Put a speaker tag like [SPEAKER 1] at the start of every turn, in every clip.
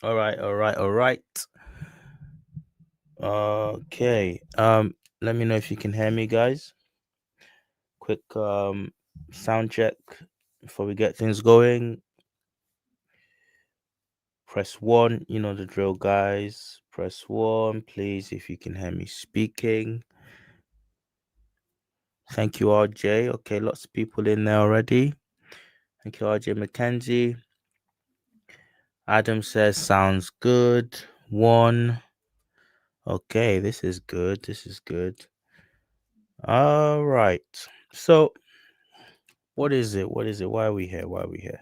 [SPEAKER 1] All right, all right, all right. Okay. Let me know if you can hear me, guys. Quick sound check before we get things going. Press one. You know the drill, guys. Press one, please, if you can hear me speaking. Thank you, RJ. Okay, lots of people in there already. Thank you, RJ Mackenzie. Adam says sounds good. One. Okay, this is good. This is good. All right. So, what is it? What is it? Why are we here? Why are we here?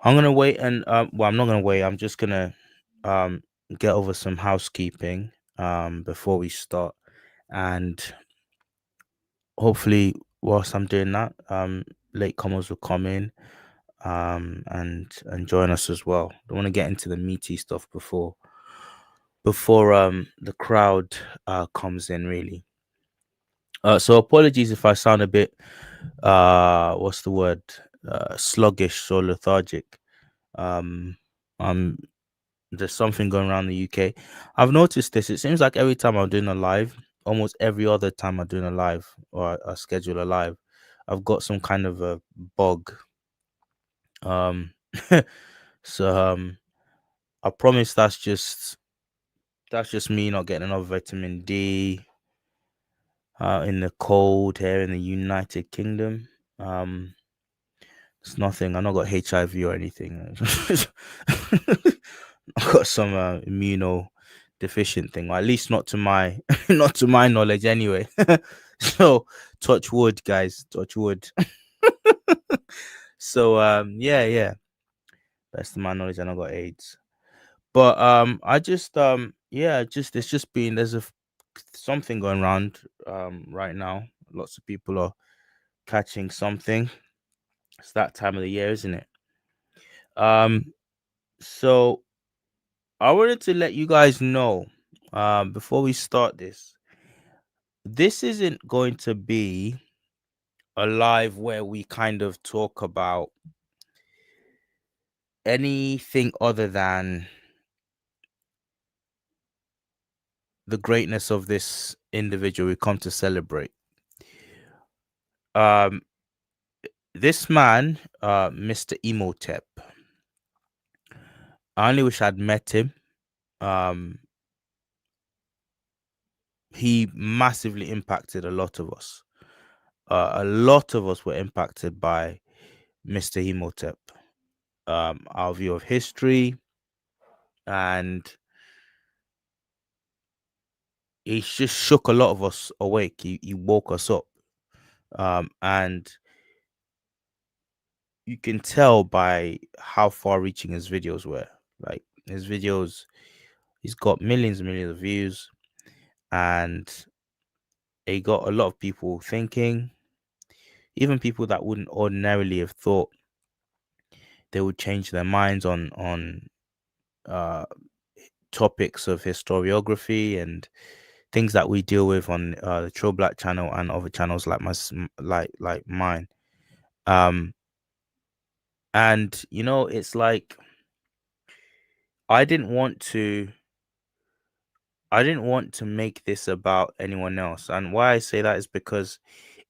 [SPEAKER 1] I'm gonna wait and well, I'm not gonna wait. I'm just gonna um get over some housekeeping before we start, and hopefully, whilst I'm doing that, latecomers will come in and join us as well. Don't want to get into the meaty stuff before the crowd comes in, really. So apologies if I sound a bit what's the word, sluggish or lethargic. um um there's something going around the UK. I've noticed this. It seems like every time I'm doing a live, almost every other time I'm doing a live or I schedule a live, I've got some kind of a bug. um so I promise that's just me not getting enough vitamin D in the cold here in the United Kingdom. It's nothing. I not got HIV or anything. I got some immuno deficient thing, or at least not to my not to my knowledge anyway. So touch wood, guys. Touch wood. So yeah, yeah. Best of my knowledge, I not got AIDS. But I just yeah, just it's just been something going around right now. Lots of people are catching something. It's that time of the year, isn't it? Um so I wanted to let you guys know before we start this isn't going to be a live where we kind of talk about anything other than the greatness of this individual we come to celebrate. Um, this man, Mr. Imhotep, I only wish I'd met him. Um, he massively impacted a lot of us. A lot of us were impacted by Mr. Imhotep. Our view of history, and he just shook a lot of us awake. He woke us up. And you can tell by how far reaching his videos were. Like his videos, he's got millions and millions of views, and he got a lot of people thinking, even people that wouldn't ordinarily have thought they would change their minds on uh topics of historiography and things that we deal with on the Trill Black channel and other channels like like mine. Um, and it's like I didn't want to I didn't want to make this about anyone else. And why I say that is because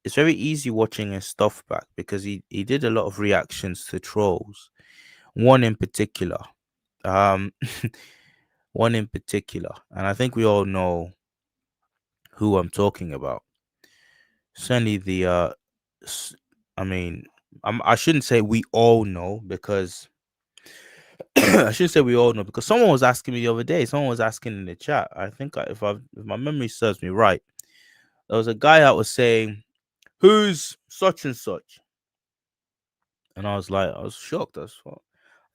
[SPEAKER 1] it's very easy watching his stuff back, because he did a lot of reactions to trolls. One in particular. Um one in particular. And I think we all know who I'm talking about. Certainly the s- I mean, I shouldn't say we all know, because I shouldn't say we all know, because someone was asking me the other day. Someone was asking in the chat. I think if my memory serves me right, there was a guy that was saying, "Who's such and such?" And I was shocked. I was like,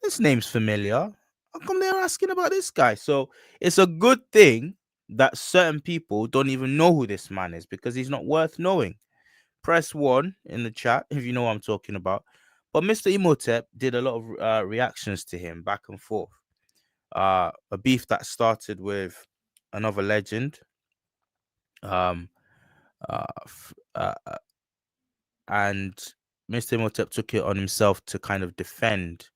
[SPEAKER 1] this name's familiar. How come they're asking about this guy? So it's a good thing that certain people don't even know who this man is, because he's not worth knowing. Press one in the chat if you know what I'm talking about. But Mr. Imhotep did a lot of reactions to him back and forth. A beef that started with another legend. Um, and Mr. Imhotep took it on himself to kind of defend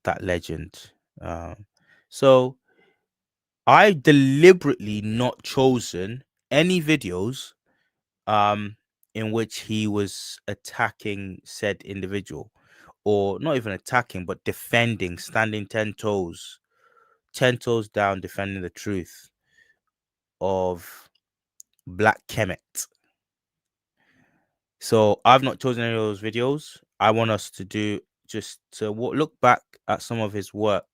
[SPEAKER 1] that legend. Um, so I deliberately not chosen any videos um in which he was attacking said individual, or not even attacking but defending, standing 10 toes down, defending the truth of Black Kemet. So I've not chosen any of those videos. I want us to do just to look back at some of his work,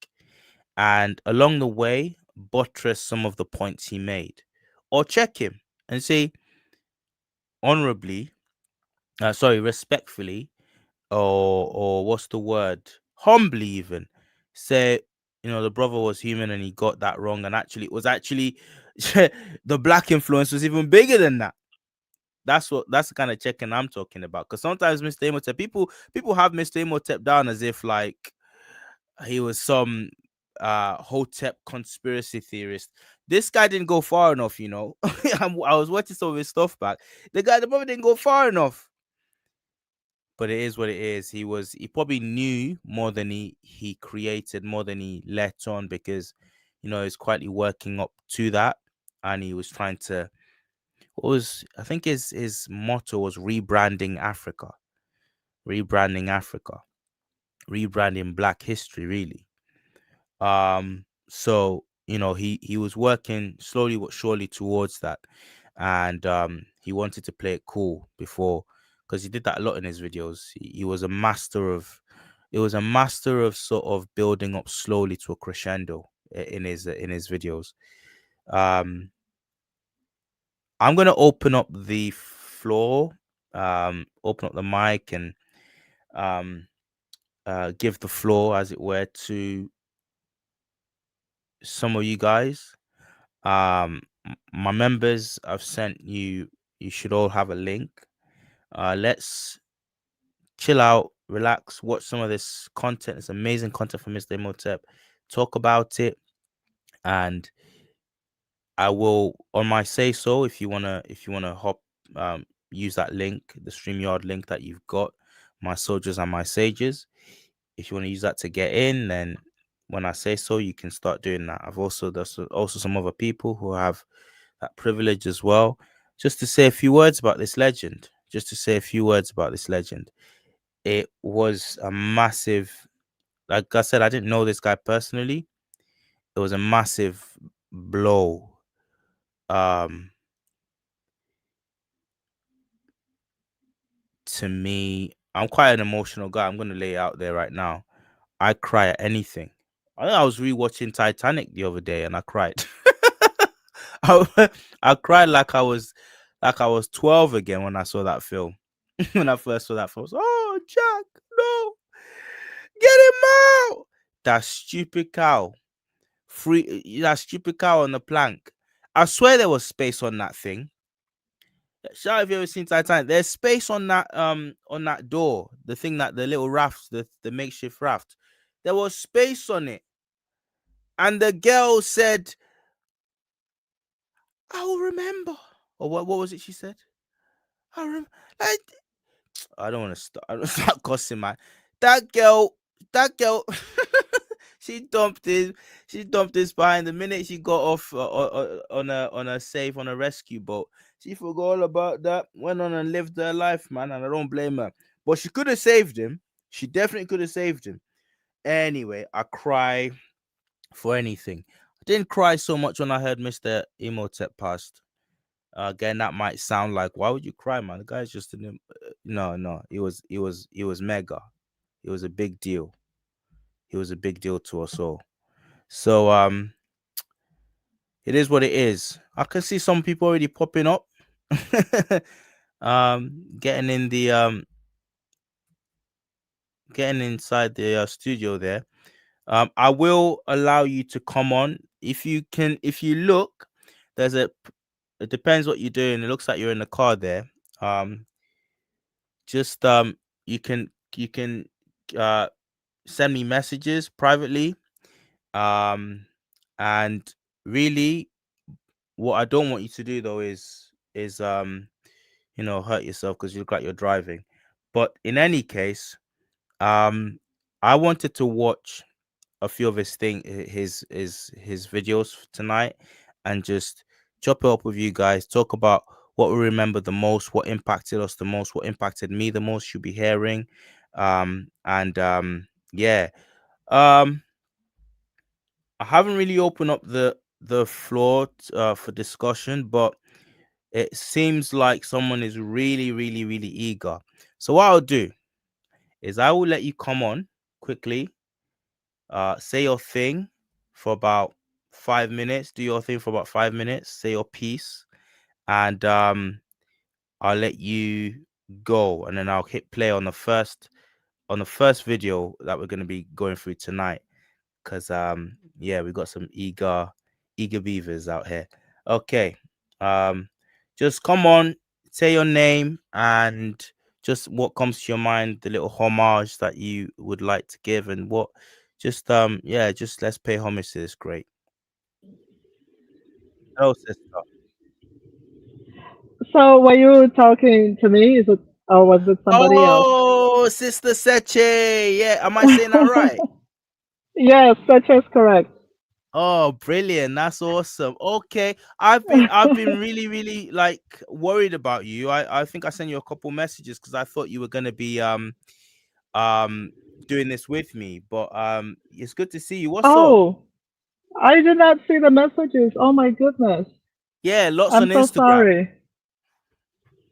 [SPEAKER 1] and along the way buttress some of the points he made, or check him and say honorably, sorry, respectfully, or what's the word, humbly even, say, the brother was human and he got that wrong, and actually it was actually the black influence was even bigger than that. That's the kind of checking I'm talking about. Because sometimes Mr. Imhotep, people have Mr. Imhotep down as if like he was some Hotep conspiracy theorist. This guy didn't go far enough. I was watching some of his stuff back. The brother didn't go far enough. But it is what it is. He probably knew more than he created, more than he let on, because he's quietly working up to that, and he was trying to, what was, I think his motto was rebranding Africa, rebranding Africa, rebranding Black history, really. So he was working slowly but surely towards that, and he wanted to play it cool before, because he did that a lot in his videos. He was a master of, it was a master of sort of building up slowly to a crescendo in his videos. um I'm gonna open up the floor, open up the mic, and um give the floor, as it were, to some of you guys. My members, I've sent you, you should all have a link. Let's chill out, relax, watch some of this content. It's amazing content from Mr. Imhotep. Talk about it, and I will, on my say so, if you wanna hop, use that link, the StreamYard link that you've got, my soldiers and my sages. If you want to use that to get in, then when I say so, you can start doing that. There's also some other people who have that privilege as well. Just to say a few words about this legend. Just to say a few words about this legend. It was a massive, like I said, I didn't know this guy personally. It was a massive blow. Um, to me, I'm quite an emotional guy. I'm gonna lay it out there right now. I cry at anything. I was rewatching Titanic the other day and I cried. I, I cried like I was 12 again when I saw that film. When I first saw that film, I was, oh, Jack, no, get him out! That stupid cow, that stupid cow on the plank. I swear there was space on that thing. Shout out if you ever seen Titanic. There's space on that door, the thing, that the little raft, the makeshift raft. There was space on it, and the girl said, "I will remember." Or what was it she said? I rem- like, I don't want to start. I don't start cussing, man. That girl, that girl, she dumped his, she dumped his behind the minute she got off on a safe, on a rescue boat. She forgot all about that. Went on and lived her life, man, and I don't blame her. But she could have saved him. She definitely could have saved him. Anyway, I cry for anything. I didn't cry so much when I heard Mr. Imhotep passed. Again, that might sound like, why would you cry, man? The guy's just no, no. It was mega. It was a big deal. It was a big deal to us all. So it is what it is. I can see some people already popping up, getting in the getting inside the studio there. I will allow you to come on if you can. If you look, there's a. It depends what you're doing. It looks like you're in the car there. Um, just you can uh send me messages privately. Um, and really, what I don't want you to do though is hurt yourself because you look like you're driving. But in any case, um, I wanted to watch a few of his videos for tonight, and just chop it up with you guys. Talk about what we remember the most, what impacted us the most, what impacted me the most. You'll be hearing, and yeah. Um, I haven't really opened up the floor for discussion, but it seems like someone is really, really, really eager. So what I'll do is I will let you come on quickly, say your thing for about 5 minutes, do your thing for about 5 minutes, say your piece, and I'll let you go, and then I'll hit play on the first video that we're gonna be going through tonight. Because yeah, we got some eager beavers out here. Okay. Um just come on, say your name and just what comes to your mind, the little homage that you would like to give, and what just yeah, just let's pay homage to this great. Hello, sister.
[SPEAKER 2] So were you talking to me? Is it, or was it somebody else?
[SPEAKER 1] Oh, sister Seche. Yeah, am I saying that right?
[SPEAKER 2] Yes, such is correct.
[SPEAKER 1] Oh, brilliant. That's awesome. Okay. I've been really, really like worried about you. I think I sent you a couple messages because I thought you were gonna be um doing this with me. But it's good to see you. What's up?
[SPEAKER 2] Oh, I did not see the messages. Oh my goodness.
[SPEAKER 1] Yeah, lots
[SPEAKER 2] I'm
[SPEAKER 1] on
[SPEAKER 2] so
[SPEAKER 1] Instagram.
[SPEAKER 2] sorry.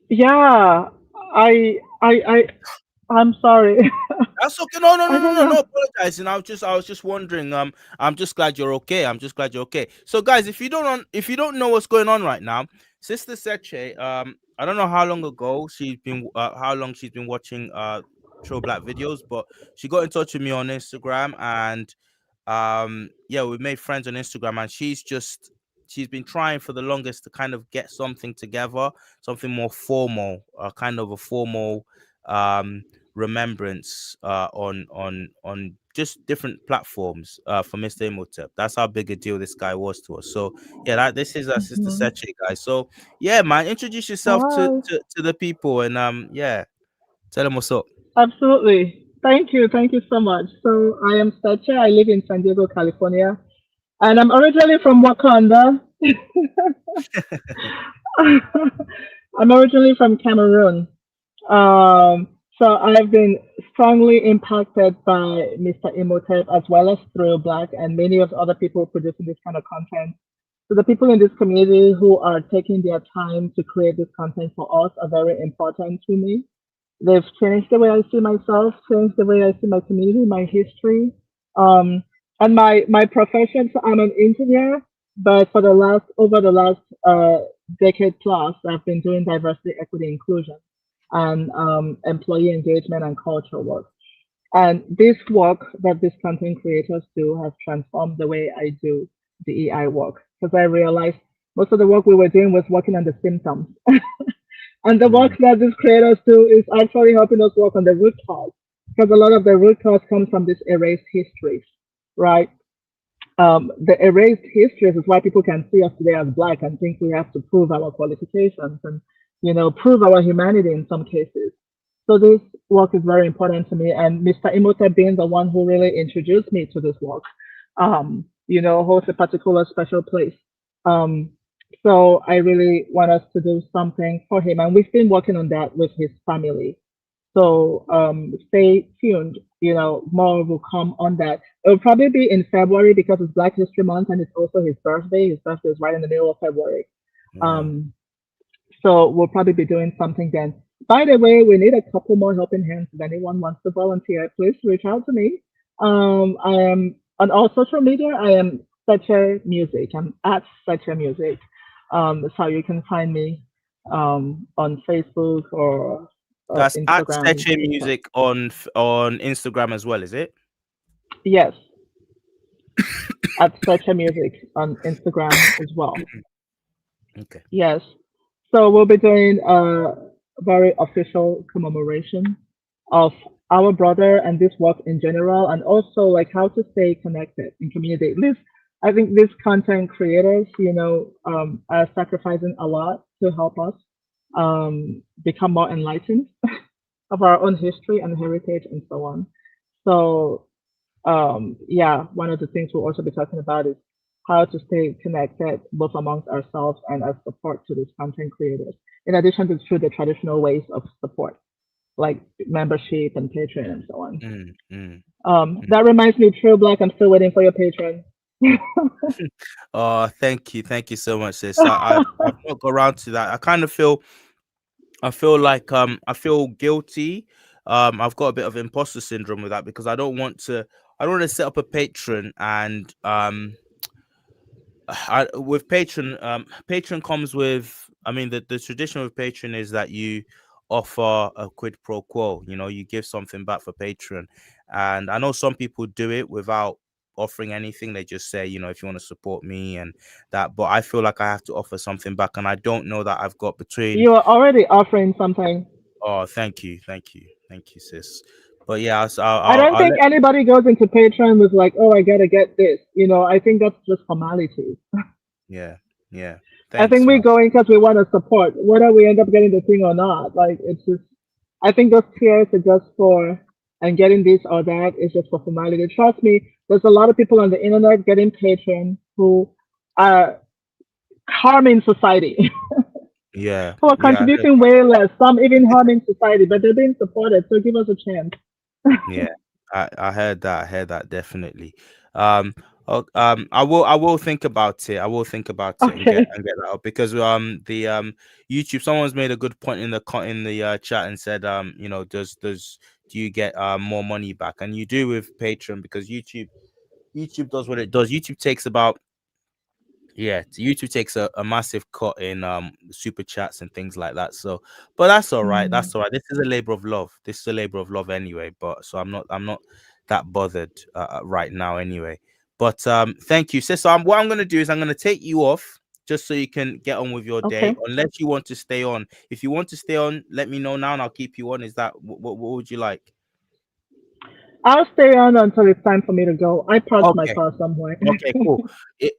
[SPEAKER 2] Yeah, I, I, I, I'm sorry.
[SPEAKER 1] That's okay. No, no,
[SPEAKER 2] I
[SPEAKER 1] no, no,
[SPEAKER 2] don't
[SPEAKER 1] no,
[SPEAKER 2] know.
[SPEAKER 1] no apologizing. I was just wondering. I'm just glad you're okay. I'm just glad you're okay. So, guys, if you don't know what's going on right now, Sister Seche, I don't know how long she's been watching True Black videos, but she got in touch with me on Instagram, and yeah, we made friends on Instagram, and she's been trying for the longest to kind of get something together, something more formal, kind of a formal remembrance on just different platforms for Mr. Imhotep. That's how big a deal this guy was to us. So yeah, this is our sister
[SPEAKER 2] Mhm.
[SPEAKER 1] Seche, guys. So yeah, man, introduce yourself
[SPEAKER 2] Hi.
[SPEAKER 1] to the people, and yeah, tell them what's up.
[SPEAKER 2] Absolutely. Thank you. Thank you so much. So I am Sacha. I live in San Diego, California, and I'm originally from Wakanda. I'm originally from Cameroon. So I've been strongly impacted by Mr. Imhotep as well as Through Black and many of the other people producing this kind of content. So the people in this community who are taking their time to create this content for us are very important to me. They've changed the way I see myself, changed the way I see my community, my history, um, and my profession. So I'm an engineer, but for the last over the last decade plus, I've been doing diversity, equity, inclusion, and employee engagement and culture work. And this work that these content creators do has transformed the way I do the EI work because I realized most of the work we were doing was working on the symptoms. And the work
[SPEAKER 1] Mm,
[SPEAKER 2] that these creators do is actually helping us work on the root cause, because a lot of the root cause comes from this erased histories, right? The erased histories is why people can see us today as black and think we have to prove our qualifications and, prove our humanity in some cases. So this work is very important to me, and Mr. Imhotep being the one who really introduced me to this work, holds a particular special place. Um, so I really want us to do something for him, and we've been working on that with his family. So stay tuned. More will come on that. It'll probably be in February because it's Black History Month and it's also his birthday. His birthday is right in the middle of February.
[SPEAKER 1] wow.
[SPEAKER 2] Um, so we'll probably be doing something then. By the way, we need a couple more helping hands. If anyone wants to volunteer, please reach out to me. I am on all social media. I am Seche Music. I'm at Seche Music. So you can find me on Facebook or
[SPEAKER 1] That's at
[SPEAKER 2] Instagram,
[SPEAKER 1] Seche
[SPEAKER 2] TikTok.
[SPEAKER 1] Music on Instagram as well, is it?
[SPEAKER 2] Yes, at Seche Music on Instagram as well.
[SPEAKER 1] Okay.
[SPEAKER 2] Yes. So we'll be doing a very official commemoration of our brother and this work in general, and also like how to stay connected in community. This, I think these content creators, are sacrificing a lot to help us become more enlightened of our own history and heritage and so on. So Yeah, one of the things we'll also be talking about is how to stay connected both amongst ourselves and as support to these content creators, in addition to through the traditional ways of support, like membership and Patreon and so on.
[SPEAKER 1] Mm, mm, mm.
[SPEAKER 2] That reminds me, True Black, I'm still waiting for your Patreon.
[SPEAKER 1] Oh, thank you so much, sis. I've not got around to that. I feel like I feel guilty. I've got a bit of imposter syndrome with that because I don't want to set up a patron and with patron patron comes with, I mean, the tradition with patron is that you offer a quid pro quo, you know, you give something back for patron. And I know some people do it without offering anything. They just say, you know, if you want to support me and that, but I feel like I have to offer something back, and I don't know that I've got between.
[SPEAKER 2] You are already offering something.
[SPEAKER 1] Oh, thank you, sis. But yeah,
[SPEAKER 2] I don't
[SPEAKER 1] I'll
[SPEAKER 2] think
[SPEAKER 1] let.
[SPEAKER 2] anybody goes into Patreon with like, oh, I gotta get this. I think that's just formality.
[SPEAKER 1] Yeah, yeah,
[SPEAKER 2] I think
[SPEAKER 1] thanks,
[SPEAKER 2] we
[SPEAKER 1] man.
[SPEAKER 2] go in because we want to support, whether we end up getting the thing or not. Like it's just, I think those tiers are just for, and getting this or that is just for formality. Trust me, there's a lot of people on the internet getting Patreon who are harming society,
[SPEAKER 1] Yeah,
[SPEAKER 2] who are
[SPEAKER 1] yeah, I heard
[SPEAKER 2] contributing
[SPEAKER 1] that.
[SPEAKER 2] way less. Some even harming society, but they're being supported. So give us a chance.
[SPEAKER 1] Yeah, I heard that. I heard that definitely. Um, I will think about it. I will think about it
[SPEAKER 2] Okay,
[SPEAKER 1] and get that up because the YouTube, someone's made a good point in the chat and said, you know, do you get more money back? And you do with Patreon, because YouTube does what it does. YouTube takes about, yeah, YouTube takes a massive cut in super chats and things like that. So, but that's all right.
[SPEAKER 2] mm,
[SPEAKER 1] That's all right. This is a labor of love. This is a labor of love anyway. But so I'm not that bothered right now anyway. But thank you, sis. So what I'm gonna do is I'm gonna take you off just so you can get on with your day.
[SPEAKER 2] okay.
[SPEAKER 1] Unless you want to stay on. If you want to stay on, let me know now and I'll keep you on. Is that what would you like?
[SPEAKER 2] I'll stay on until it's time for me to go. I parked my
[SPEAKER 1] Okay.
[SPEAKER 2] car somewhere.
[SPEAKER 1] Okay, cool.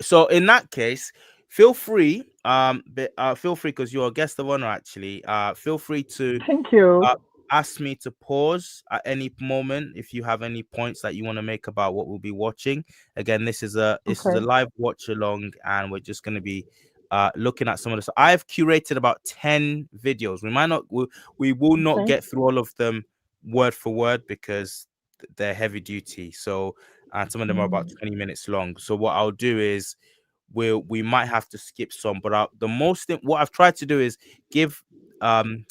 [SPEAKER 1] So in that case, feel free, feel free, because you're a guest of honor actually. Feel free to
[SPEAKER 2] Thank you.
[SPEAKER 1] uh, ask me to pause at any moment if you have any points that you want to make about what we'll be watching. Again, this is a
[SPEAKER 2] Okay.
[SPEAKER 1] live watch along, and we're just going to be looking at some of this. I've curated about 10 videos. We will not
[SPEAKER 2] Okay.
[SPEAKER 1] get through all of them word for word because they're heavy duty. So, and some of them are about
[SPEAKER 2] Mm,
[SPEAKER 1] 20 minutes long. So what I'll do is we might have to skip some, but what I've tried to do is give um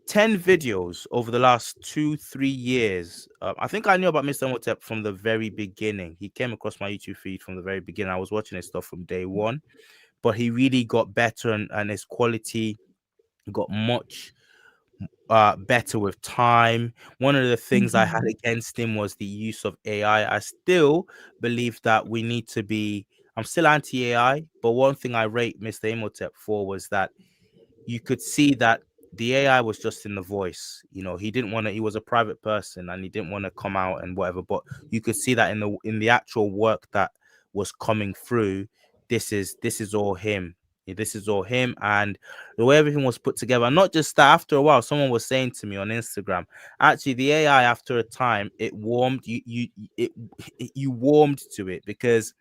[SPEAKER 1] 10 videos over the last 2 3 years. I think I knew about Mr. Imhotep from the very beginning. He came across my YouTube feed from the very beginning. I was watching his stuff from day one, but he really got better, and his quality got much better with time. One of the things I had
[SPEAKER 2] mhm,
[SPEAKER 1] against him was the use of AI. I still believe that we need to be, I'm still anti AI, but one thing I rate Mr. Imhotep for was that you could see that the AI was just in the voice. You know, he didn't want to. He was a private person, and he didn't want to come out and whatever. But you could see that in the actual work that was coming through. This is all him. This is all him, and the way everything was put together. And not just that. After a while, someone was saying to me on Instagram, actually, the AI after a time it warmed you warmed to it because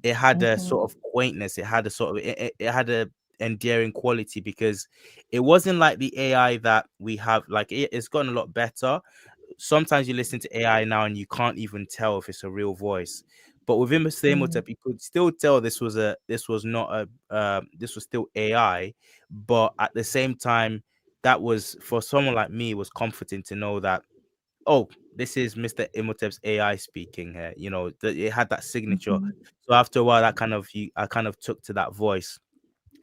[SPEAKER 1] it had a
[SPEAKER 2] mhm,
[SPEAKER 1] sort of quaintness. It had a sort of it had a endearing quality because it wasn't like the AI that we have. Like it's gotten a lot better. Sometimes you listen to AI now and you can't even tell if it's a real voice. But within the same
[SPEAKER 2] mm,
[SPEAKER 1] WhatsApp, you could still tell this was not this was still AI. But at the same time, that was, for someone like me, it was comforting to know that, oh, this is Mr. Imhotep's AI speaking here. You know, it had that signature.
[SPEAKER 2] mhm.
[SPEAKER 1] So after a while, I kind of took to that voice.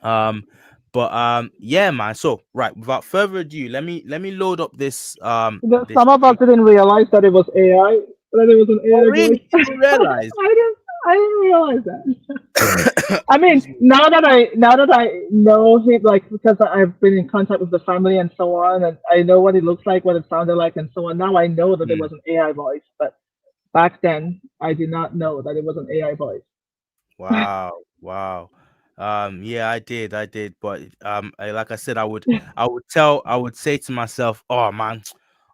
[SPEAKER 1] Um, but yeah, man. So right, without further ado, let me load up this.
[SPEAKER 2] Some of us didn't realize that it was AI, that it was an
[SPEAKER 1] Oh,
[SPEAKER 2] AI
[SPEAKER 1] really?
[SPEAKER 2] voice.
[SPEAKER 1] You didn't realize?
[SPEAKER 2] I didn't realize that. I mean,
[SPEAKER 1] Excuse me.
[SPEAKER 2] now that I know him, like because I've been in contact with the family and so on, and I know what it looks like, what it sounded like, and so on. Now I know that it
[SPEAKER 1] Hmm.
[SPEAKER 2] was an AI voice, but back then I did not know that it was an AI voice.
[SPEAKER 1] Wow, wow. Yeah, I did, but like I said, I would say to myself, "Oh man,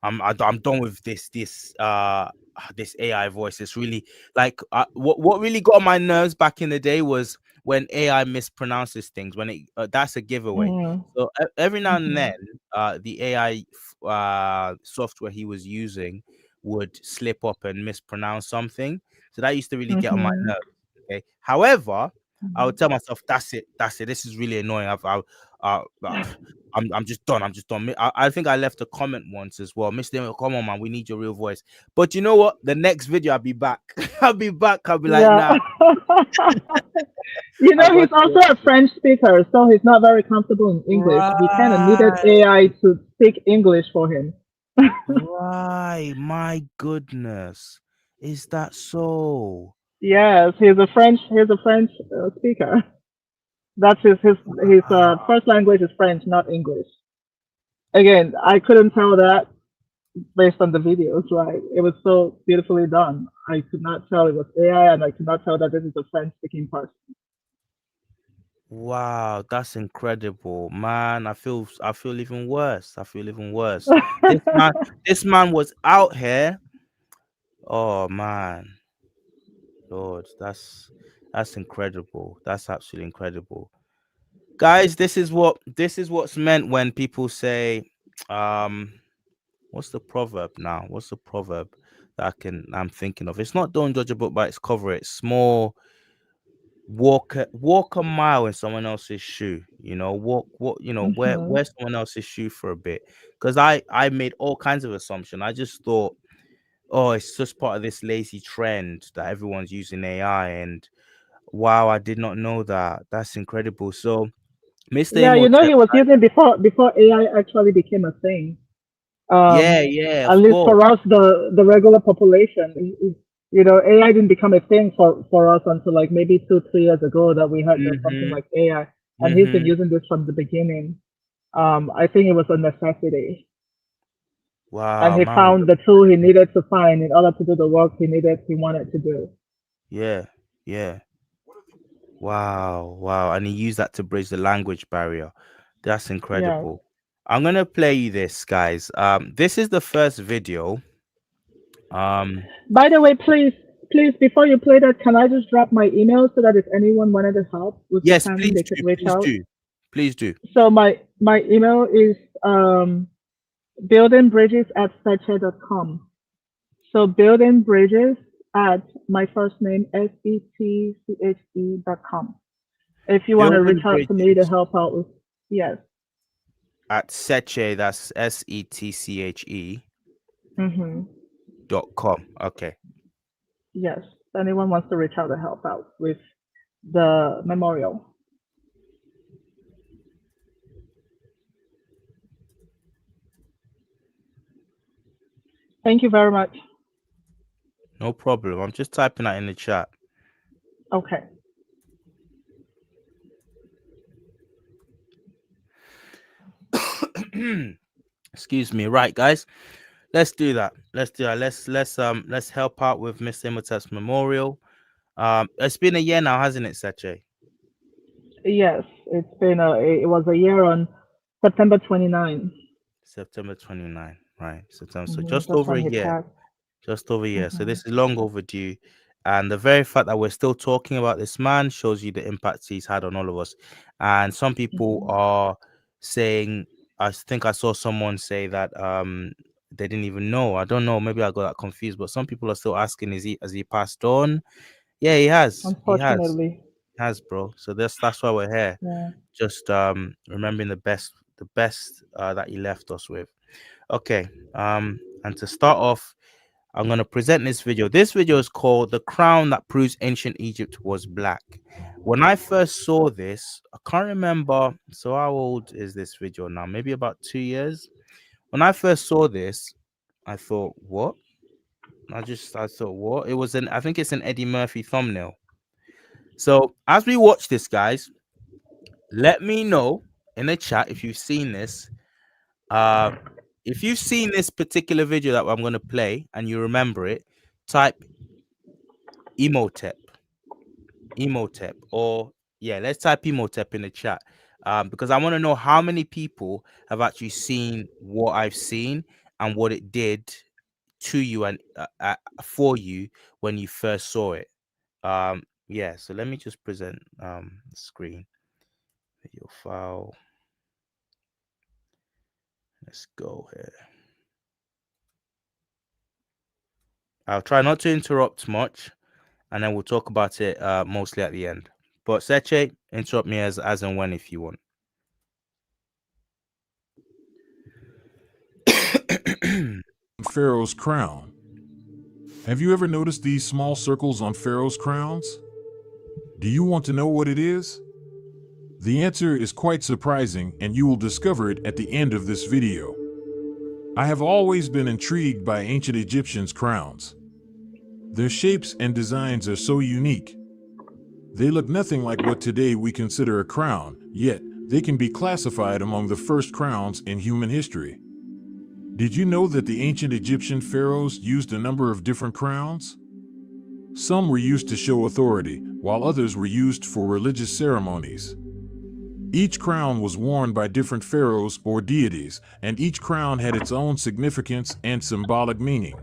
[SPEAKER 1] I'm done with this. this AI voice is really like what really got on my nerves back in the day was when AI mispronounces things. When it that's a giveaway.
[SPEAKER 2] Mhm.
[SPEAKER 1] So every now and then,
[SPEAKER 2] Mhm.
[SPEAKER 1] the AI software he was using would slip up and mispronounce something. So that used to really get on my
[SPEAKER 2] Mhm.
[SPEAKER 1] nerves. Okay. However, I would
[SPEAKER 2] Mhm.
[SPEAKER 1] tell myself, "That's it. That's it. This is really annoying. I'm just done. I'm just done." I think I left a comment once as well. Mr. Come on, man. We need your real voice. But you know what? The next video, I'll be back. I'll be back. I'll be like,
[SPEAKER 2] Yeah.
[SPEAKER 1] nah,
[SPEAKER 2] You
[SPEAKER 1] I
[SPEAKER 2] know, he's
[SPEAKER 1] got
[SPEAKER 2] also
[SPEAKER 1] you.
[SPEAKER 2] a French speaker, so he's not very comfortable in English. He kind of needed
[SPEAKER 1] Right.
[SPEAKER 2] AI to speak English for him.
[SPEAKER 1] Right. My goodness. Is that so?
[SPEAKER 2] Yes, he's a French speaker. That's his
[SPEAKER 1] Wow.
[SPEAKER 2] first language is French, not English. Again, I couldn't tell that based on the videos, right? It was so beautifully done. I could not tell it was AI, and I could not tell that this is a French speaking person.
[SPEAKER 1] Wow, that's incredible, man. I feel even worse. I feel even worse. This man, this man was out here. Oh man, Lord, that's incredible. That's absolutely incredible. Guys, this is what's meant when people say, um, what's the proverb now? What's the proverb that I'm thinking of? It's not don't judge a book by its cover. It's more walk a mile in someone else's shoe. You know, walk
[SPEAKER 2] Hmm.
[SPEAKER 1] wear someone else's shoe for a bit. Because I made all kinds of assumption. I just thought, oh, it's just part of this lazy trend that everyone's using AI. And wow, I did not know that. That's incredible. So Mr.
[SPEAKER 2] Yeah, you know,
[SPEAKER 1] Imhotep,
[SPEAKER 2] he was using before AI actually became a thing.
[SPEAKER 1] yeah,
[SPEAKER 2] Um,
[SPEAKER 1] yeah,
[SPEAKER 2] at
[SPEAKER 1] of
[SPEAKER 2] least
[SPEAKER 1] course.
[SPEAKER 2] for us, the regular population, you know, AI didn't become a thing for us until like maybe 2 3 years ago that we heard there's something
[SPEAKER 1] Mhm.
[SPEAKER 2] like AI, and he's been
[SPEAKER 1] Mhm.
[SPEAKER 2] using this from the beginning. I think it was a necessity, and
[SPEAKER 1] Wow,
[SPEAKER 2] he
[SPEAKER 1] man.
[SPEAKER 2] found the tool he needed to find in order to do the work he wanted to do.
[SPEAKER 1] Yeah, yeah. Wow, wow. And he used that to bridge the language barrier. That's
[SPEAKER 2] Yeah.
[SPEAKER 1] incredible. I'm gonna play you this, guys. This is the first video. Um,
[SPEAKER 2] By the way, please, before you play that, can I just drop my email so that if anyone wanted to help with the
[SPEAKER 1] yes,
[SPEAKER 2] planning,
[SPEAKER 1] please
[SPEAKER 2] they could
[SPEAKER 1] do,
[SPEAKER 2] reach
[SPEAKER 1] please
[SPEAKER 2] out.
[SPEAKER 1] do, please do.
[SPEAKER 2] So my email is buildingbridges at com. So buildingbridges at my first name SETCHE.com. If you want to reach
[SPEAKER 1] Building
[SPEAKER 2] out to me to
[SPEAKER 1] bridges
[SPEAKER 2] help out with, yes.
[SPEAKER 1] at Seche, that's
[SPEAKER 2] Hmm.
[SPEAKER 1] setche.com. Okay.
[SPEAKER 2] Yes. If anyone wants to reach out to help out with the memorial. Thank you very much.
[SPEAKER 1] No problem. I'm just typing that in the chat.
[SPEAKER 2] Okay.
[SPEAKER 1] Excuse me. Right, guys. Let's do that. Let's do that. Let's help out with Mr. Imhotep's memorial. It's been a year now, hasn't it, Seche?
[SPEAKER 2] Yes, it was a year on September 29.
[SPEAKER 1] September 29. Right. September. So
[SPEAKER 2] Hmm.
[SPEAKER 1] just
[SPEAKER 2] That's
[SPEAKER 1] over
[SPEAKER 2] when
[SPEAKER 1] a
[SPEAKER 2] he
[SPEAKER 1] year.
[SPEAKER 2] passed.
[SPEAKER 1] Just over a year. So
[SPEAKER 2] Hmm.
[SPEAKER 1] this is long overdue. And the very fact that we're still talking about this man shows you the impact he's had on all of us. And some people
[SPEAKER 2] Hmm.
[SPEAKER 1] are saying, I think I saw someone say that they didn't even know. I don't know, maybe I got that confused, but some people are still asking, is he has he passed on? Yeah, he has. He has.
[SPEAKER 2] Unfortunately.
[SPEAKER 1] He has, bro. So that's why we're here.
[SPEAKER 2] Yeah.
[SPEAKER 1] Just remembering the best that he left us with. Okay. And to start off, I'm going to present this video. This video is called The Crown That Proves Ancient Egypt Was Black. When I first saw this, I can't remember. So, how old is this video now? Maybe about 2 years. When I first saw this, I thought, what? I thought, what? I think it's an Eddie Murphy thumbnail. So, as we watch this, guys, let me know in the chat if you've seen this. Uh, if you've seen this particular video that I'm going to play and you remember it, type Emotep. Emotep, or yeah, let's type Emotep in the chat, because I want to know how many people have actually seen what I've seen and what it did to you and for you when you first saw it. Yeah, so let me just present the screen video file. Let's go here. I'll try not to interrupt much, and then we'll talk about it mostly at the end. But Seche, interrupt me as and when if you want.
[SPEAKER 3] Pharaoh's crown. Have you ever noticed these small circles on pharaoh's crowns? Do you want to know what it is? The answer is quite surprising, and you will discover it at the end of this video. I have always been intrigued by ancient Egyptians' crowns. Their shapes and designs are so unique. They look nothing like what today we consider a crown, yet they can be classified among the first crowns in human history. Did you know that the ancient Egyptian pharaohs used a number of different crowns? Some were used to show authority, while others were used for religious ceremonies. Each crown was worn by different pharaohs or deities, and each crown had its own significance and symbolic meaning.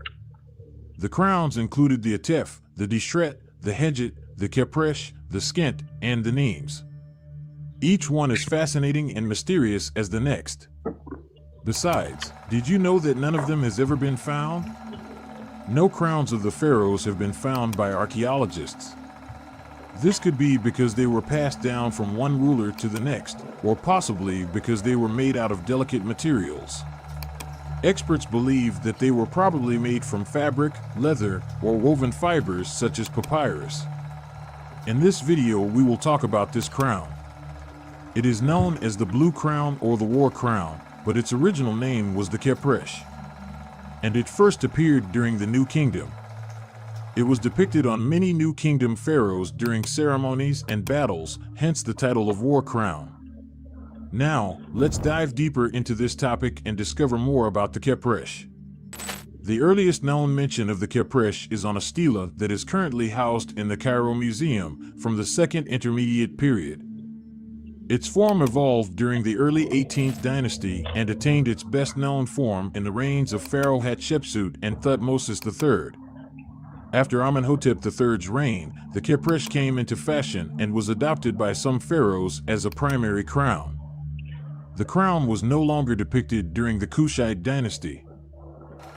[SPEAKER 3] The crowns included the Atef, the Dishret, the Hedjet, the Kepresh, the Skent, and the Nemes. Each one is fascinating and mysterious as the next. Besides, did you know that none of them has ever been found? No crowns of the pharaohs have been found by archaeologists. This could be because they were passed down from one ruler to the next, or possibly because they were made out of delicate materials. Experts believe that they were probably made from fabric, leather, or woven fibers such as papyrus. In this video, we will talk about this crown. It is known as the Blue Crown or the War Crown, but its original name was the Kepresh, and it first appeared during the New Kingdom. It was depicted on many New Kingdom pharaohs during ceremonies and battles, hence the title of War Crown. Now, let's dive deeper into this topic and discover more about the Kepresh. The earliest known mention of the Kepresh is on a stela that is currently housed in the Cairo Museum from the Second Intermediate Period. Its form evolved during the early 18th dynasty and attained its best-known form in the reigns of Pharaoh Hatshepsut and Thutmose III. After Amenhotep III's reign, the Kepresh came into fashion and was adopted by some pharaohs as a primary crown. The crown was no longer depicted during the Kushite dynasty.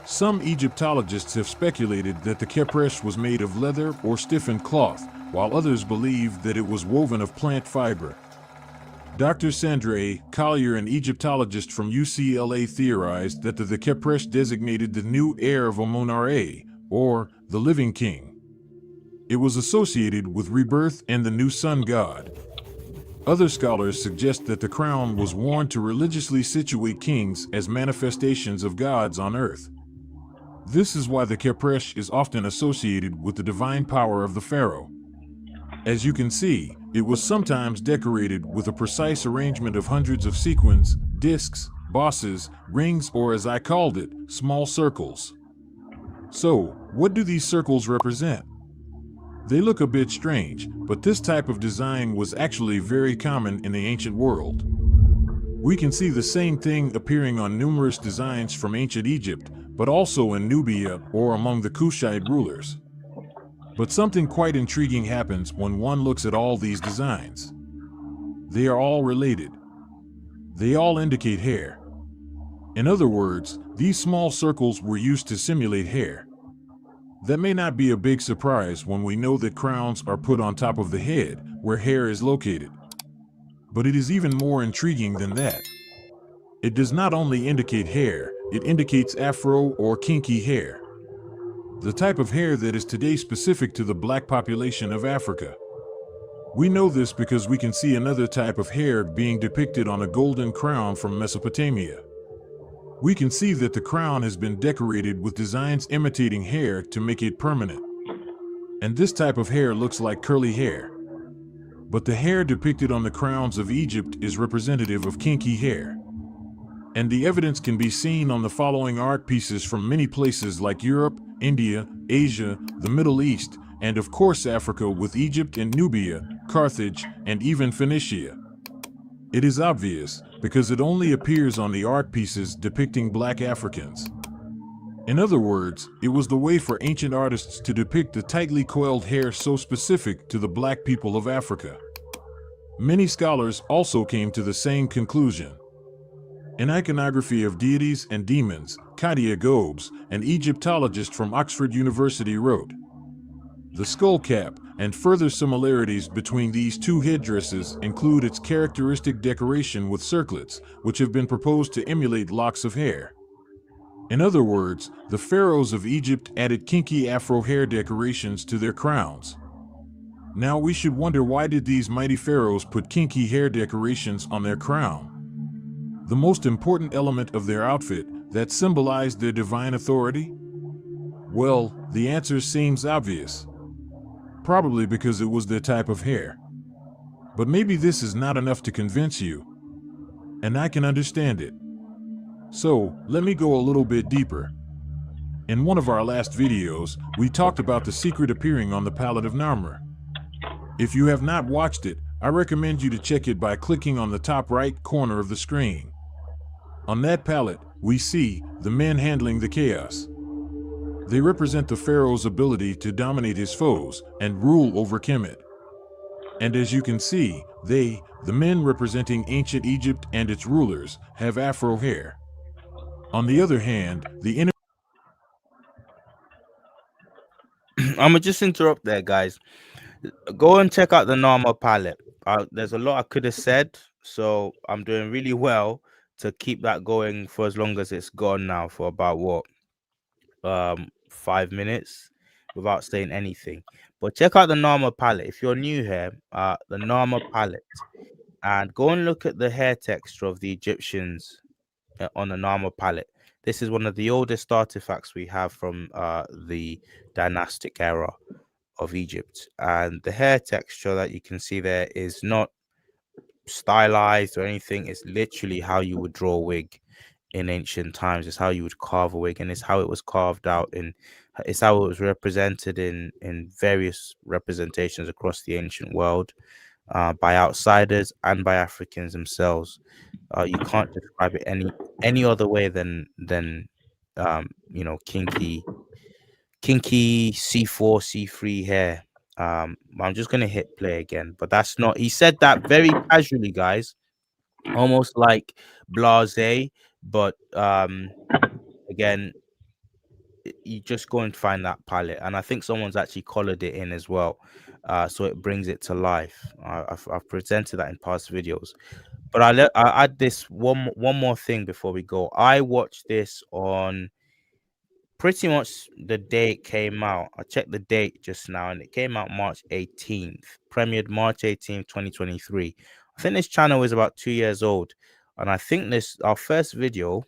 [SPEAKER 3] Some Egyptologists have speculated that the Kepresh was made of leather or stiffened cloth, while others believe that it was woven of plant fiber. Dr. Sandra Collier, an Egyptologist from UCLA, theorized that the Kepresh designated the new heir of Amun-Ra, or the living king. It was associated with rebirth and the new sun god. Other scholars suggest that the crown was worn to religiously situate kings as manifestations of gods on earth. This is why the Kepresh is often associated with the divine power of the pharaoh. As you can see, it was sometimes decorated with a precise arrangement of hundreds of sequins, discs, bosses, rings, or as I called it, small circles. So, what do these circles represent? They look a bit strange, but this type of design was actually very common in the ancient world. We can see the same thing appearing on numerous designs from ancient Egypt, but also in Nubia or among the Kushite rulers. But something quite intriguing happens when one looks at all these designs. They are all related. They all indicate hair. In other words, these small circles were used to simulate hair. That may not be a big surprise when we know that crowns are put on top of the head, where hair is located. But it is even more intriguing than that. It does not only indicate hair, it indicates afro or kinky hair. The type of hair that is today specific to the black population of Africa. We know this because we can see another type of hair being depicted on a golden crown from Mesopotamia. We can see that the crown has been decorated with designs imitating hair to make it permanent. And this type of hair looks like curly hair. But the hair depicted on the crowns of Egypt is representative of kinky hair. And the evidence can be seen on the following art pieces from many places like Europe, India, Asia, the Middle East, and of course Africa with Egypt and Nubia, Carthage, and even Phoenicia. It is obvious because it only appears on the art pieces depicting black Africans. In other words, it was the way for ancient artists to depict the tightly coiled hair so specific to the black people of Africa. Many scholars also came to the same conclusion. An iconography of deities and demons, Kadia Gobes, an Egyptologist from Oxford University, wrote, "The skull cap and further similarities between these two headdresses include its characteristic decoration with circlets, which have been proposed to emulate locks of hair." In other words, the pharaohs of Egypt added kinky afro hair decorations to their crowns. Now we should wonder, why did these mighty pharaohs put kinky hair decorations on their crown? The most important element of their outfit that symbolized their divine authority? Well, the answer seems obvious. Probably because it was their type of hair. But maybe this is not enough to convince you, and I can understand it. So, let me go a little bit deeper. In one of our last videos, we talked about the secret appearing on the palette of Narmer. If you have not watched it, I recommend you to check it by clicking on the top right corner of the screen. On that palette, we see the men handling the chaos. They represent the pharaoh's ability to dominate his foes and rule over Kemet. And as you can see, the men representing ancient Egypt and its rulers, have afro hair. On the other hand, the inner
[SPEAKER 1] I'm gonna just interrupt there, guys. Go and check out the normal palette. There's a lot I could have said, so I'm doing really well to keep that going for as long as it's gone now, for about what 5 minutes, without saying anything. But check out the normal palette if you're new here. The normal palette, and go and look at the hair texture of the Egyptians on the normal palette. This is one of the oldest artifacts we have from the dynastic era of Egypt, and the hair texture that you can see there is not stylized or anything. It's literally how you would draw a wig in ancient times. It's how you would carve a wig, and it's how it was carved out, and it's how it was represented in various representations across the ancient world, by outsiders and by Africans themselves. You can't describe it any other way than kinky C4 C3 hair. I'm just gonna hit play again, but that's not. He said that very casually, guys, almost like blase. But again, you just go and find that palette, and I think someone's actually colored it in as well, so it brings it to life. I've presented that in past videos, but I add this one more thing before we go. I watched this on pretty much the day it came out. I checked the date just now, and it came out March 18th, premiered March 18th, 2023. I think this channel is about 2 years old, and I think this our first video.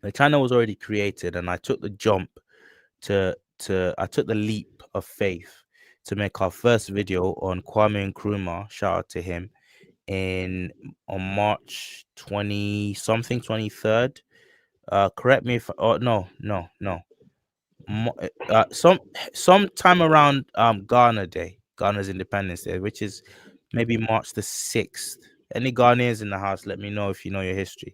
[SPEAKER 1] The channel was already created, and I took the jump I took the leap of faith to make our first video on Kwame Nkrumah. Shout out to him in on March 20 something 23rd. Correct me if oh no, sometime around Ghana's Independence Day, which is maybe March the 6th. Any Ghanaians in the house, let me know if you know your history.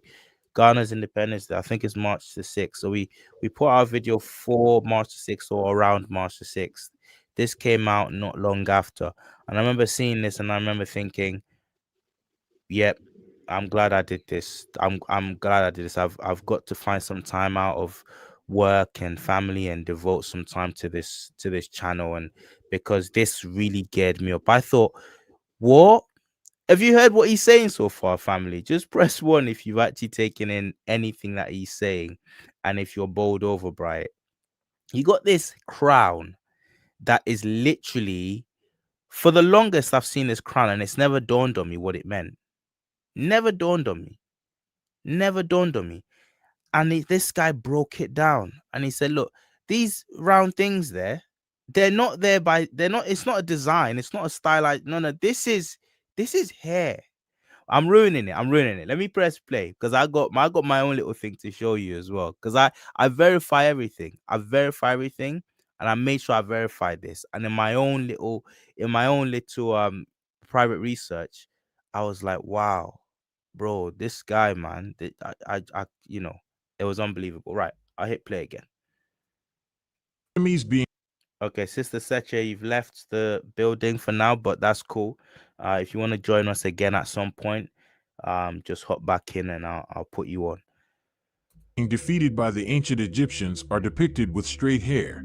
[SPEAKER 1] Ghana's Independence Day, I think it's March the 6th. So we put our video for March the 6th, or around March the 6th. This came out not long after, and I remember seeing this, and I remember thinking, yep, I'm glad I did this. I'm glad I did this. I've got to find some time out of work and family and devote some time to this channel, and because this really geared me up. I thought, what? Have you heard what he's saying so far, family? Just press one if you've actually taken in anything that he's saying, and if you're bowled over by it. He got this crown that is literally, for the longest I've seen this crown, and it's never dawned on me what it meant. Never dawned on me. Never dawned on me. And this guy broke it down, and he said, look, these round things there, they're not there by, they're not, it's not a design, it's not a stylized, no, this is hair. I'm ruining it. I'm ruining it. Let me press play, because I got my own little thing to show you as well. Because I verify everything. I verify everything, and I made sure I verified this. And in my own little private research, I was like, wow, bro, this guy, man, it was unbelievable. Right, I hit play again.
[SPEAKER 3] enemies being
[SPEAKER 1] Okay, Sister Seche, you've left the building for now, but that's cool. If you want to join us again at some point, just hop back in and I'll put you on.
[SPEAKER 3] defeated by the ancient Egyptians are depicted with straight hair.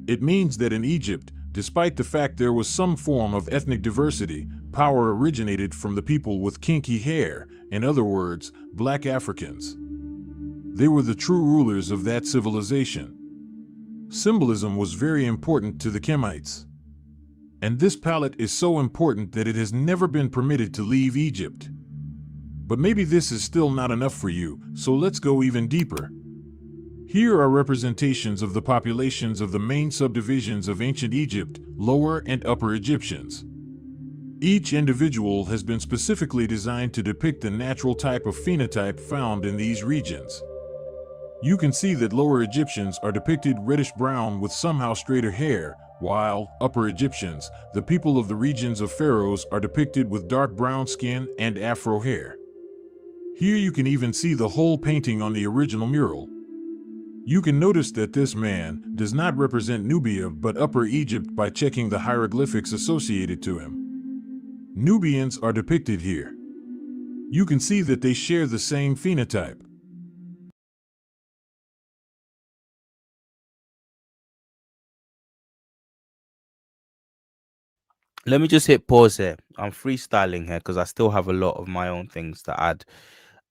[SPEAKER 3] It means that in Egypt, despite the fact there was some form of ethnic diversity, power originated from the people with kinky hair, in other words, black Africans. They were the true rulers of that civilization. Symbolism was very important to the Kemites. And this palette is so important that it has never been permitted to leave Egypt. But maybe this is still not enough for you, so let's go even deeper. Here are representations of the populations of the main subdivisions of ancient Egypt, Lower and Upper Egyptians. Each individual has been specifically designed to depict the natural type of phenotype found in these regions. You can see that Lower Egyptians are depicted reddish-brown with somehow straighter hair, while Upper Egyptians, the people of the regions of pharaohs, are depicted with dark brown skin and afro hair. Here you can even see the whole painting on the original mural. You can notice that this man does not represent Nubia but Upper Egypt by checking the hieroglyphics associated to him. Nubians are depicted here. You can see that they share the same phenotype.
[SPEAKER 1] Let me just hit pause here. I'm freestyling here because I still have a lot of my own things to add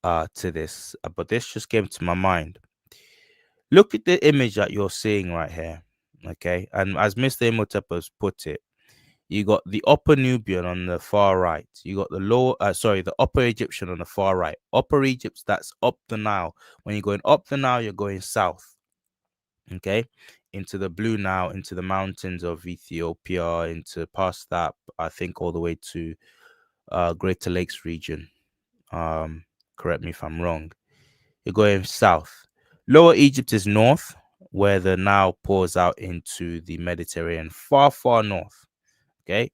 [SPEAKER 1] to this, but this just came to my mind. Look at the image that you're seeing right here, okay? And as Mr. Imhotep has put it, you got the Upper Nubian on the far right. You got the the Upper Egyptian on the far right. Upper Egypt, that's up the Nile. When you're going up the Nile, you're going south, okay? Into the Blue Nile, into the mountains of Ethiopia, into past that, I think all the way to Greater Lakes region. Correct me if I'm wrong. You're going south. Lower Egypt is north, where the Nile pours out into the Mediterranean, far, far north. Okay.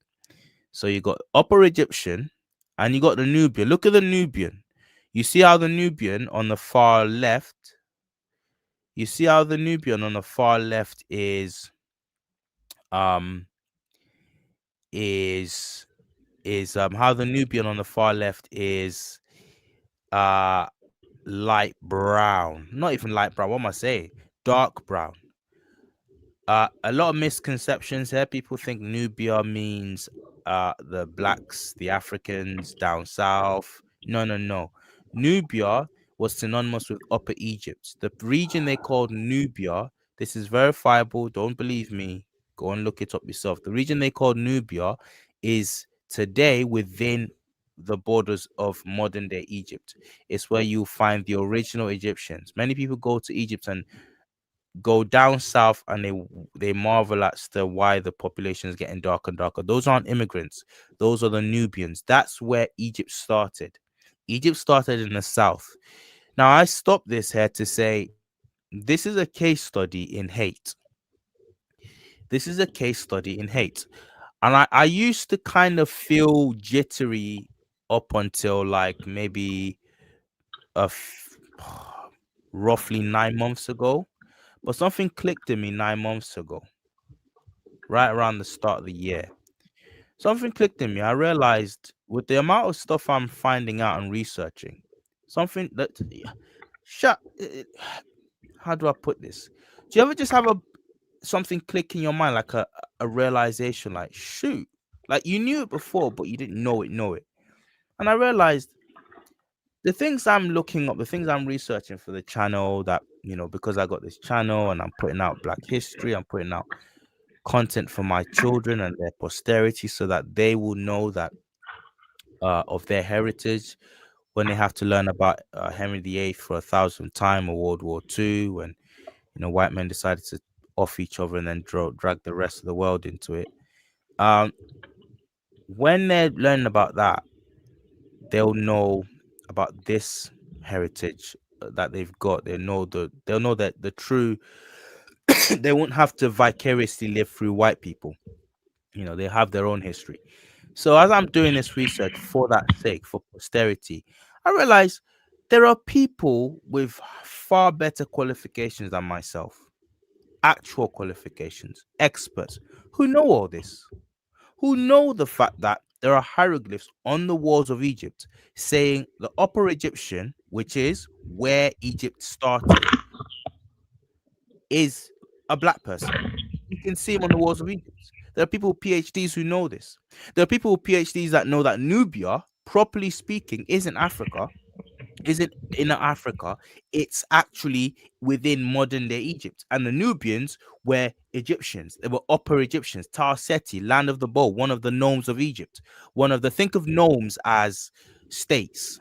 [SPEAKER 1] So you got Upper Egyptian and you got the Nubian. Look at the Nubian. You see how the Nubian on the far left, you see how the Nubian on the far left um is how the Nubian on the far left is uh light brown. Not even light brown. What am I saying? Dark brown. A lot of misconceptions here. People think Nubia means the blacks, the Africans down south. No, no, no. Nubia was synonymous with Upper Egypt. The region they called Nubia, this is verifiable. Don't believe me. Go and look it up yourself. The region they called Nubia is today within the borders of modern day Egypt. It's where you find the original Egyptians. Many people go to Egypt and go down south and they marvel at why the population is getting darker and darker. Those aren't immigrants. Those are the Nubians. That's where Egypt started. Egypt started in the south. Now, I stopped this here to say this is a case study in hate. This is a case study in hate. And I used to kind of feel jittery up until like maybe a roughly 9 months ago. But something clicked in me 9 months ago, right around the start of the year. Something clicked in me. I realized with the amount of stuff I'm finding out and researching, something that shut. How do I put this? Do you ever just have something click in your mind, like a realization, like shoot, like you knew it before, but you didn't know it. And I realized the things I'm looking up, the things I'm researching for the channel, that because I got this channel and I'm putting out Black history, I'm putting out content for my children and their posterity so that they will know that of their heritage when they have to learn about Henry VIII for 1,000th time, or World War II, when white men decided to off each other and then drag the rest of the world into it. When they're learning about that, they'll know about this heritage that they've got. They'll know that the true they won't have to vicariously live through white people. They have their own history. So as I'm doing this research for that sake, for posterity, I realize there are people with far better qualifications than myself. actual qualifications, experts who know all this, who know the fact that there are hieroglyphs on the walls of Egypt saying the Upper Egyptian, which is where Egypt started, is a black person. You can see him on the walls of Egypt. There are people with PhDs who know this. There are people with PhDs that know that Nubia, properly speaking, isn't Africa, isn't in Africa. It's actually within modern day Egypt. And the Nubians were Egyptians. They were Upper Egyptians. Tar Seti, land of the bow, one of the nomes of Egypt. Think of nomes as states.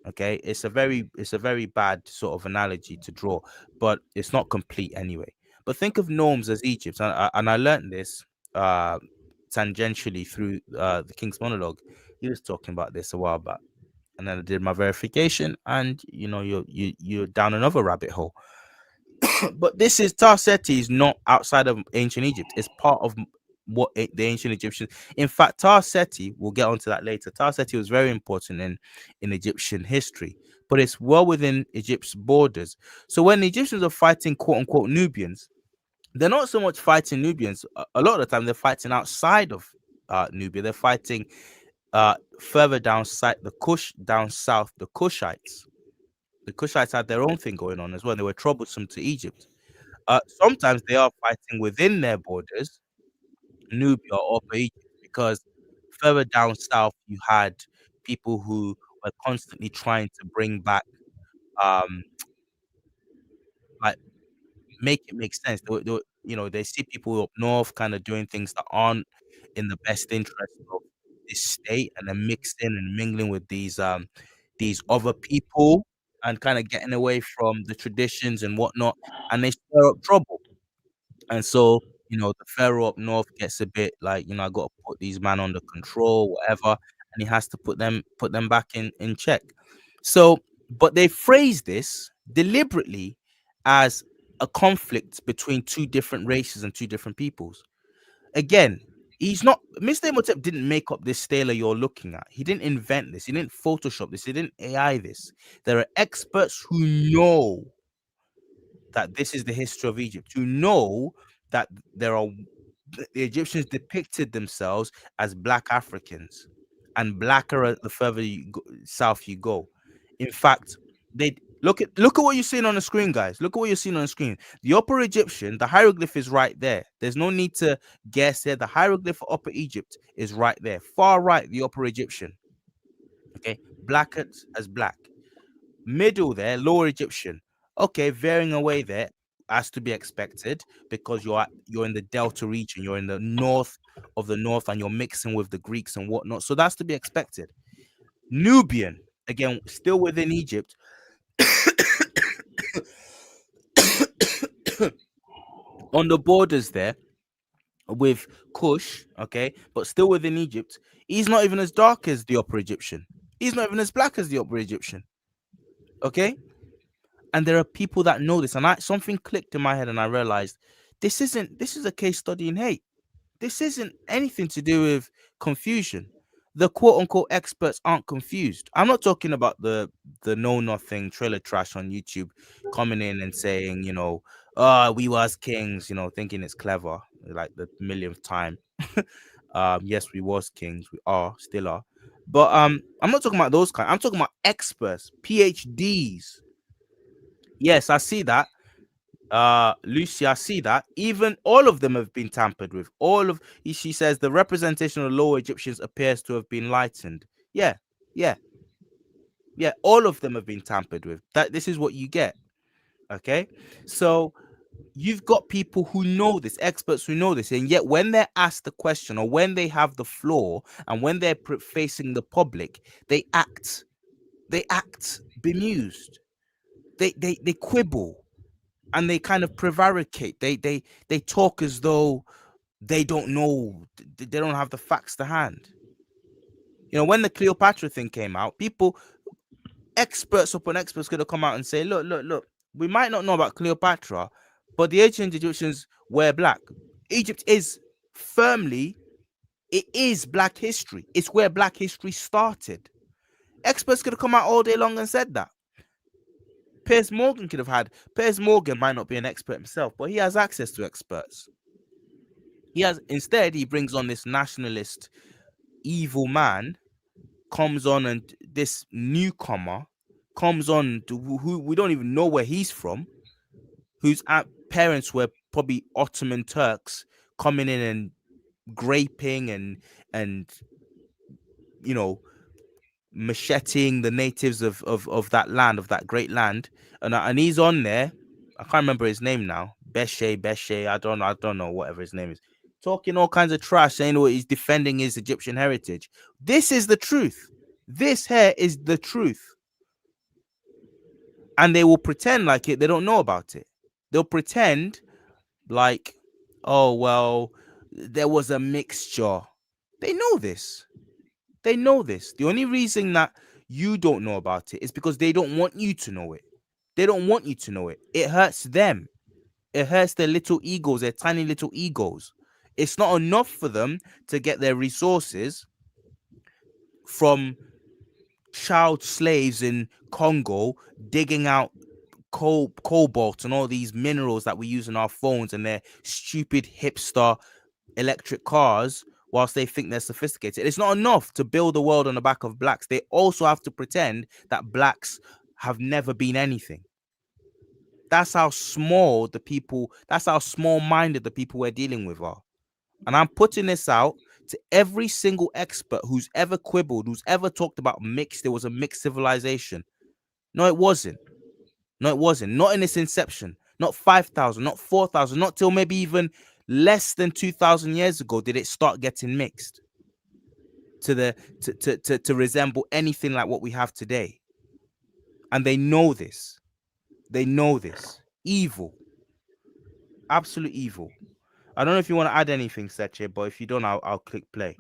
[SPEAKER 1] Okay, it's a very bad sort of analogy to draw, but it's not complete anyway. But think of gnomes as Egypt, and I learned this uh tangentially through the King's monologue. He was talking about this a while back, and then I did my verification, and you're down another rabbit hole. But this is Tar Seti is not outside of ancient Egypt. It's part of the ancient Egyptians. In fact, Tar Seti, we'll get onto that later. Tar Seti was very important in Egyptian history, but it's well within Egypt's borders. So when the Egyptians are fighting quote unquote Nubians, they're not so much fighting Nubians. A lot of the time, they're fighting outside of Nubia. They're fighting further down south, the Kushites. The Kushites had their own thing going on as well. They were troublesome to Egypt. Sometimes they are fighting within their borders, Nubia or Upper Egypt, because further down south you had people who were constantly trying to bring back, um, like make it make sense. They see people up north kind of doing things that aren't in the best interest of this state, and then mixing and mingling with these other people and kind of getting away from the traditions and whatnot, and they stir up trouble. And so, the pharaoh up north gets a bit like, I got to put these men under control, whatever, and he has to put them back in check. So, but they phrase this deliberately as a conflict between two different races and two different peoples. Again, he's not Mr. Imhotep didn't make up this stela you're looking at. He didn't invent this. He didn't Photoshop this. He didn't AI this. There are experts who know that this is the history of Egypt, who know that the Egyptians depicted themselves as black Africans, and blacker the further south you go. In fact, they look at what you're seeing on the screen, guys. Look at what you're seeing on the screen. The Upper Egyptian, the hieroglyph is right there. There's no need to guess there. The hieroglyph for Upper Egypt is right there, far right. The Upper Egyptian, okay, blackest as black. Middle there, Lower Egyptian. Okay, varying away there as to be expected, because you're in the Delta region, you're in the north of the north, and you're mixing with the Greeks and whatnot. So that's to be expected. Nubian, again, still within Egypt. On the borders there with Kush, okay, but still within Egypt. He's not even as dark as the Upper Egyptian. He's not even as black as the Upper Egyptian. Okay, and there are people that know this, and something clicked in my head, and I realized this is a case study in hate. This isn't anything to do with confusion. The quote unquote experts aren't confused. I'm not talking about the know nothing trailer trash on YouTube coming in and saying, oh, we was kings, thinking it's clever, like the millionth time. Yes, we was kings, we are, still are. But I'm not talking about those kind. I'm talking about experts, PhDs. Yes, I see that. Lucy, I see that. Even all of them have been tampered with. She says the representation of Lower Egyptians appears to have been lightened. Yeah, yeah, yeah. All of them have been tampered with. This is what you get. Okay, so you've got people who know this, experts who know this, and yet when they're asked the question, or when they have the floor, and when they're facing the public, they act bemused. They quibble, and they kind of prevaricate. They talk as though they don't know, they don't have the facts to hand. When the Cleopatra thing came out, experts upon experts could have come out and say, look, we might not know about Cleopatra, but the ancient Egyptians were black. Egypt is it is black history. It's where black history started. Experts could have come out all day long and said that. Piers Morgan could have had. Piers Morgan might not be an expert himself, but he has access to experts. Instead, he brings on this nationalist evil man, comes on, and this newcomer comes on to who we don't even know where he's from, whose parents were probably Ottoman Turks coming in and graping and you know macheting the natives of that land, of that great land, and he's on there. I can't remember his name now. Beshe. I don't know whatever his name is. Talking all kinds of trash, saying what he's defending his Egyptian heritage. This is the truth. This here is the truth, and they will pretend like they don't know about it. They'll pretend like, oh well, there was a mixture. They know this. They know this. The only reason that you don't know about it is because they don't want you to know it. They don't want you to know it. It hurts them. It hurts their little egos, their tiny little egos. It's not enough for them to get their resources from child slaves in Congo digging out cobalt and all these minerals that we use in our phones and their stupid hipster electric cars whilst they think they're sophisticated. It's not enough to build a world on the back of blacks. They also have to pretend that blacks have never been anything. That's how small-minded the people we're dealing with are. And I'm putting this out to every single expert who's ever quibbled, who's ever talked about there was a mixed civilization. No, it wasn't. No, it wasn't. Not in its inception. Not 5,000, not 4,000, not till maybe even less than 2,000 years ago did it start getting mixed to resemble anything like what we have today. And they know this. They know this. Evil. Absolute evil. I don't know if you want to add anything, Seche, but if you don't, I'll click play.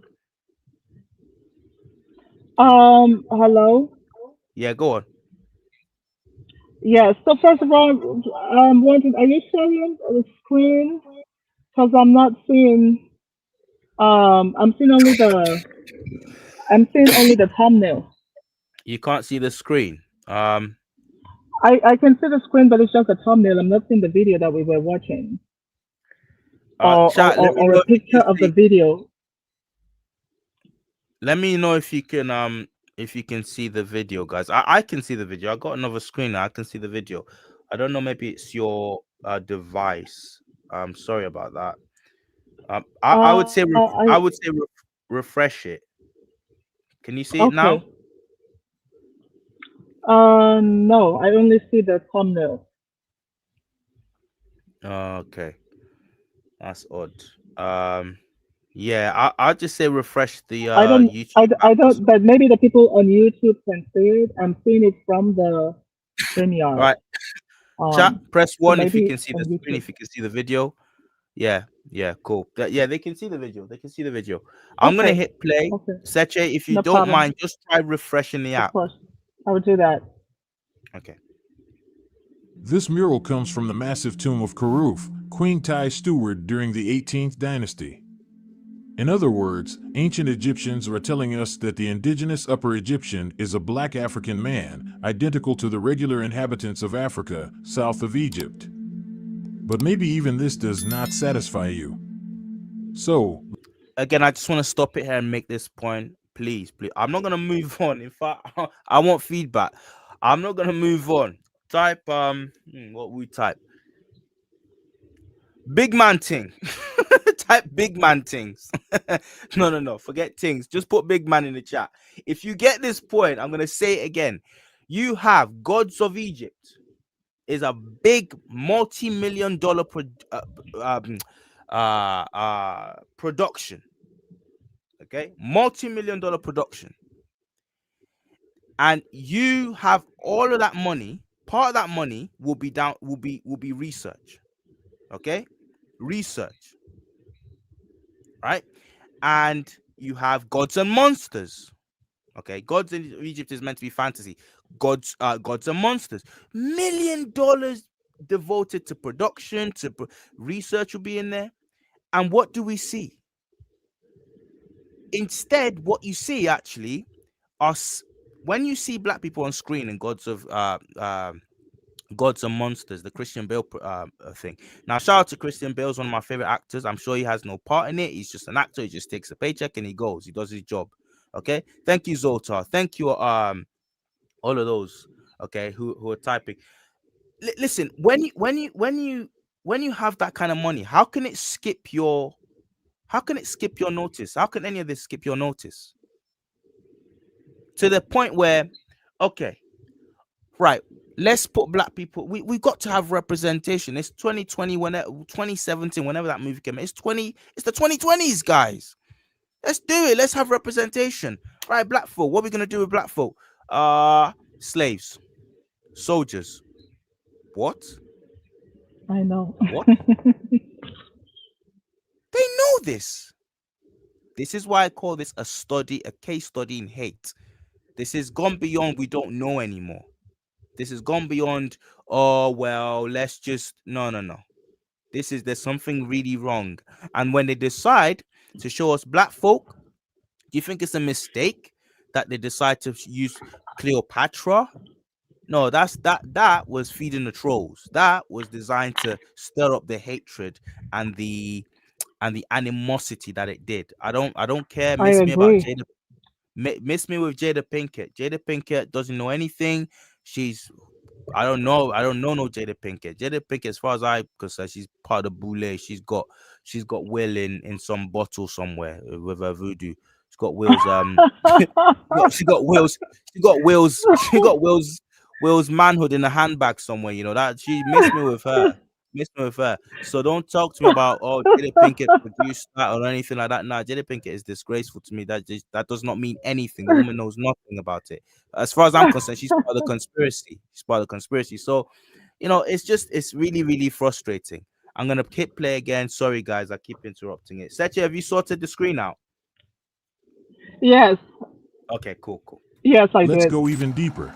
[SPEAKER 2] Hello.
[SPEAKER 1] Yeah, go on.
[SPEAKER 2] Yes. So first of all, I'm wondering, are you sharing the screen? Because I'm not seeing. I'm seeing only the. I'm seeing only the thumbnail.
[SPEAKER 1] You can't see the screen.
[SPEAKER 2] I can see the screen, but it's just a thumbnail. I'm not seeing the video that we were watching,
[SPEAKER 1] Chat, let me
[SPEAKER 2] or
[SPEAKER 1] know
[SPEAKER 2] a
[SPEAKER 1] if you
[SPEAKER 2] picture
[SPEAKER 1] can
[SPEAKER 2] of the
[SPEAKER 1] see.
[SPEAKER 2] video.
[SPEAKER 1] Let me know if you can see the video, guys. I can see the video. I got another screen now. I can see the video. I don't know, maybe it's your device. I'm sorry about that. I would say
[SPEAKER 2] I
[SPEAKER 1] refresh it. Can you see it now?
[SPEAKER 2] okay. No, I only see the thumbnail.
[SPEAKER 1] Okay, that's odd. Yeah, I'll just say refresh the
[SPEAKER 2] I don't,
[SPEAKER 1] YouTube app
[SPEAKER 2] I
[SPEAKER 1] or
[SPEAKER 2] don't,
[SPEAKER 1] something.
[SPEAKER 2] but maybe the people on YouTube can see it. I'm seeing it from the StreamYard.
[SPEAKER 1] Right, chat, press
[SPEAKER 2] So
[SPEAKER 1] one if you
[SPEAKER 2] maybe
[SPEAKER 1] can see the
[SPEAKER 2] on
[SPEAKER 1] screen,
[SPEAKER 2] YouTube.
[SPEAKER 1] if you can see the video. Yeah, cool. Yeah, they can see the video. They can see the video. I'm gonna
[SPEAKER 2] Okay,
[SPEAKER 1] hit play.
[SPEAKER 2] okay,
[SPEAKER 1] Seche, if you
[SPEAKER 2] no
[SPEAKER 1] don't
[SPEAKER 2] problem.
[SPEAKER 1] mind, just try refreshing the
[SPEAKER 2] Of
[SPEAKER 1] app.
[SPEAKER 2] course, I will do that.
[SPEAKER 1] Okay.
[SPEAKER 3] This mural comes from the massive tomb of Karuf, Queen Ti's steward during the 18th dynasty. In other words, ancient Egyptians are telling us that the indigenous Upper Egyptian is a black African man, identical to the regular inhabitants of Africa, south of Egypt. But maybe even this does not satisfy you. So,
[SPEAKER 1] Again, I just want to stop it here and make this point. Please. I'm not gonna move on. In fact, I want feedback. I'm not gonna move on. Type what we type. Big man ting. Type big man things. No. Forget things. Just put big man in the chat. If you get this point, I'm gonna say it again. You have Gods of Egypt is a big multi-million dollar production. Okay, multi-million dollar production, and you have all of that money. Part of that money will be research. Okay, research, right? And you have gods and monsters. Okay, gods in Egypt is meant to be fantasy. Gods and monsters. $1 million devoted to production, research will be in there. And what do we see? Instead, what you see actually are when you see black people on screen in Gods of Gods and Monsters, the Christian Bale thing. Now, shout out to Christian Bale's one of my favorite actors. I'm sure he has no part in it. He's just an actor. He just takes a paycheck and he goes. He does his job. Okay. Thank you, Zoltar. Thank you, all of those. Okay, who are typing. Listen, when you have that kind of money, how can it skip your notice? How can any of this skip your notice? To the point where, okay, right, let's put black people. We got to have representation. It's 2020, whenever 2017, whenever that movie came. It's the 2020s, guys. Let's do it. Let's have representation. Right, black folk. What are we gonna do with black folk? Slaves, soldiers. What?
[SPEAKER 2] I know.
[SPEAKER 1] What? They know this. This is why I call this a case study in hate. This has gone beyond we don't know anymore. This has gone beyond, oh well, let's just no. There's something really wrong. And when they decide to show us black folk, do you think it's a mistake that they decide to use Cleopatra? No, that was feeding the trolls. That was designed to stir up the hatred and the animosity that it did. I don't care.
[SPEAKER 2] I
[SPEAKER 1] Miss me about
[SPEAKER 2] agree.
[SPEAKER 1] Jada. Miss me with Jada Pinkett. Jada Pinkett doesn't know anything. She's I don't know. I don't know no Jada Pinkett. Jada Pinkett, as far as I concerned, she's part of Boule. She's got Will in some bottle somewhere with her voodoo. She's got Will's she got Will's she got Will's she got Will's manhood in a handbag somewhere. You know that she missed me with her. Missed me with her. So don't talk to me about Jada Pinkett produced that or anything like that. Nah, Jada Pinkett is disgraceful to me. That does not mean anything. The woman knows nothing about it. As far as I'm concerned, she's part of the conspiracy. She's part of the conspiracy. So, it's really, really frustrating. I'm gonna hit play again. Sorry, guys, I keep interrupting it. Seche, have you sorted the screen out?
[SPEAKER 2] Yes,
[SPEAKER 1] Okay, cool.
[SPEAKER 2] yes, I
[SPEAKER 3] Let's
[SPEAKER 2] did.
[SPEAKER 3] go even deeper.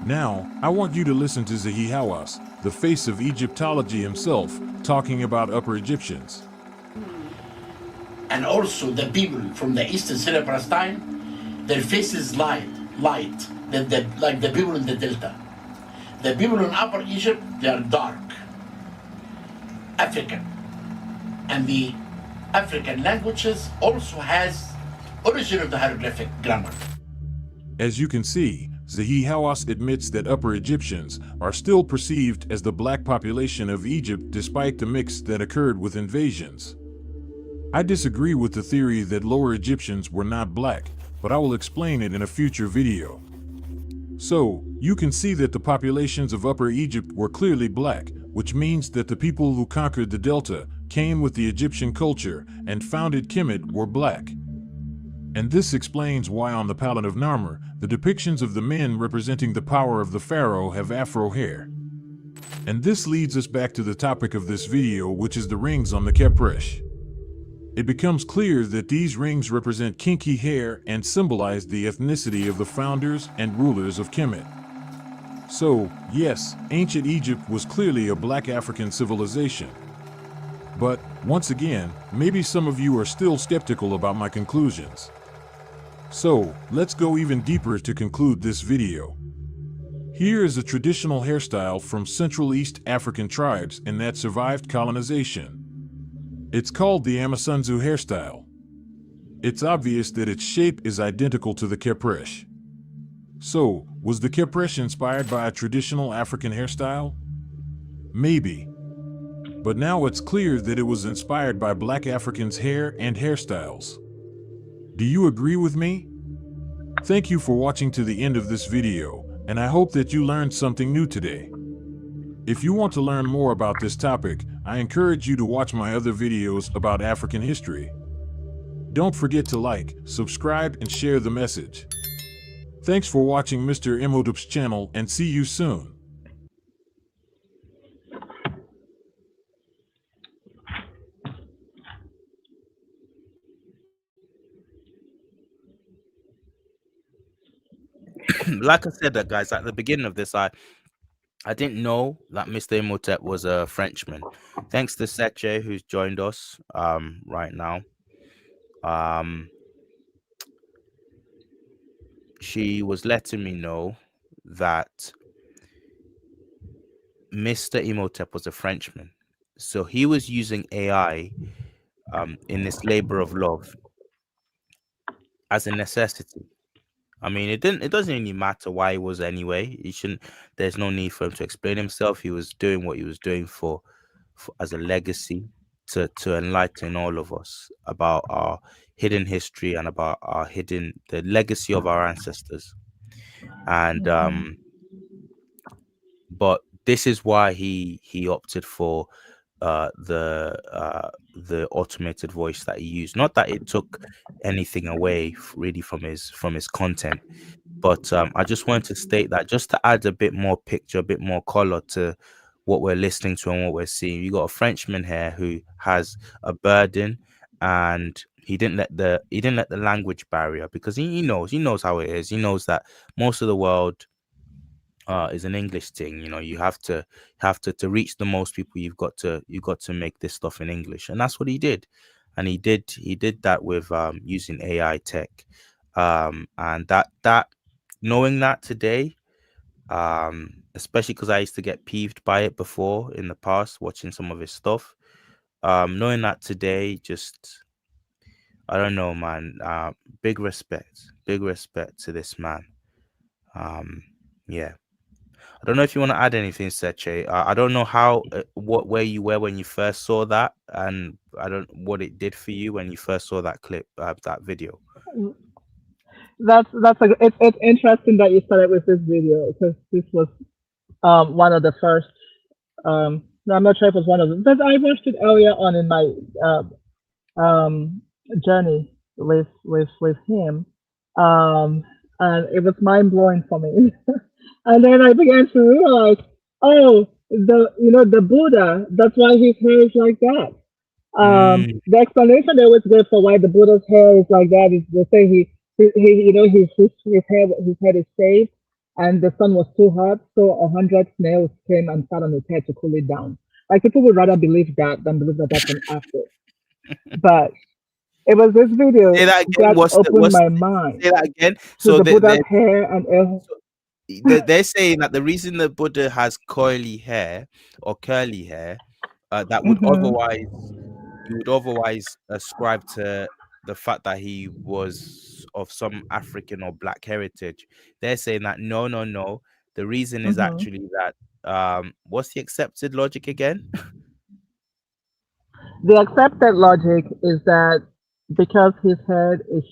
[SPEAKER 3] Now, I want you to listen to Zahi Hawass, the face of Egyptology himself, talking about Upper Egyptians.
[SPEAKER 4] And also the people from the eastern Syria Palestine, their faces light, like the people in the Delta. The people in Upper Egypt, they are dark, African. And the African languages also has origin of the hieroglyphic grammar.
[SPEAKER 3] As you can see, Zahi Hawass admits that Upper Egyptians are still perceived as the black population of Egypt despite the mix that occurred with invasions. I disagree with the theory that Lower Egyptians were not black, but I will explain it in a future video. So, you can see that the populations of Upper Egypt were clearly black, which means that the people who conquered the Delta, came with the Egyptian culture, and founded Kemet were black. And this explains why on the palette of Narmer, the depictions of the men representing the power of the pharaoh have afro hair. And this leads us back to the topic of this video, which is the rings on the Kepresh. It becomes clear that these rings represent kinky hair and symbolize the ethnicity of the founders and rulers of Kemet. So, yes, ancient Egypt was clearly a black African civilization. But, once again, maybe some of you are still skeptical about my conclusions. So, let's go even deeper to conclude this video. Here is a traditional hairstyle from Central East African tribes and that survived colonization. It's called the Amasunzu hairstyle. It's obvious that its shape is identical to the Kepresh. So, was the Kepresh inspired by a traditional African hairstyle? Maybe. But now it's clear that it was inspired by black Africans' hair and hairstyles. Do you agree with me? Thank you for watching to the end of this video, and I hope that you learned something new today. If you want to learn more about this topic, I encourage you to watch my other videos about African history. Don't forget to like, subscribe, and share the message. Thanks for watching Mr. Imhotep's channel, and see you soon.
[SPEAKER 1] Like I said, that guys, at the beginning of this, I didn't know that Mr. Imhotep was a Frenchman. Thanks to Seche, who's joined us right now. She was letting me know that Mr. Imhotep was a Frenchman, so he was using AI in this labor of love as a necessity. I mean, it doesn't really matter why he was anyway. He shouldn't. There's no need for him to explain himself. He was doing what he was doing for as a legacy to enlighten all of us about our hidden history and about our hidden the legacy of our ancestors. And but this is why he opted for the automated voice that he used. Not that it took anything away really from his content, but I just wanted to state that just to add a bit more picture, a bit more color to what we're listening to and what we're seeing. You got a Frenchman here who has a burden, and he didn't let the language barrier, because he knows how it is. He knows that most of the world is an English thing. You know, you have to reach the most people. You've got to make this stuff in English, and that's what he did. And he did that with using AI tech, and that knowing that today, especially because I used to get peeved by it before in the past, watching some of his stuff. Knowing that today, just I don't know, man. Big respect to this man. Um, yeah. I don't know if you want to add anything, Seche. I don't know how where you were when you first saw that, and I don't what it did for you when you first saw that clip, that video.
[SPEAKER 2] It's interesting that you started with this video because this was one of the first. No, I'm not sure if it was one of them, but I watched it earlier on in my um, journey with him, um, and it was mind blowing for me. And then I began to realize, oh, the Buddha. That's why his hair is like that.
[SPEAKER 1] Mm,
[SPEAKER 2] The explanation they always give for why the Buddha's hair is like that is they say his hair his head is shaved and the sun was too hot, so 100 snails came and sat on his head to cool it down. Like people would rather believe that than believe that that's an actor. But it was this
[SPEAKER 1] say
[SPEAKER 2] video
[SPEAKER 1] that again.
[SPEAKER 2] that opened
[SPEAKER 1] What's
[SPEAKER 2] my mind
[SPEAKER 1] say that again?
[SPEAKER 2] to
[SPEAKER 1] So
[SPEAKER 2] the Buddha's hair and
[SPEAKER 1] they're saying that the reason the Buddha has coily hair or curly hair, that would
[SPEAKER 2] hmm
[SPEAKER 1] otherwise you would otherwise ascribe to the fact that he was of some African or black heritage. They're saying that no, no, no. The reason is
[SPEAKER 2] hmm
[SPEAKER 1] actually that what's the accepted logic again?
[SPEAKER 2] the accepted logic is that because his head is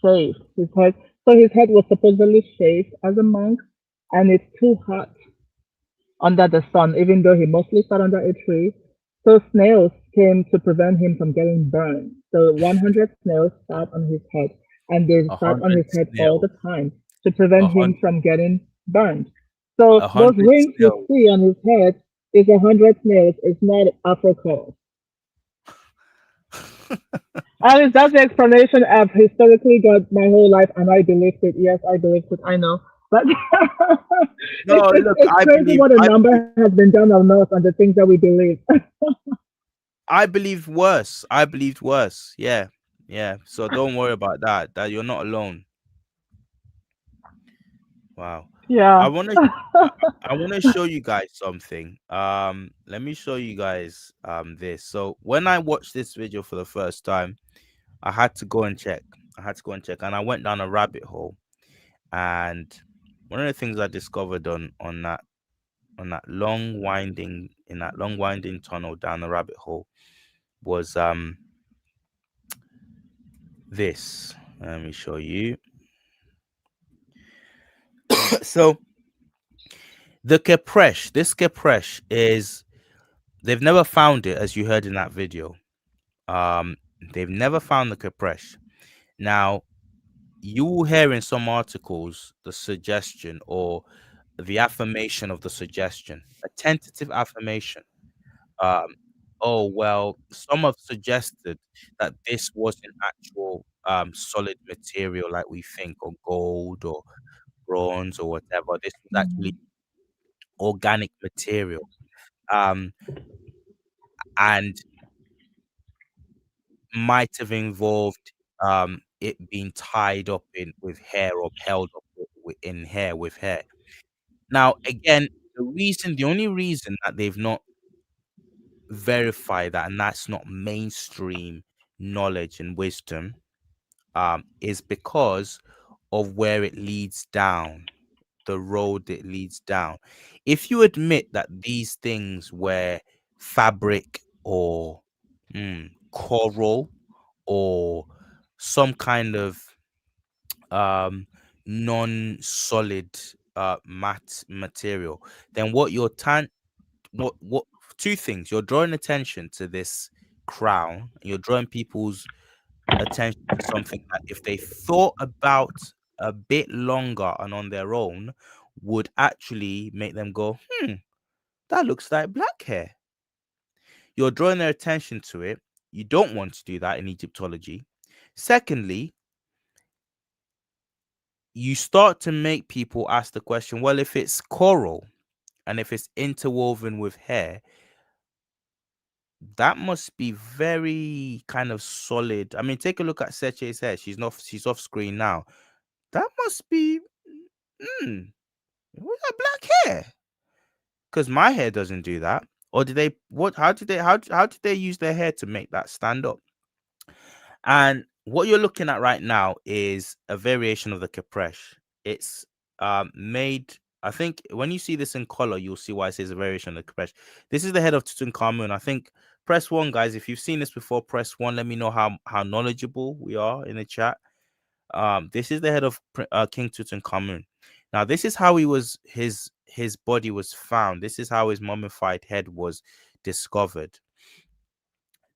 [SPEAKER 2] shaved, his head was supposedly shaved as a monk, and it's too hot under the sun, even though he mostly sat under a tree. So snails came to prevent him from getting burned. So 100 snails sat on his head, and they
[SPEAKER 1] A
[SPEAKER 2] sat on
[SPEAKER 1] hundred
[SPEAKER 2] his head all
[SPEAKER 1] snails.
[SPEAKER 2] the time to prevent
[SPEAKER 1] A
[SPEAKER 2] him
[SPEAKER 1] hundred
[SPEAKER 2] from getting burned. So
[SPEAKER 1] a
[SPEAKER 2] those
[SPEAKER 1] hundred
[SPEAKER 2] rings you
[SPEAKER 1] snails.
[SPEAKER 2] see on his head is 100 snails. It's not Afro. And that's the explanation I've historically got my whole life, and I believed it. Yes, I believed it. I know, but
[SPEAKER 1] No, look,
[SPEAKER 2] it's crazy what a number has been done on us and the things that we believe.
[SPEAKER 1] I believed worse. I believed worse. Yeah. Yeah. So don't worry about that. That you're not alone. Wow.
[SPEAKER 2] Yeah.
[SPEAKER 1] I want to I, I want to show you guys something. Let me show you guys this. So when I watched this video for the first time, I had to go and check. I had to go and check, and I went down a rabbit hole. And one of the things I discovered on that long winding in that long winding tunnel down the rabbit hole was this. Let me show you. So this Kepresh is they've never found it, as you heard in that video. Um, they've never found the Kepresh. Now, you will hear in some articles the suggestion or the affirmation of the suggestion, a tentative affirmation. Um, oh well, some have suggested that this wasn't actual solid material like we think, or gold or bronze or whatever. This was actually
[SPEAKER 2] Mhm.
[SPEAKER 1] organic material. Um, and might have involved it being tied up in with hair or held up in hair with hair. Now, again, the only reason that they've not verified that, and that's not mainstream knowledge and wisdom, is because of where it leads down, the road it leads down. If you admit that these things were fabric or coral or some kind of um non-solid material, then what two things: you're drawing attention to this crown, you're drawing people's attention to something that if they thought about a bit longer and on their own would actually make them go, that looks like black hair. You're drawing their attention to it. You don't want to do that in Egyptology. Secondly, you start to make people ask the question, well, if it's coral and if it's interwoven with hair, that must be very kind of solid. I mean, take a look at Seche's hair. She's off screen now. That must be was that black hair? Because my hair doesn't do that. Or did they what how did they use their hair to make that stand up? And what you're looking at right now is a variation of the Capresh. It's made, I think when you see this in color, you'll see why it says a variation of the Capresh. This is the head of Tutankhamun. I think press one, guys. If you've seen this before, press one. Let me know how knowledgeable we are in the chat. This is the head of King Tutankhamun. Now, this is how his body was found. This is how his mummified head was discovered.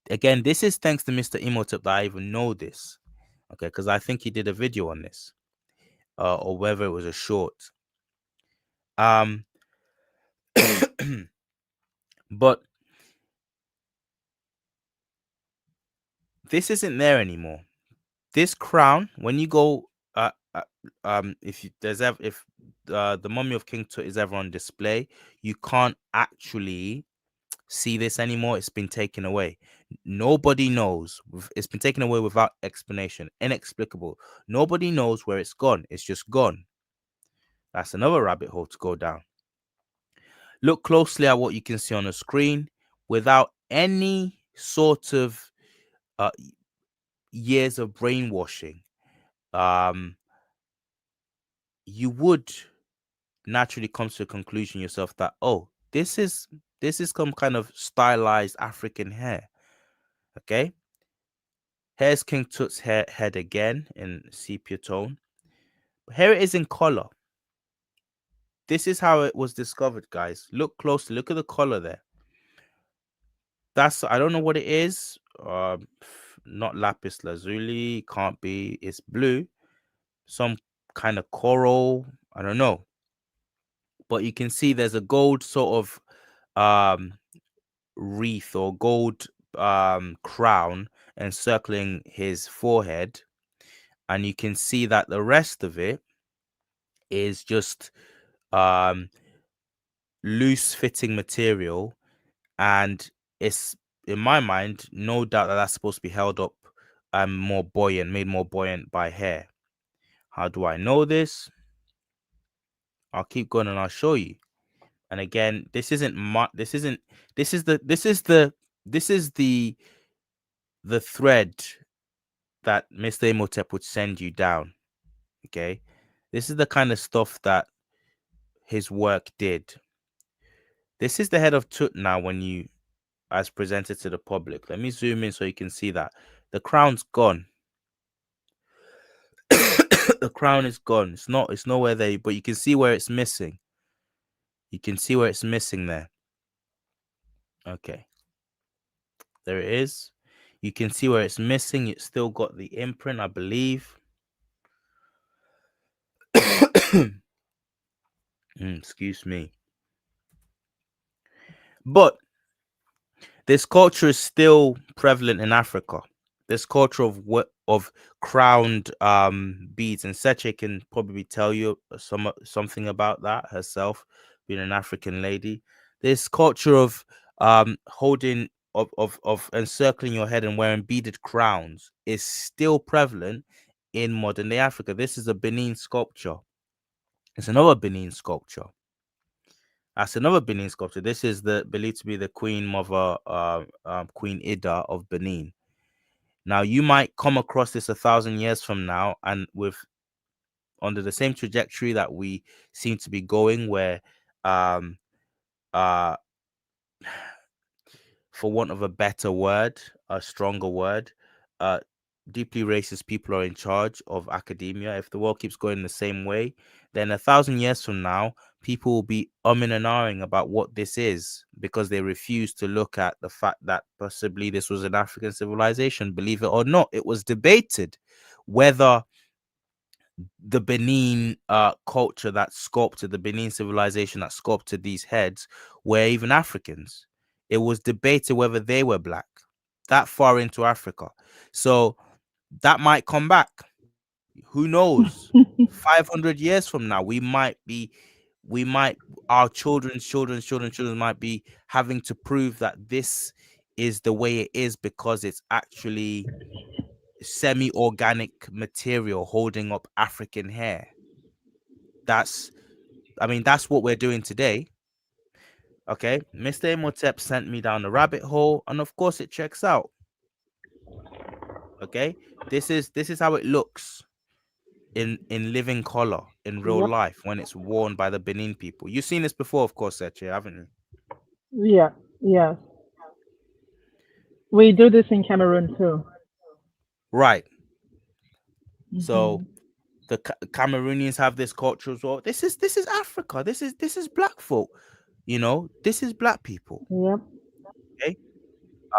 [SPEAKER 1] Again, this is thanks to Mr. Imhotep that I even know this. Okay, because I think he did a video on this, or whether it was a short. But this isn't there anymore. This crown, when you go, if the mummy of King Tut is ever on display, you can't actually see this anymore. It's been taken away. Nobody knows. It's been taken away without explanation. Inexplicable. Nobody knows where it's gone. It's just gone. That's another rabbit hole to go down. Look closely at what you can see on the screen without any sort of years of brainwashing. You would naturally come to a conclusion yourself that, oh, this is some kind of stylized African hair. Okay, here's King Tut's head again in sepia tone. Here it is in color. This is how it was discovered, guys. Look closely. Look at the color there. I don't know what it is. Not lapis lazuli. Can't be. It's blue. Some kind of coral. I don't know. But you can see there's a gold sort of wreath or gold crown encircling his forehead, and you can see that the rest of it is just loose fitting material, and it's, in my mind, no doubt that that's supposed to be held up more buoyant, made more buoyant by hair. How do I know this? I'll keep going and I'll show you. And again, this is the thread that Mr. Imhotep would send you down. Okay, this is the kind of stuff that his work did. This is the head of Tut now when you as presented to the public. Let me zoom in so you can see that the crown's gone. The crown is gone. It's nowhere there, but you can see where it's missing. You can see where it's missing there. Okay, there it is. You can see where it's missing. It's still got the imprint, I believe. Excuse me. But this culture is still prevalent in Africa. This culture of crowned beads, and Seche can probably tell you something about that herself, being an African lady. This culture of holding of encircling your head and wearing beaded crowns is still prevalent in modern day Africa. This is a Benin sculpture. It's another Benin sculpture. That's another Benin sculpture. This is the believed to be the Queen Mother, Queen Ida of Benin. Now you might come across this 1,000 years from now, and with under the same trajectory that we seem to be going, where um uh for want of a better word, a stronger word, uh, deeply racist people are in charge of academia. If the world keeps going the same way, then 1,000 years from now, people will be umming and ahhing about what this is because they refuse to look at the fact that possibly this was an African civilization. Believe it or not, it was debated whether the Benin culture that sculpted the Benin civilization that sculpted these heads were even Africans. It was debated whether they were black that far into Africa. So that might come back. Who knows? 500 years from now, we might, our children might be having to prove that this is the way it is because it's actually semi-organic material holding up African hair. That's, I mean, that's what we're doing today. Okay, Mr. Imhotep sent me down the rabbit hole, and of course, it checks out. Okay, this is how it looks in living color in real
[SPEAKER 2] Yep.
[SPEAKER 1] life when it's worn by the Benin people. You've seen this before, of course, Seche, haven't you?
[SPEAKER 2] Yeah. Yes. We do this in Cameroon too.
[SPEAKER 1] Right. So
[SPEAKER 2] Hmm.
[SPEAKER 1] the Cameroonians have this culture as well. This is Africa. This is black folk. This is black people.
[SPEAKER 2] Yep.
[SPEAKER 1] Okay.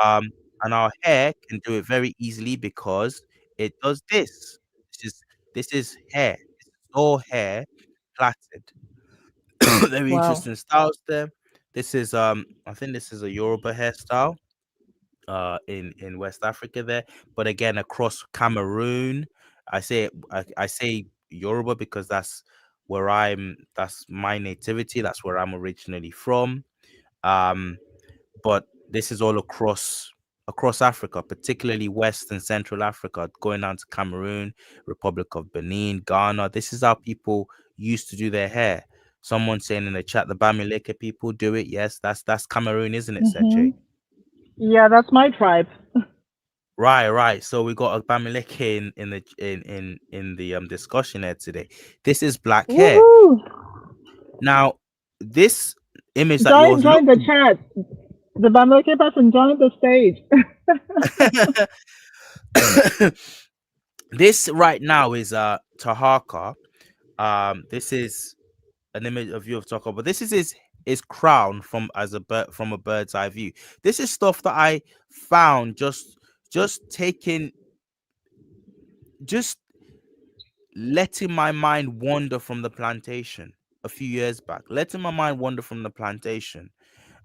[SPEAKER 1] Um, and our hair can do it very easily because it does this. This is this is hair. This is all hair plaited. Very
[SPEAKER 2] Wow.
[SPEAKER 1] interesting styles there. This is I think this is a Yoruba hairstyle in West Africa there. But again, across Cameroon, I say Yoruba because that's my nativity. That's where I'm originally from. Um but this is all across Africa, particularly West and Central Africa, going down to Cameroon, Republic of Benin, Ghana. This is how people used to do their hair. Someone saying in the chat, the Bamileke people do it. Yes, that's Cameroon, isn't it,
[SPEAKER 2] Hmm.
[SPEAKER 1] Seche?
[SPEAKER 2] Yeah, that's my tribe.
[SPEAKER 1] Right, right. So we got a Bamileke in the discussion here today. This is black hair.
[SPEAKER 2] Woohoo!
[SPEAKER 1] Now, this image that you're
[SPEAKER 2] Join the
[SPEAKER 1] looking
[SPEAKER 2] chat. The Bamileke person join the stage.
[SPEAKER 1] this right now is Tahaka. This is an image of view of Taco, but this is his crown from a bird's eye view. This is stuff that I found just taking just letting my mind wander from the plantation a few years back, letting my mind wander from the plantation,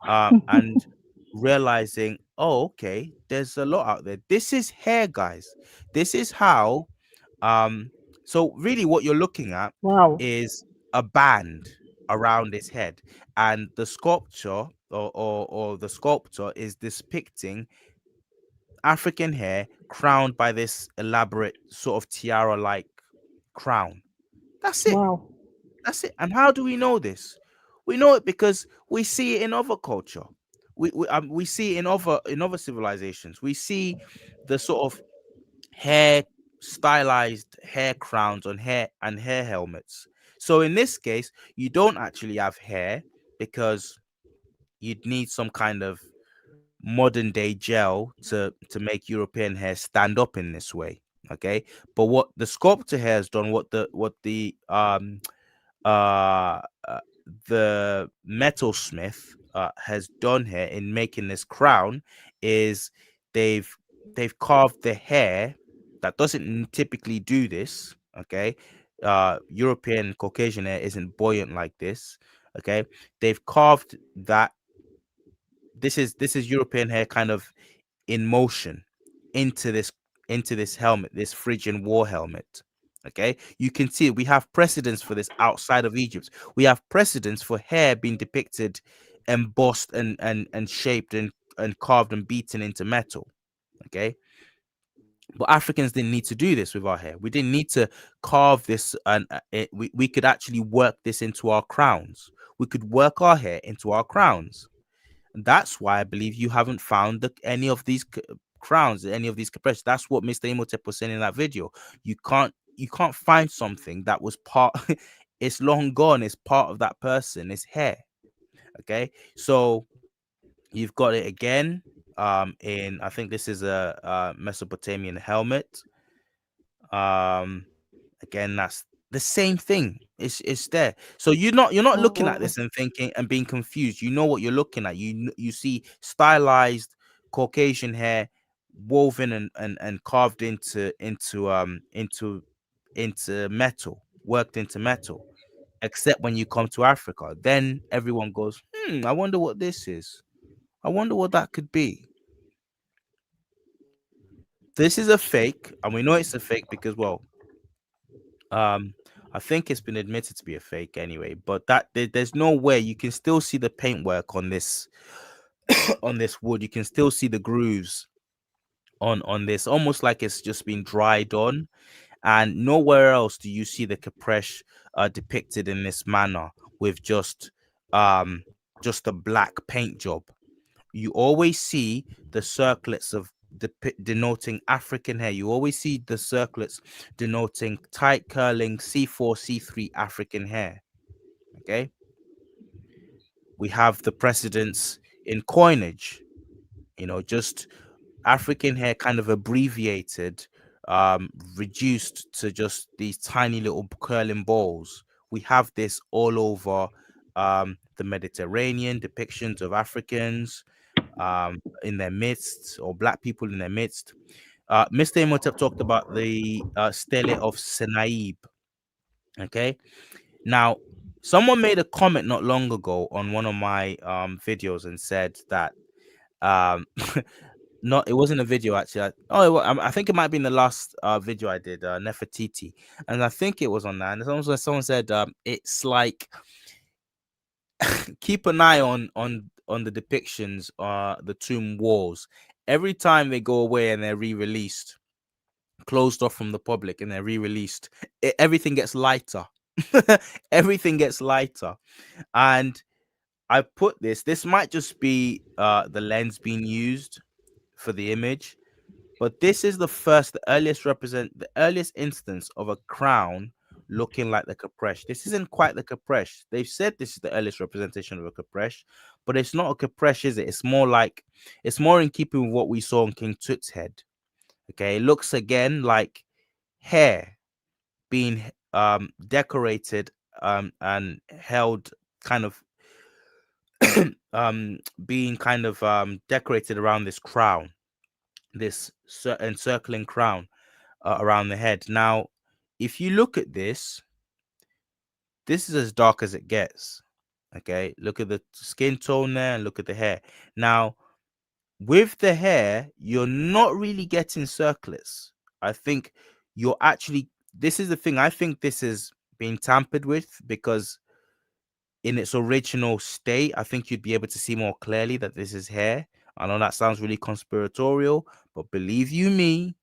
[SPEAKER 1] and realizing, oh, okay, there's a lot out there. This is hair, guys. This is how. So really, what you're looking at
[SPEAKER 2] Wow.
[SPEAKER 1] is a band around his head, and the sculpture or the sculptor is depicting African hair crowned by this elaborate sort of tiara-like crown. That's it.
[SPEAKER 2] Wow.
[SPEAKER 1] That's it. And how do we know this? We know it because we see it in other culture. We see it in other civilizations. We see the sort of hair stylized hair crowns on hair helmets. So in this case, you don't actually have hair because you'd need some kind of modern day gel to make European hair stand up in this way. Okay, but what the sculptor here has done, uh, uh the metalsmith has done here in making this crown is they've they've carved the hair that doesn't typically do this. Okay, European Caucasian hair isn't buoyant like this. Okay, they've carved that. This is European hair kind of in motion into this helmet, this Phrygian war helmet. Okay, you can see we have precedents for this outside of Egypt. We have precedents for hair being depicted, embossed and shaped and carved and beaten into metal. Okay, But Africans didn't need to do this with our hair. We didn't need to carve this, and we could actually work this into our crowns. We could work our hair into our crowns. And that's why I believe you haven't found any of these crowns, any of these capresses. That's what Mr. Imhotep was saying in that video. You can't find something that was part. It's long gone. It's part of that person. It's hair. Okay, so you've got it again. In I think this is a Mesopotamian helmet. Um, Again, that's the same thing. It's there. So you're not looking at
[SPEAKER 2] Mm.
[SPEAKER 1] this and thinking and being confused. You know what you're looking at. You see stylized Caucasian hair woven and carved into metal, worked into metal. Except when you come to Africa, then everyone goes, I wonder what this is. I wonder what that could be. This is a fake, and we know it's a fake because, well, Um, I think it's been admitted to be a fake anyway, but there's no way you can still see the paintwork on this on this wood. You can still see the grooves on this, almost like it's just been dried on. And nowhere else do you see the Capresh depicted in this manner with um just a black paint job. You always see the circlets of denoting African hair. You always see the circlets denoting tight curling C4, C3 African hair. Okay. We have the precedents in coinage, just African hair kind of abbreviated, reduced to just these tiny little curling balls. We have this all over the Mediterranean depictions of Africans in their midst, or black people in their midst. Mr. Imhotep talked about the stele of Senaib. Okay, now someone made a comment not long ago on one of my videos and said that um, not it wasn't a video actually. I think it might be in the last video I did, Nefertiti, and I think it was on that. And someone said it's like keep an eye on the depictions, the tomb walls. Every time they go away and they're re-released, closed off from the public, and they're re-released, everything gets lighter. Everything gets lighter. And I put this might just be the lens being used for the image, but this is the earliest instance of a crown looking like the Capresh. This isn't quite the Capresh. They've said this is the earliest representation of a Capresh, but it's not a Capresh, is it? It's more in keeping with what we saw on King Tut's head. Okay, it looks again like hair being decorated and held kind of being kind of decorated around this crown, this encircling crown around the head. Now, if you look at this is as dark as it gets. Okay, look at the skin tone there and look at the hair. Now, with the hair, you're not really getting circlets. I think you're actually, this is the thing, I think this is being tampered with, because in its original state, I think you'd be able to see more clearly that this is hair. I know that sounds really conspiratorial, but believe you me,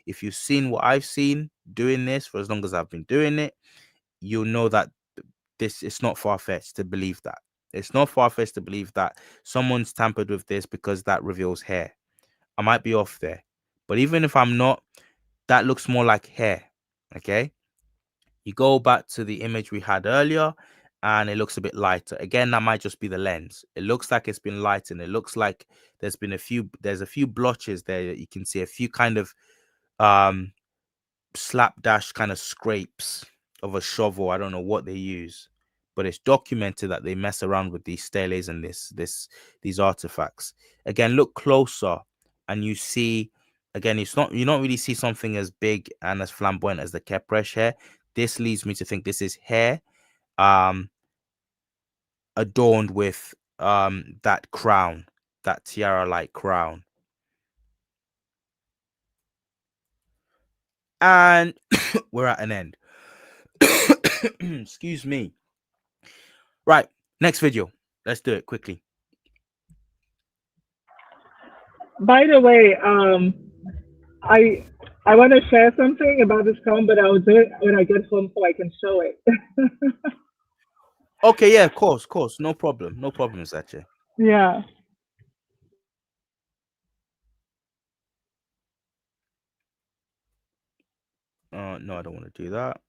[SPEAKER 1] if you've seen what I've seen doing this for as long as I've been doing it, you'll know that this it's not far-fetched to believe that. It's not far-fetched to believe that someone's tampered with this because that reveals hair. I might be off there, but even if I'm not, that looks more like hair. Okay. You go back to the image we had earlier and it looks a bit lighter. Again, that might just be the lens. It looks like it's been lightened. It looks like there's a few blotches there that you can see, a few kind of um slapdash kind of scrapes of a shovel. I don't know what they use, but it's documented that they mess around with these steles and these artifacts. Again, look closer and you see, again, you don't really see something as big and as flamboyant as the Kepresh hair. This leads me to think this is hair um adorned with that crown, that tiara like crown. And we're at an end. Excuse me. Right, next video. Let's do it quickly.
[SPEAKER 2] By the way, I I want to share something about this film, but I'll do it when I get home so I can show it.
[SPEAKER 1] Okay, yeah, of course, no problem, no problem, Sache.
[SPEAKER 2] Yeah.
[SPEAKER 1] No, I don't want to do that.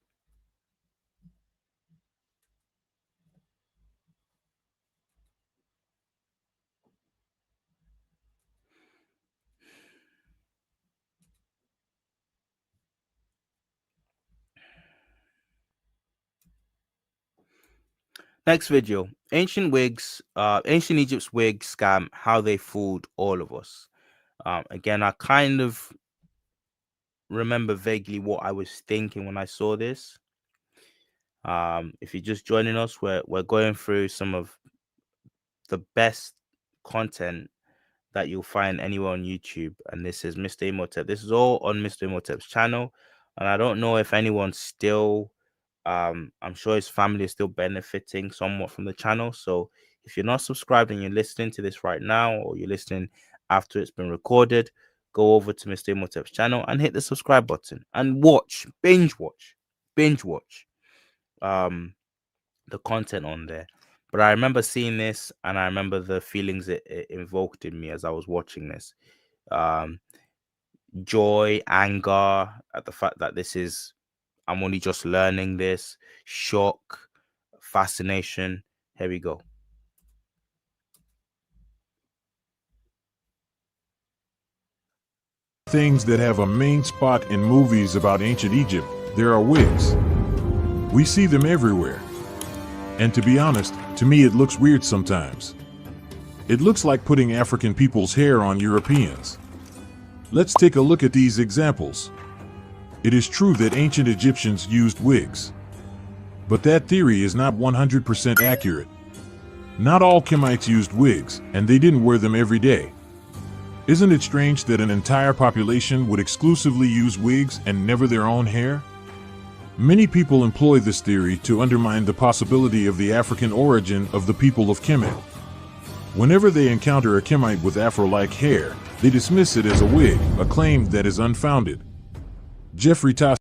[SPEAKER 1] Next video: ancient Egypt's wig scam, how they fooled all of us. Again, I kind of remember vaguely what I was thinking when I saw this. If you're just joining us, we're going through some of the best content that you'll find anywhere on YouTube, and this is Mr. Imhotep. This is all on Mr. Imhotep's channel, and I don't know if anyone's still. I'm sure his family is still benefiting somewhat from the channel. So if you're not subscribed and you're listening to this right now, or you're listening after it's been recorded, go over to Mr. Imhotep's channel and hit the subscribe button and binge watch the content on there. But I remember seeing this, and I remember the feelings it invoked in me as I was watching this. Um, Joy, anger at the fact that I'm only just learning this, shock, fascination. Here we go.
[SPEAKER 3] Things that have a main spot in movies about ancient Egypt, there are wigs. We see them everywhere. And to be honest, to me it looks weird sometimes. It looks like putting African people's hair on Europeans. Let's take a look at these examples. It is true that ancient Egyptians used wigs. But that theory is not 100% accurate. Not all Kemites used wigs, and they didn't wear them every day. Isn't it strange that an entire population would exclusively use wigs and never their own hair? Many people employ this theory to undermine the possibility of the African origin of the people of Kemet. Whenever they encounter a Kemite with Afro-like hair, they dismiss it as a wig, a claim that is unfounded. Jeffrey Toss.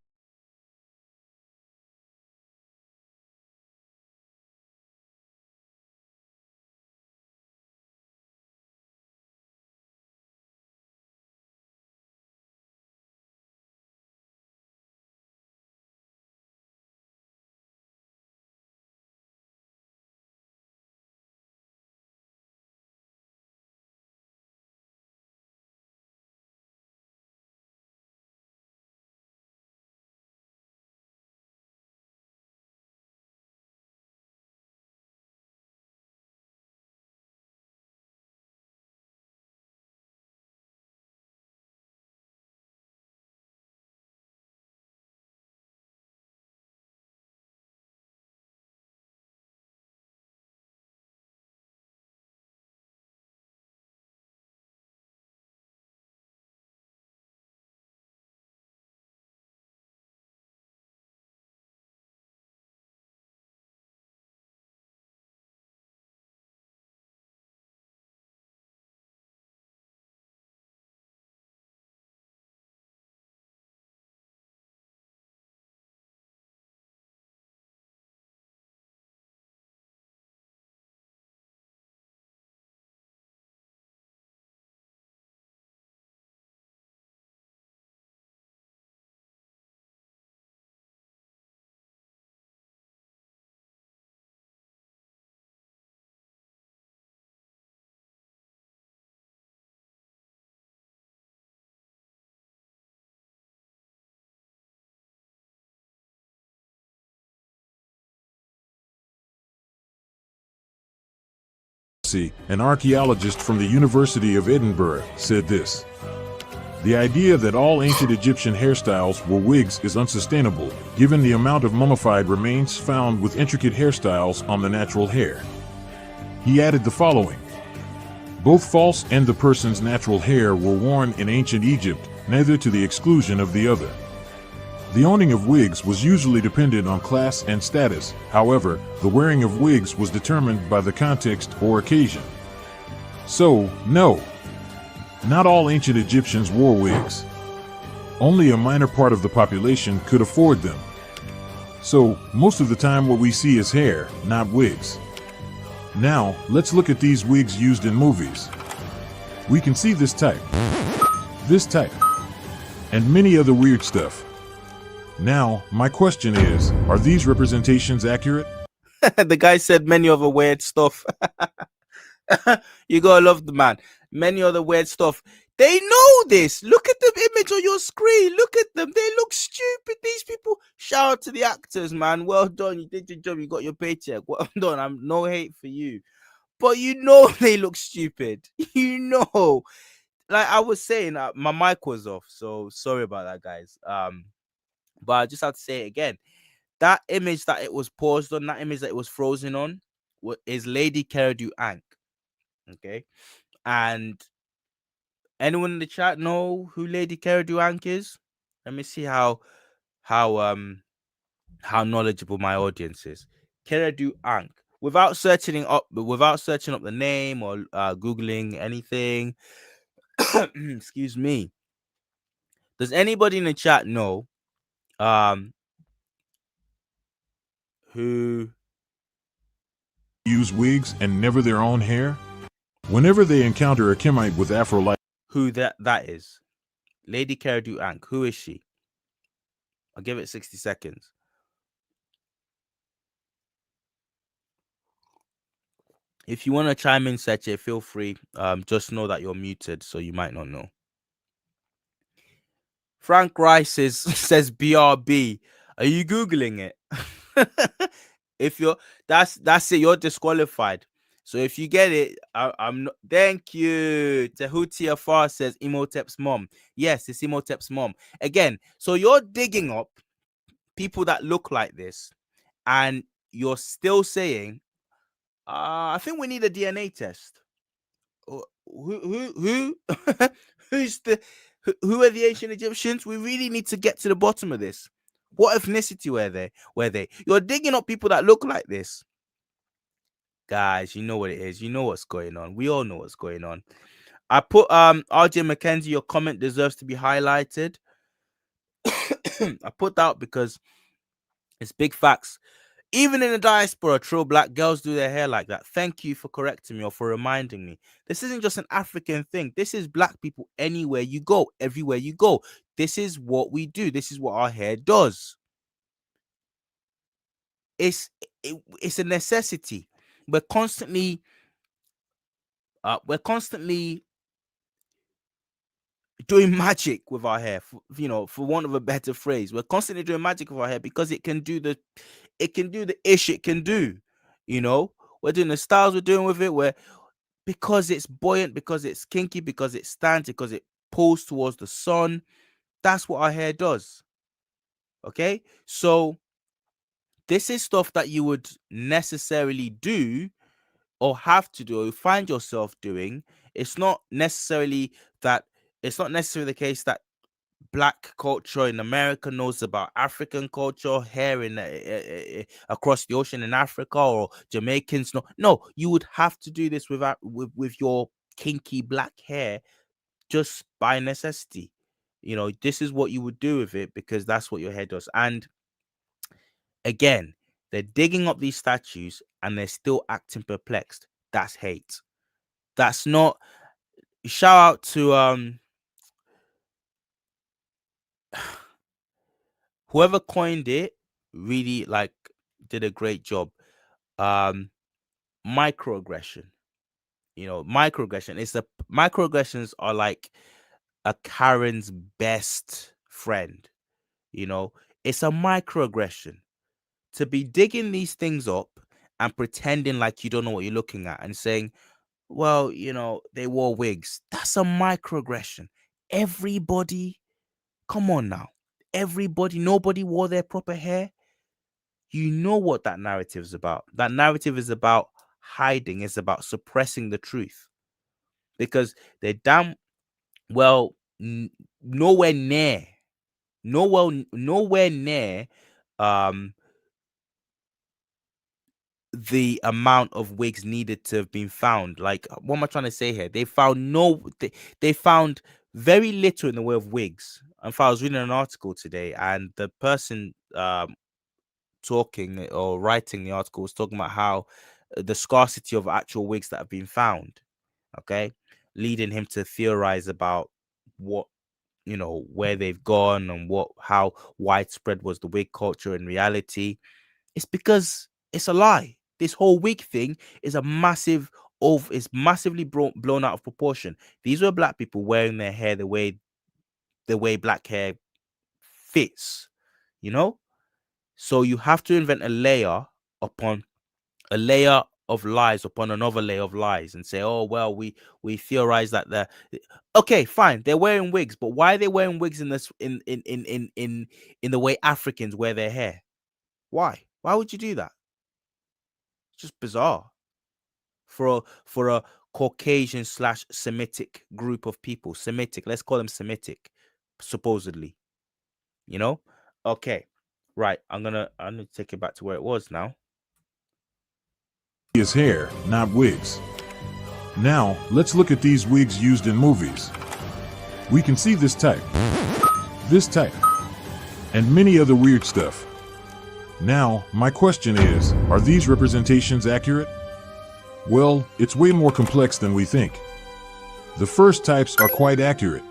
[SPEAKER 3] An archaeologist from the University of Edinburgh, said this: "The idea that all ancient Egyptian hairstyles were wigs is unsustainable, given the amount of mummified remains found with intricate hairstyles on the natural hair." He added the following: "Both false and the person's natural hair were worn in ancient Egypt, neither to the exclusion of the other." The owning of wigs was usually dependent on class and status. However, the wearing of wigs was determined by the context or occasion. So, no, not all ancient Egyptians wore wigs. Only a minor part of the population could afford them. So, most of the time what we see is hair, not wigs. Now, let's look at these wigs used in movies. We can see this type, and many other weird stuff. Now, my question is, are these representations accurate?
[SPEAKER 1] The guy said many other weird stuff. You gotta love the man. Many other weird stuff. They know this. Look at the image on your screen. Look at them. They look stupid. These people. Shout out to the actors, man. Well done. You did your job. You got your paycheck. Well done. I'm no hate for you. But you know they look stupid. You know. Like I was saying, my mic was off. So sorry about that, guys. But I just have to say it again. That image that it was paused on, that image that it was frozen on, is Lady Keredu Ankh. Okay. And anyone in the chat know who Lady Keredu Ankh is? Let me see how knowledgeable my audience is. Keredu Ankh. Without searching up the name or googling anything. Excuse me. Does anybody in the chat know who
[SPEAKER 3] Use wigs and never their own hair? Whenever they encounter a Kemite with Afro-like,
[SPEAKER 1] who that is? Lady Keredu Ankh. Who is she? I'll give it 60 seconds. If you want to chime in, Seche, feel free. Just know that you're muted, so you might not know. Frank Rice says BRB. Are you Googling it? If you're that's it, you're disqualified. So if you get it, I'm not. Thank you. Tehuti Afar says Imhotep's mom. Yes, it's Imhotep's mom. Again, so you're digging up people that look like this, and you're still saying, I think we need a DNA test. Who who are the ancient Egyptians? We really need to get to the bottom of this. What ethnicity were they? You're digging up people that look like this. Guys, you know what it is. You know what's going on. We all know what's going on. I put RJ McKenzie, your comment deserves to be highlighted. I put that because it's big facts. Even in the diaspora, true black girls do their hair like that. Thank you for correcting me or for reminding me. This isn't just an African thing. This is black people anywhere you go, everywhere you go. This is what we do. This is what our hair does. It's a necessity. We're constantly doing magic with our hair, for want of a better phrase. We're constantly doing magic with our hair because it can do the ish it can do. We're doing the styles we're doing with it, because it's buoyant, because it's kinky, because it stands, because it pulls towards the sun. That's what our hair does. Okay, so this is stuff that you would necessarily do or have to do or find yourself doing. It's not necessarily the case that black culture in America knows about African culture, hair in across the ocean in Africa, or Jamaicans. No, you would have to do this with your kinky black hair just by necessity. This is what you would do with it because that's what your hair does. And again, they're digging up these statues and they're still acting perplexed. That's hate. That's not. Shout out to whoever coined it. Really did a great job. Microaggression. Microaggressions are like a Karen's best friend. It's a microaggression to be digging these things up and pretending like you don't know what you're looking at and saying, well, they wore wigs. That's a microaggression. Everybody, come on now. Everybody, nobody wore their proper hair. You know what that narrative is about. That narrative is about hiding. It's about suppressing the truth. Because they're damn well nowhere near the amount of wigs needed to have been found. Like, what am I trying to say here? They found very little in the way of wigs. In fact, I was reading an article today, and the person talking or writing the article was talking about how the scarcity of actual wigs that have been found, okay, leading him to theorize about what, where they've gone and how widespread was the wig culture in reality. It's because it's a lie. This whole wig thing is it's massively blown out of proportion. These were black people wearing their hair the way black hair fits, you know. So you have to invent a layer upon a layer of lies upon another layer of lies and say, oh well, we theorize that the okay, fine, they're wearing wigs, but why are they wearing wigs in this in the way Africans wear their hair? Why would you do that? It's just bizarre for a Caucasian / Semitic group of people. Semitic, let's call them Semitic, supposedly, you know. Okay, right, I'm gonna take it back to where it was now.
[SPEAKER 3] His hair, not wigs. Now, let's look at these wigs used in movies. We can see this type, and many other weird stuff. Now, my question is, are these representations accurate? Well, it's way more complex than we think. The first types are quite accurate.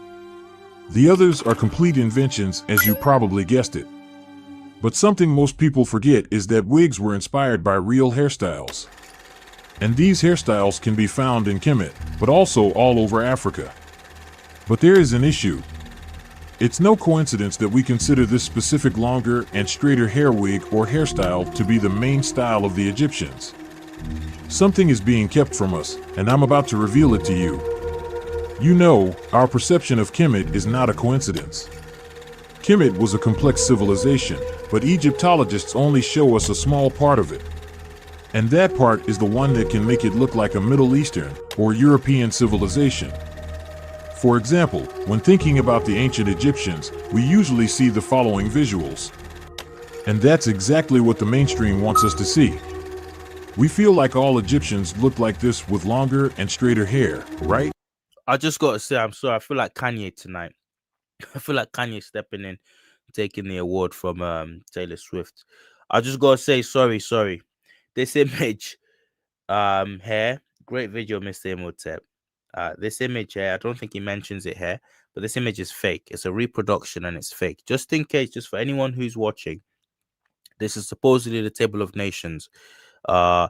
[SPEAKER 3] The others are complete inventions, as you probably guessed it. But something most people forget is that wigs were inspired by real hairstyles. And these hairstyles can be found in Kemet, but also all over Africa. But there is an issue. It's no coincidence that we consider this specific longer and straighter hair wig or hairstyle to be the main style of the Egyptians. Something is being kept from us, and I'm about to reveal it to you. You know, our perception of Kemet is not a coincidence. Kemet was a complex civilization, but Egyptologists only show us a small part of it. And that part is the one that can make it look like a Middle Eastern or European civilization. For example, when thinking about the ancient Egyptians, we usually see the following visuals. And that's exactly what the mainstream wants us to see. We feel like all Egyptians look like this with longer and straighter hair, right?
[SPEAKER 1] I just gotta say, I'm sorry, I feel like Kanye tonight. I feel like Kanye stepping in, taking the award from Taylor Swift. I just gotta say sorry. This image, here, great video, Mr. Imhotep. This image here, I don't think he mentions it here, but this image is fake. It's a reproduction and it's fake. Just in case, just for anyone who's watching, this is supposedly the Table of Nations, and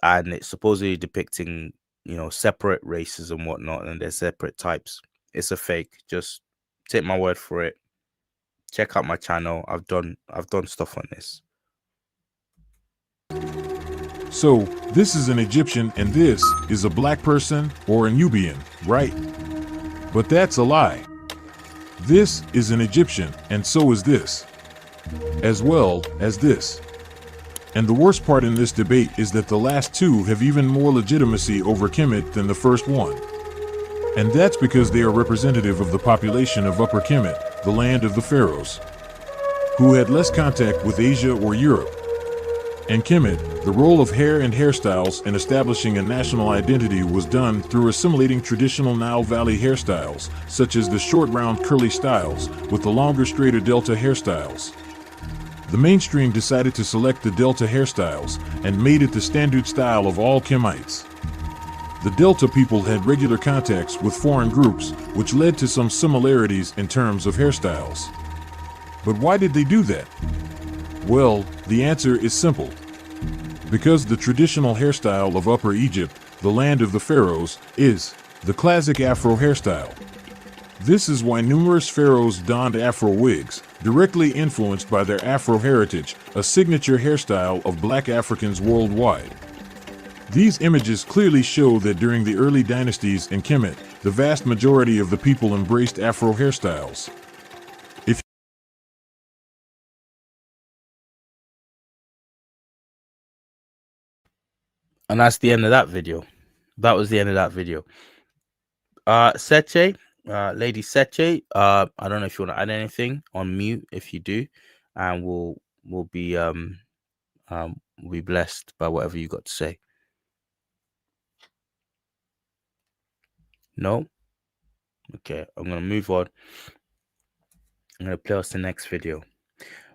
[SPEAKER 1] it's supposedly depicting, separate races and whatnot, and their separate types. It's a fake. Just take my word for it. Check out my channel. I've done stuff on this.
[SPEAKER 3] So, this is an Egyptian and this is a black person or a Nubian, right? But that's a lie. This is an Egyptian and so is this, as well as this. And the worst part in this debate is that the last two have even more legitimacy over Kemet than the first one. And that's because they are representative of the population of Upper Kemet, the land of the pharaohs, who had less contact with Asia or Europe. In Kemet, the role of hair and hairstyles in establishing a national identity was done through assimilating traditional Nile Valley hairstyles, such as the short round curly styles, with the longer straighter delta hairstyles. The mainstream decided to select the delta hairstyles and made it the standard style of all Kemites. The delta people had regular contacts with foreign groups, which led to some similarities in terms of hairstyles. But why did they do that? Well, the answer is simple. Because the traditional hairstyle of Upper Egypt, the land of the pharaohs, is the classic Afro hairstyle. This is why numerous pharaohs donned Afro wigs, directly influenced by their Afro heritage, a signature hairstyle of black Africans worldwide. These images clearly show that during the early dynasties in Kemet, the vast majority of the people embraced Afro hairstyles.
[SPEAKER 1] And that's the end of that video. That was the end of that video. Seche, Lady Seche, I don't know if you want to add anything. On mute if you do, and we'll be blessed by whatever you got to say. No? Okay, I'm gonna move on. I'm gonna play us the next video.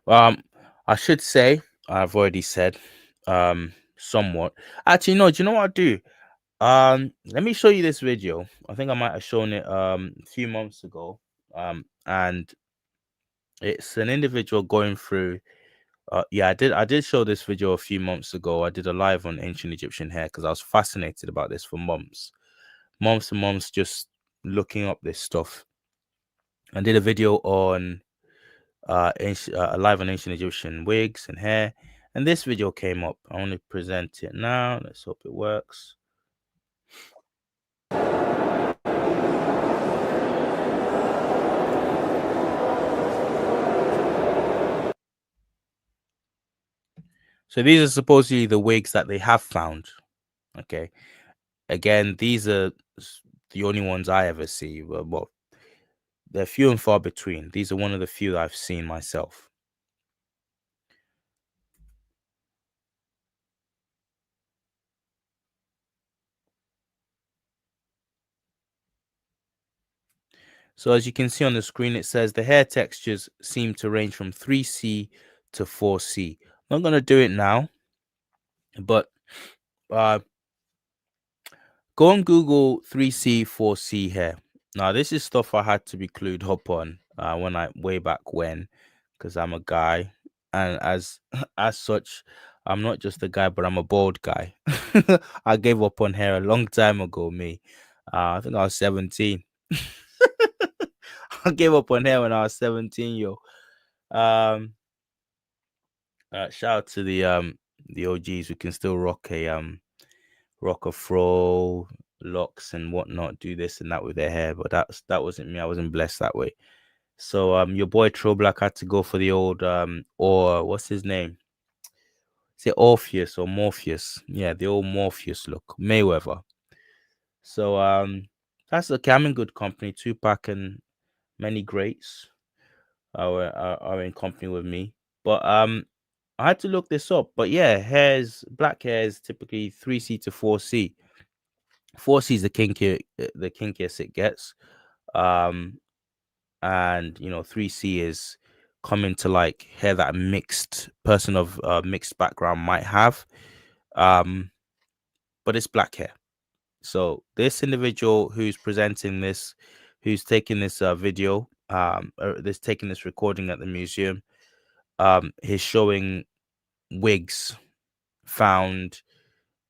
[SPEAKER 1] Um, I should say I've already said somewhat. Actually, no. Do you know what I'll do? Let me show you this video. I think I might have shown it a few months ago. And it's an individual going through. Yeah, I did show this video a few months ago. I did a live on ancient Egyptian hair because I was fascinated about this for months and months, just looking up this stuff. I did a video on live on ancient Egyptian wigs and hair, and this video came up. I want to present it now. Let's hope it works. So these are supposedly the wigs that they have found. Okay, again, these are the only ones I ever see. Well, they're few and far between. These are one of the few that I've seen myself. So as you can see on the screen, it says the hair textures seem to range from 3C to 4C. I'm not going to do it now, but go on Google 3C, 4C hair. Now, this is stuff I had to be clued up on when I way back when, because I'm a guy, and as such, I'm not just a guy, but I'm a bald guy. I gave up on hair a long time ago. Me, I think I was 17. I gave up on hair when I was 17, yo. Shout out to the OGs who can still rock a fro, locks and whatnot, do this and that with their hair, but that wasn't me. I wasn't blessed that way. So your boy Tro Black had to go for the old or what's his name? Is it Orpheus or Morpheus? Yeah, the old Morpheus look, Mayweather. So that's okay. I'm in good company. Tupac and many greats are in company with me. But I had to look this up. But yeah, black hair is typically 3C to 4C. 4C is the kinkiest it gets. And 3C is coming to like hair that a mixed person of mixed background might have. But it's black hair. So this individual who's presenting this, who's taking this video, or this taking this recording at the museum, he's showing wigs found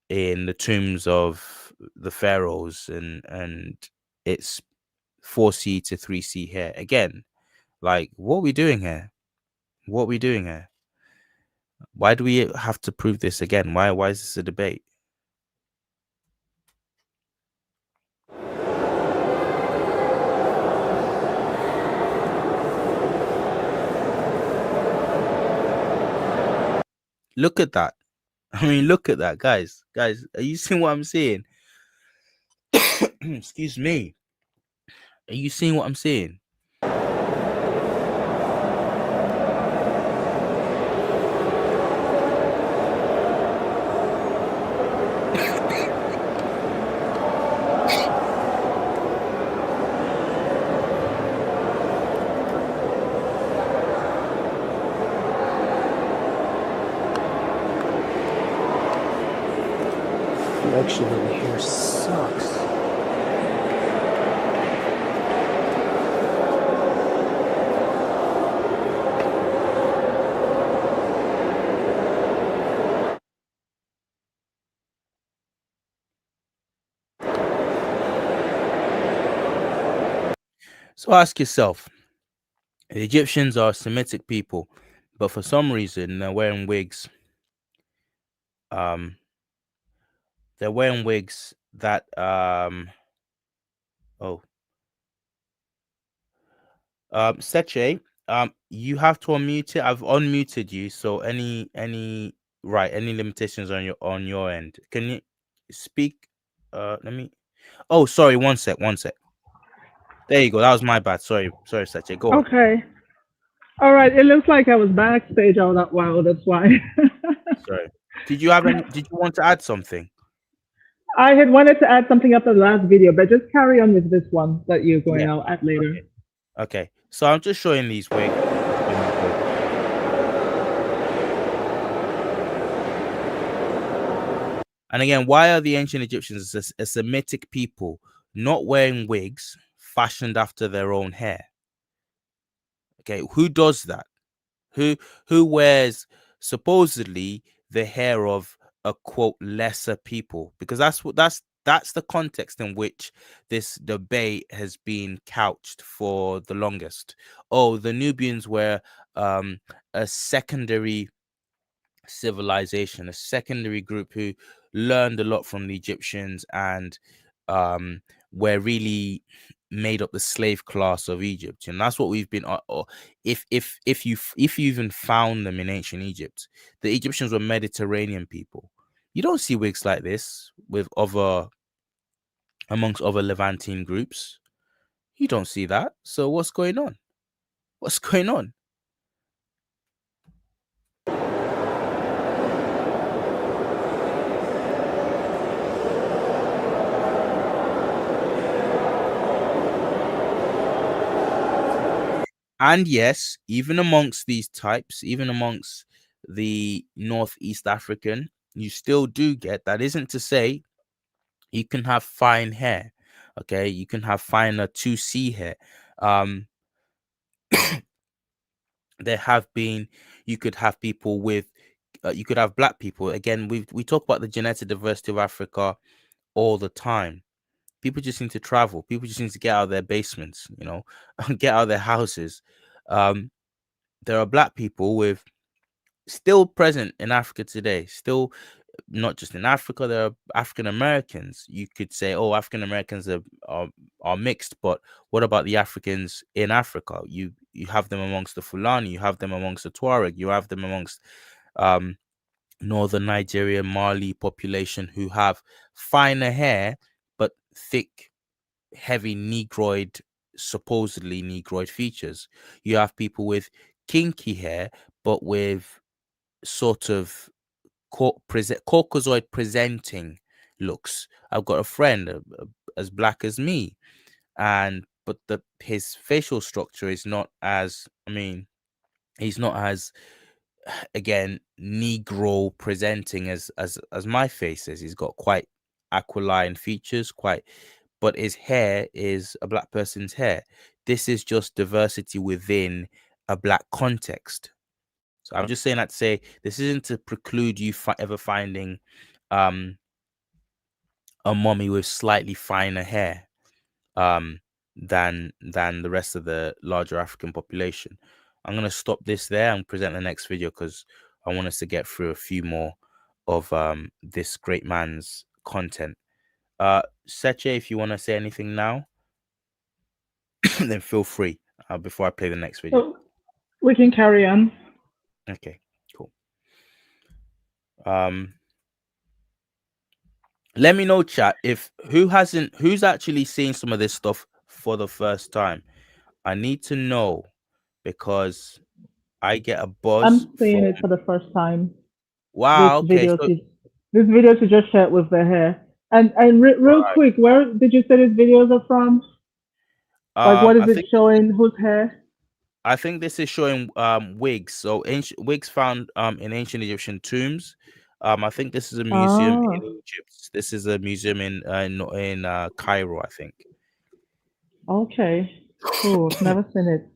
[SPEAKER 1] in the tombs of the pharaohs, and it's 4C to 3C hair. Again, like, what are we doing here? What are we doing here? Why do we have to prove this again? Why is this a debate? Look at that. I mean, look at that, guys. Guys, are you seeing what I'm seeing? Excuse me. Are you seeing what I'm seeing? Actually, the hair sucks. So ask yourself, the Egyptians are Semitic people, but for some reason they're wearing wigs. They're wearing wigs that oh Seche, you have to unmute it. I've unmuted you, so any limitations on your end. Can you speak? Let me. Oh, sorry. One sec. There you go. That was my bad. Sorry, Seche. Go on.
[SPEAKER 2] Okay. All right. It looks like I was backstage all that while. That's why.
[SPEAKER 1] Sorry. Did you want to add something?
[SPEAKER 2] I had wanted to add something up the last video, but just carry on with this one that you're going
[SPEAKER 1] Yeah.
[SPEAKER 2] to add later.
[SPEAKER 1] Okay. Okay. So I'm just showing these wigs. And again, why are the ancient Egyptians a Semitic people not wearing wigs fashioned after their own hair? Okay, who does that? Who wears supposedly the hair of a quote lesser people? Because that's the context in which this debate has been couched for the longest. Oh, the Nubians were a secondary civilization, a secondary group who learned a lot from the Egyptians and um, were really made up the slave class of Egypt, and that's what we've been. If you even found them in ancient Egypt, the Egyptians were Mediterranean people. You don't see wigs like this with other amongst other Levantine groups. You don't see that. So what's going on? What's going on? And yes, even amongst these types, even amongst the Northeast African, you still do get that. Isn't to say you can have fine hair, okay? You can have finer 2C hair. Um, there have been, you could have people with, you could have black people. Again, we talk about the genetic diversity of Africa all the time. People just need to travel. People just need to get out of their basements, get out of their houses. There are black people with still present in Africa today, still not just in Africa. There are African Americans. You could say, oh, African Americans are mixed, but what about the Africans in Africa? You have them amongst the Fulani, you have them amongst the Tuareg, you have them amongst um northern Nigeria, Mali population who have finer hair but thick, heavy negroid, supposedly negroid features. You have people with kinky hair but with sort of Caucasoid presenting looks. I've got a friend as black as me, and but his facial structure is not as. I mean, he's not as again Negro presenting as my face is. He's got quite aquiline features, but his hair is a black person's hair. This is just diversity within a black context. So I'm just saying that to say this isn't to preclude you ever finding um a mommy with slightly finer hair um than the rest of the larger African population. I'm gonna stop this there and present the next video because I want us to get through a few more of this great man's content. Seche, if you want to say anything now, then feel free before I play the next video.
[SPEAKER 2] So we can carry on.
[SPEAKER 1] Okay, cool. Let me know, chat, if who's actually seeing some of this stuff for the first time. I need to know because I get a buzz
[SPEAKER 2] I'm seeing
[SPEAKER 1] from
[SPEAKER 2] it for the first time. This
[SPEAKER 1] wow. Okay,
[SPEAKER 2] video
[SPEAKER 1] so
[SPEAKER 2] to this video to just share with the hair. And real
[SPEAKER 1] right.
[SPEAKER 2] quick, where did you say these videos are from? Like, what is
[SPEAKER 1] I
[SPEAKER 2] it
[SPEAKER 1] think
[SPEAKER 2] showing? Whose hair?
[SPEAKER 1] this is showing wigs. So ancient wigs found in ancient Egyptian tombs. I think this is a museum in
[SPEAKER 2] Ah,
[SPEAKER 1] Egypt. This is a museum in Cairo, I think.
[SPEAKER 2] okay, cool. Never seen it.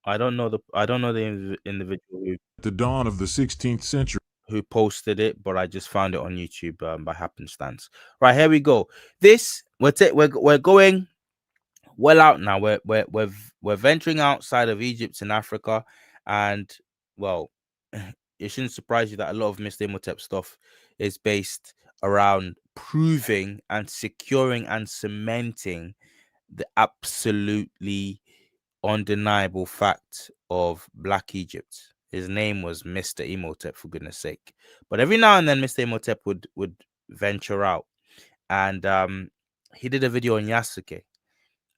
[SPEAKER 1] I don't know the individual
[SPEAKER 3] At the dawn of the 16th century,
[SPEAKER 1] who posted it, but I just found it on YouTube by happenstance. Right, here we go. This we're going well out now. We're venturing outside of Egypt and Africa, and well, it shouldn't surprise you that a lot of Mr. Imhotep stuff is based around proving and securing and cementing the absolutely undeniable fact of Black Egypt. His name was Mr. Imhotep, for goodness sake. But every now and then, Mr. Imhotep would venture out, and he did a video on Yasuke,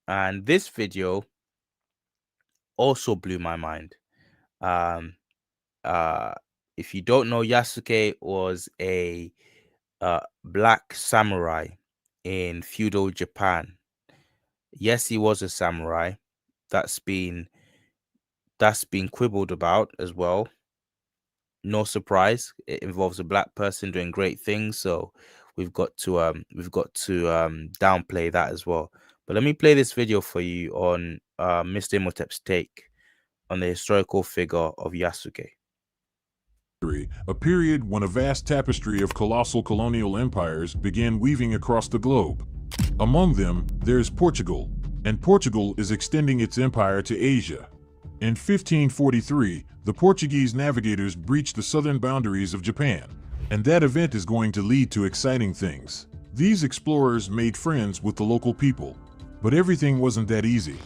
[SPEAKER 1] and this video also blew my mind. Um, uh, if you don't know, Yasuke was a black samurai in feudal Japan. Yes, he was a samurai. That's been quibbled about as well. No surprise, it involves a black person doing great things, so we've got to downplay that as well. But let me play this video for you on Mr. Imhotep's take on the historical figure of Yasuke.
[SPEAKER 3] A period when a vast tapestry of colossal colonial empires began weaving across the globe. Among them, there is Portugal, and Portugal is extending its empire to Asia. In 1543, the Portuguese navigators breached the southern boundaries of Japan, and that event is going to lead to exciting things. These explorers made friends with the local people, but everything wasn't that easy.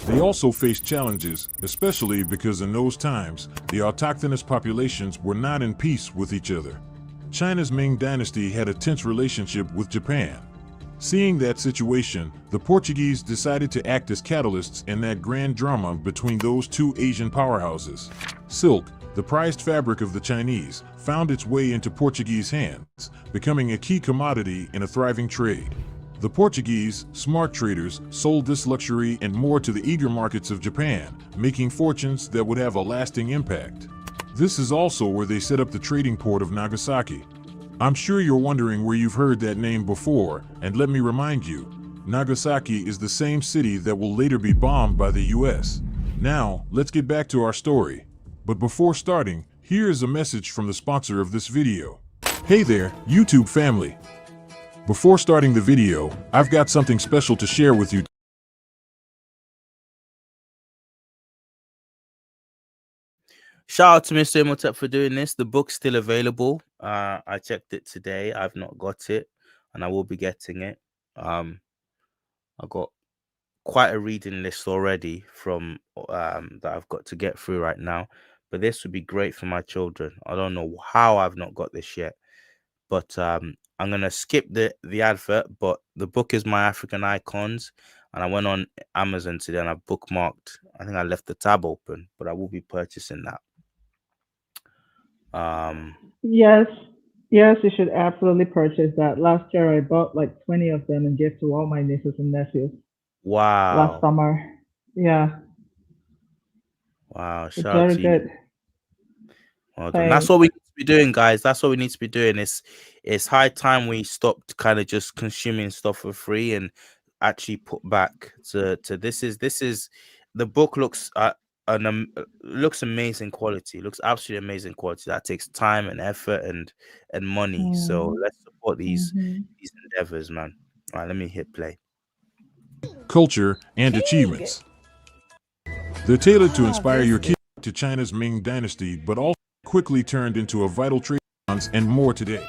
[SPEAKER 3] They also faced challenges, especially because in those times, the autochthonous populations were not in peace with each other. China's Ming Dynasty had a tense relationship with Japan. Seeing that situation, the Portuguese decided to act as catalysts in that grand drama between those two Asian powerhouses. Silk, the prized fabric of the Chinese, found its way into Portuguese hands, becoming a key commodity in a thriving trade. The Portuguese, smart traders, sold this luxury and more to the eager markets of Japan, making fortunes that would have a lasting impact. This is also where they set up the trading port of Nagasaki. I'm sure you're wondering where you've heard that name before, and let me remind you, Nagasaki is the same city that will later be bombed by the US. Now, let's get back to our story. But before starting, here is a message from the sponsor of this video. Hey there, YouTube family! Before starting the video, I've got something special to share with you.
[SPEAKER 1] Shout out to Mr. Imhotep for doing this. The book's still available. I checked it today. I've not got it, and I will be getting it. I got quite a reading list already from that I've got to get through right now. But this would be great for my children. I don't know how I've not got this yet, but I'm gonna skip the advert. But the book is My African Icons, and I went on Amazon today and I bookmarked. I think I left the tab open, but I will be purchasing that.
[SPEAKER 2] Yes, yes, you should absolutely purchase that. Last year I bought like 20 of them and gave to all my nieces and nephews last
[SPEAKER 1] Wow,
[SPEAKER 2] summer. Yeah,
[SPEAKER 1] wow!
[SPEAKER 2] it's
[SPEAKER 1] Shout out
[SPEAKER 2] very
[SPEAKER 1] to you.
[SPEAKER 2] good.
[SPEAKER 1] Well done. That's
[SPEAKER 2] Thanks.
[SPEAKER 1] what we need to be doing, guys. That's what we need to be doing. It's high time we stopped kind of just consuming stuff for free and actually put back to this is the book looks looks amazing quality. Looks absolutely amazing quality. That takes time and effort and money. So let's support these endeavors, man. All right, let me hit play.
[SPEAKER 3] Culture and achievements. They're tailored to inspire your kids to China's Ming Dynasty, but also quickly turned into a vital trade and more today.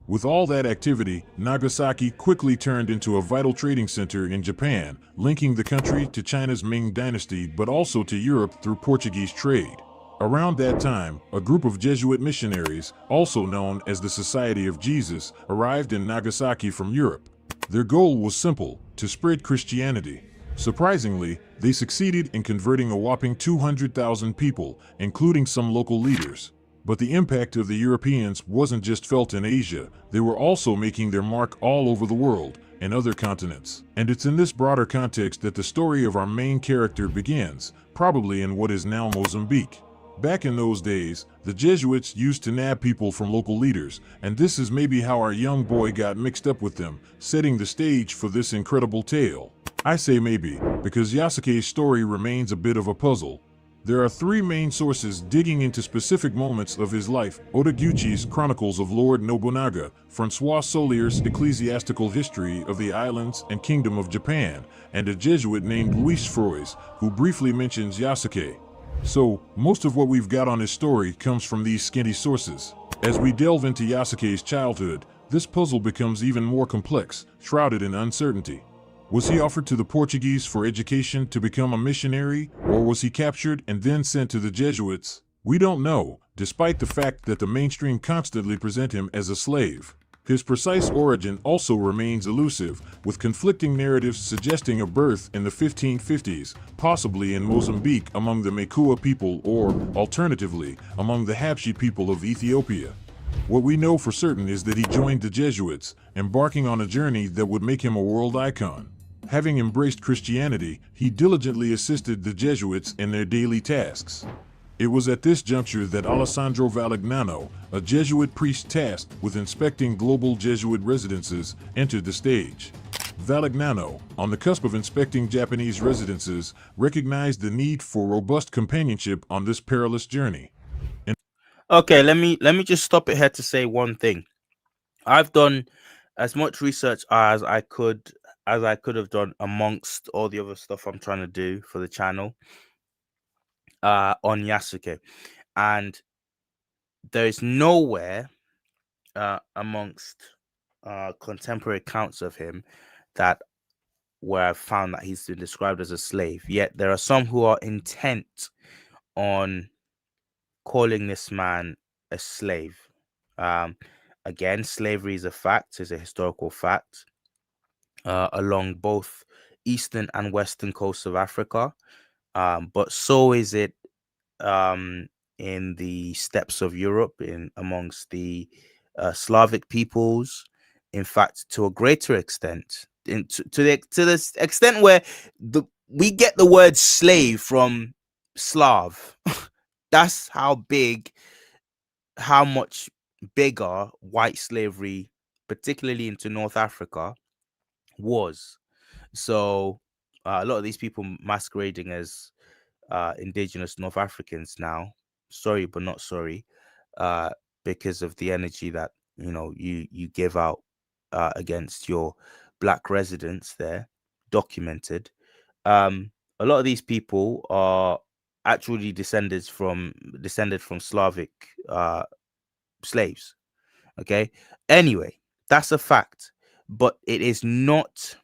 [SPEAKER 3] With all that activity, Nagasaki quickly turned into a vital trading center in Japan, linking the country to China's Ming Dynasty but also to Europe through Portuguese trade. Around that time, a group of Jesuit missionaries, also known as the Society of Jesus, arrived in Nagasaki from Europe. Their goal was simple: to spread Christianity. Surprisingly, they succeeded in converting a whopping 200,000 people, including some local leaders. But the impact of the Europeans wasn't just felt in Asia, they were also making their mark all over the world, and other continents. And it's in this broader context that the story of our main character begins, probably in what is now Mozambique. Back in those days, the Jesuits used to nab people from local leaders, and this is maybe how our young boy got mixed up with them, setting the stage for this incredible tale. I say maybe, because Yasuke's story remains a bit of a puzzle. There are three main sources digging into specific moments of his life: Odaguchi's Chronicles of Lord Nobunaga, Francois Solier's Ecclesiastical History of the Islands and Kingdom of Japan, and a Jesuit named Louis Frois, who briefly mentions Yasuke. So, most of what we've got on his story comes from these skinty sources. As we delve into Yasuke's childhood, this puzzle becomes even more complex, shrouded in uncertainty. Was he offered to the Portuguese for education to become a missionary, or was he captured and then sent to the Jesuits? We don't know, despite the fact that the mainstream constantly present him as a slave. His precise origin also remains elusive, with conflicting narratives suggesting a birth in the 1550s, possibly in Mozambique among the Mekua people or, alternatively, among the Habshi people of Ethiopia. What we know for certain is that he joined the Jesuits, embarking on a journey that would make him a world icon. Having embraced Christianity, he diligently assisted the Jesuits in their daily tasks. It was at this juncture that Alessandro Valignano, a Jesuit priest tasked with inspecting global Jesuit residences, entered the stage. Valignano, on the cusp of inspecting Japanese residences, recognized the need for robust companionship on this perilous journey.
[SPEAKER 1] Okay, let me just stop it here to say one thing. I've done as much research as I could have done amongst all the other stuff I'm trying to do for the channel on Yasuke, and there is nowhere amongst contemporary accounts of him that where I've found that he's been described as a slave. Yet there are some who are intent on calling this man a slave. Um, Again, slavery is a fact, is a historical fact along both eastern and western coasts of Africa. But so is it in the steppes of Europe, in amongst the Slavic peoples. In fact, to a greater extent, to the extent where we get the word slave from Slav. That's how big, how much bigger white slavery, particularly into North Africa, was. So a lot of these people masquerading as indigenous North Africans now, sorry but not sorry, uh, because of the energy that you give out against your black residents there, documented. A lot of these people are actually descended from Slavic slaves. Okay, anyway, that's a fact, but it is not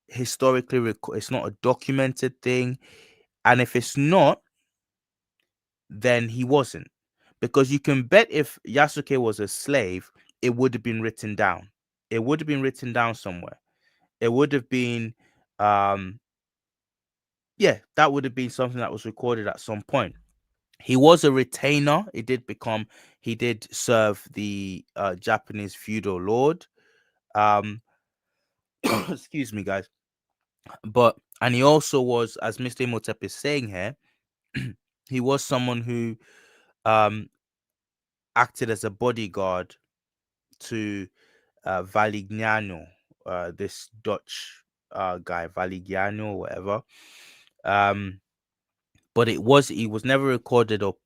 [SPEAKER 1] historically it's not a documented thing, and if it's not, then he wasn't, because you can bet if Yasuke was a slave, it would have been written down. It would have been written down somewhere. It would have been yeah, that would have been something that was recorded at some point. He was a retainer. He did serve the Japanese feudal lord. um excuse me, guys. And he also was, as Mr. Imhotep is saying here, he was someone who um acted as a bodyguard to Valignano, this Dutch guy, Valignano, or whatever. But he was never recorded or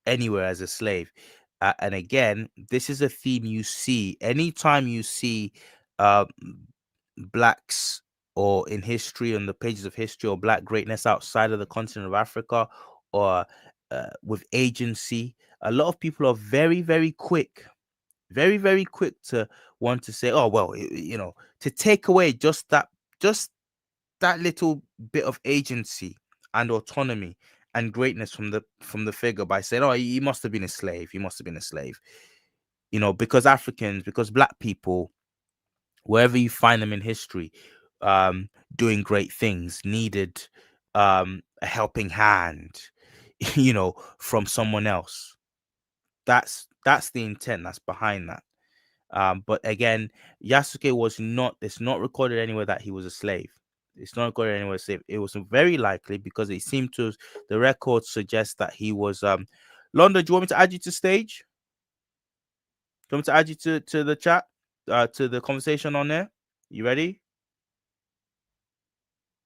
[SPEAKER 1] anywhere as a slave. And again, this is a theme you see anytime you see uh, blacks, or in history, on the pages of history, or black greatness outside of the continent of Africa, or with agency. A lot of people are very, very quick, very, very quick to want to say, oh, well, to take away just that little bit of agency and autonomy and greatness from the figure, by saying, oh, he must have been a slave. He must have been a slave. Because Africans, because black people, wherever you find them in history, doing great things, needed a helping hand, from someone else. That's the intent that's behind that. But again, Yasuke was not. It's not recorded anywhere that he was a slave. It's not recorded anywhere slave. It was very likely, because it seemed to, the records suggest that he was. London, do you want me to add you to stage? Do you want me to add you to the chat, to the conversation on there? You ready?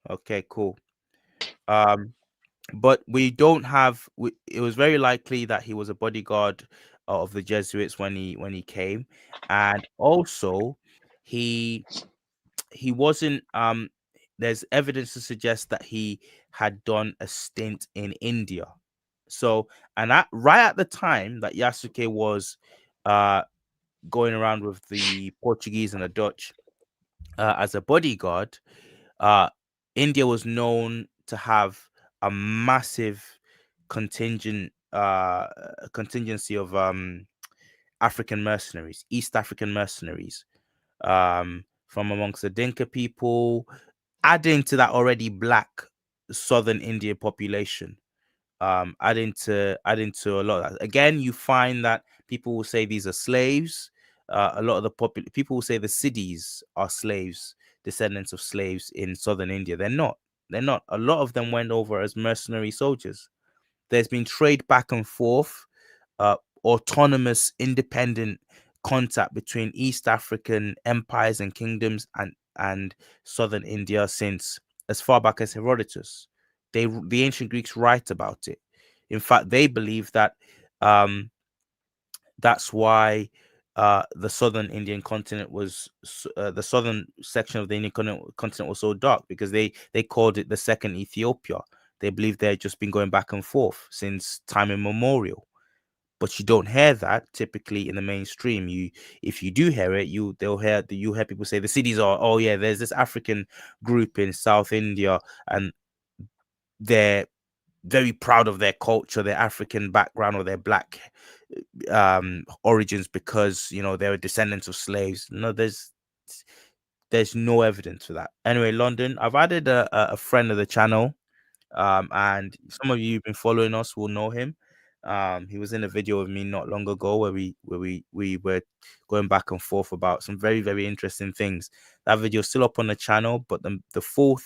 [SPEAKER 1] Okay, cool. But we don't have. It was very likely that he was a bodyguard of the Jesuits when he came, and also he wasn't. There's evidence to suggest that he had done a stint in India. So, and that right at the time that Yasuke was going around with the Portuguese and the Dutch as a bodyguard, uh, India was known to have a massive contingency of African mercenaries, East African mercenaries, from amongst the Dinka people, adding to that already black southern India population. Adding to a lot of that. Again, you find that People will say these are slaves. A lot of the people will say the Siddhis are slaves, descendants of slaves in southern India. They're not. They're not. A lot of them went over as mercenary soldiers. There's been trade back and forth, uh, autonomous, independent contact between East African empires and kingdoms and southern India since as far back as Herodotus. The ancient Greeks write about it. In fact, they believe that um, that's why the southern Indian continent was the southern section of the Indian continent was so dark, because they called it the second Ethiopia. They believe they've just been going back and forth since time immemorial. But you don't hear that typically in the mainstream. If you do hear it, you hear people say the cities are, oh yeah, there's this African group in South India, and they're very proud of their culture, their African background, or their black origins, because they're descendants of slaves. No, there's no evidence for that. Anyway, London, I've added a friend of the channel, and some of you who've been following us will know him. He was in a video with me not long ago where we were going back and forth about some very, very interesting things. That video is still up on the channel, but the full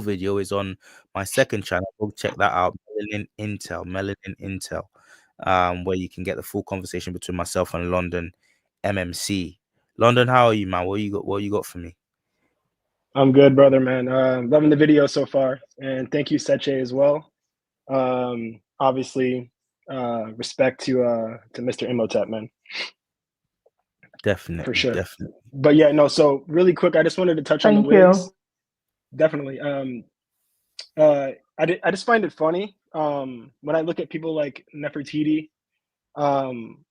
[SPEAKER 1] video is on my second channel. Go check that out, Melanin Intel, where you can get the full conversation between myself and London MMC. London, how are you, man? What you got for me?
[SPEAKER 5] I'm good, brother, man. Loving the video so far, and thank you, Seche, as well. Obviously, respect to Mr. Imhotep, man, for
[SPEAKER 1] Definitely,
[SPEAKER 5] sure.
[SPEAKER 1] definitely.
[SPEAKER 5] But yeah, no. So really quick, I just wanted to touch on the
[SPEAKER 2] Thank you.
[SPEAKER 5] wigs. Definitely. I just find it funny when I look at people like Nefertiti, Akhenaten.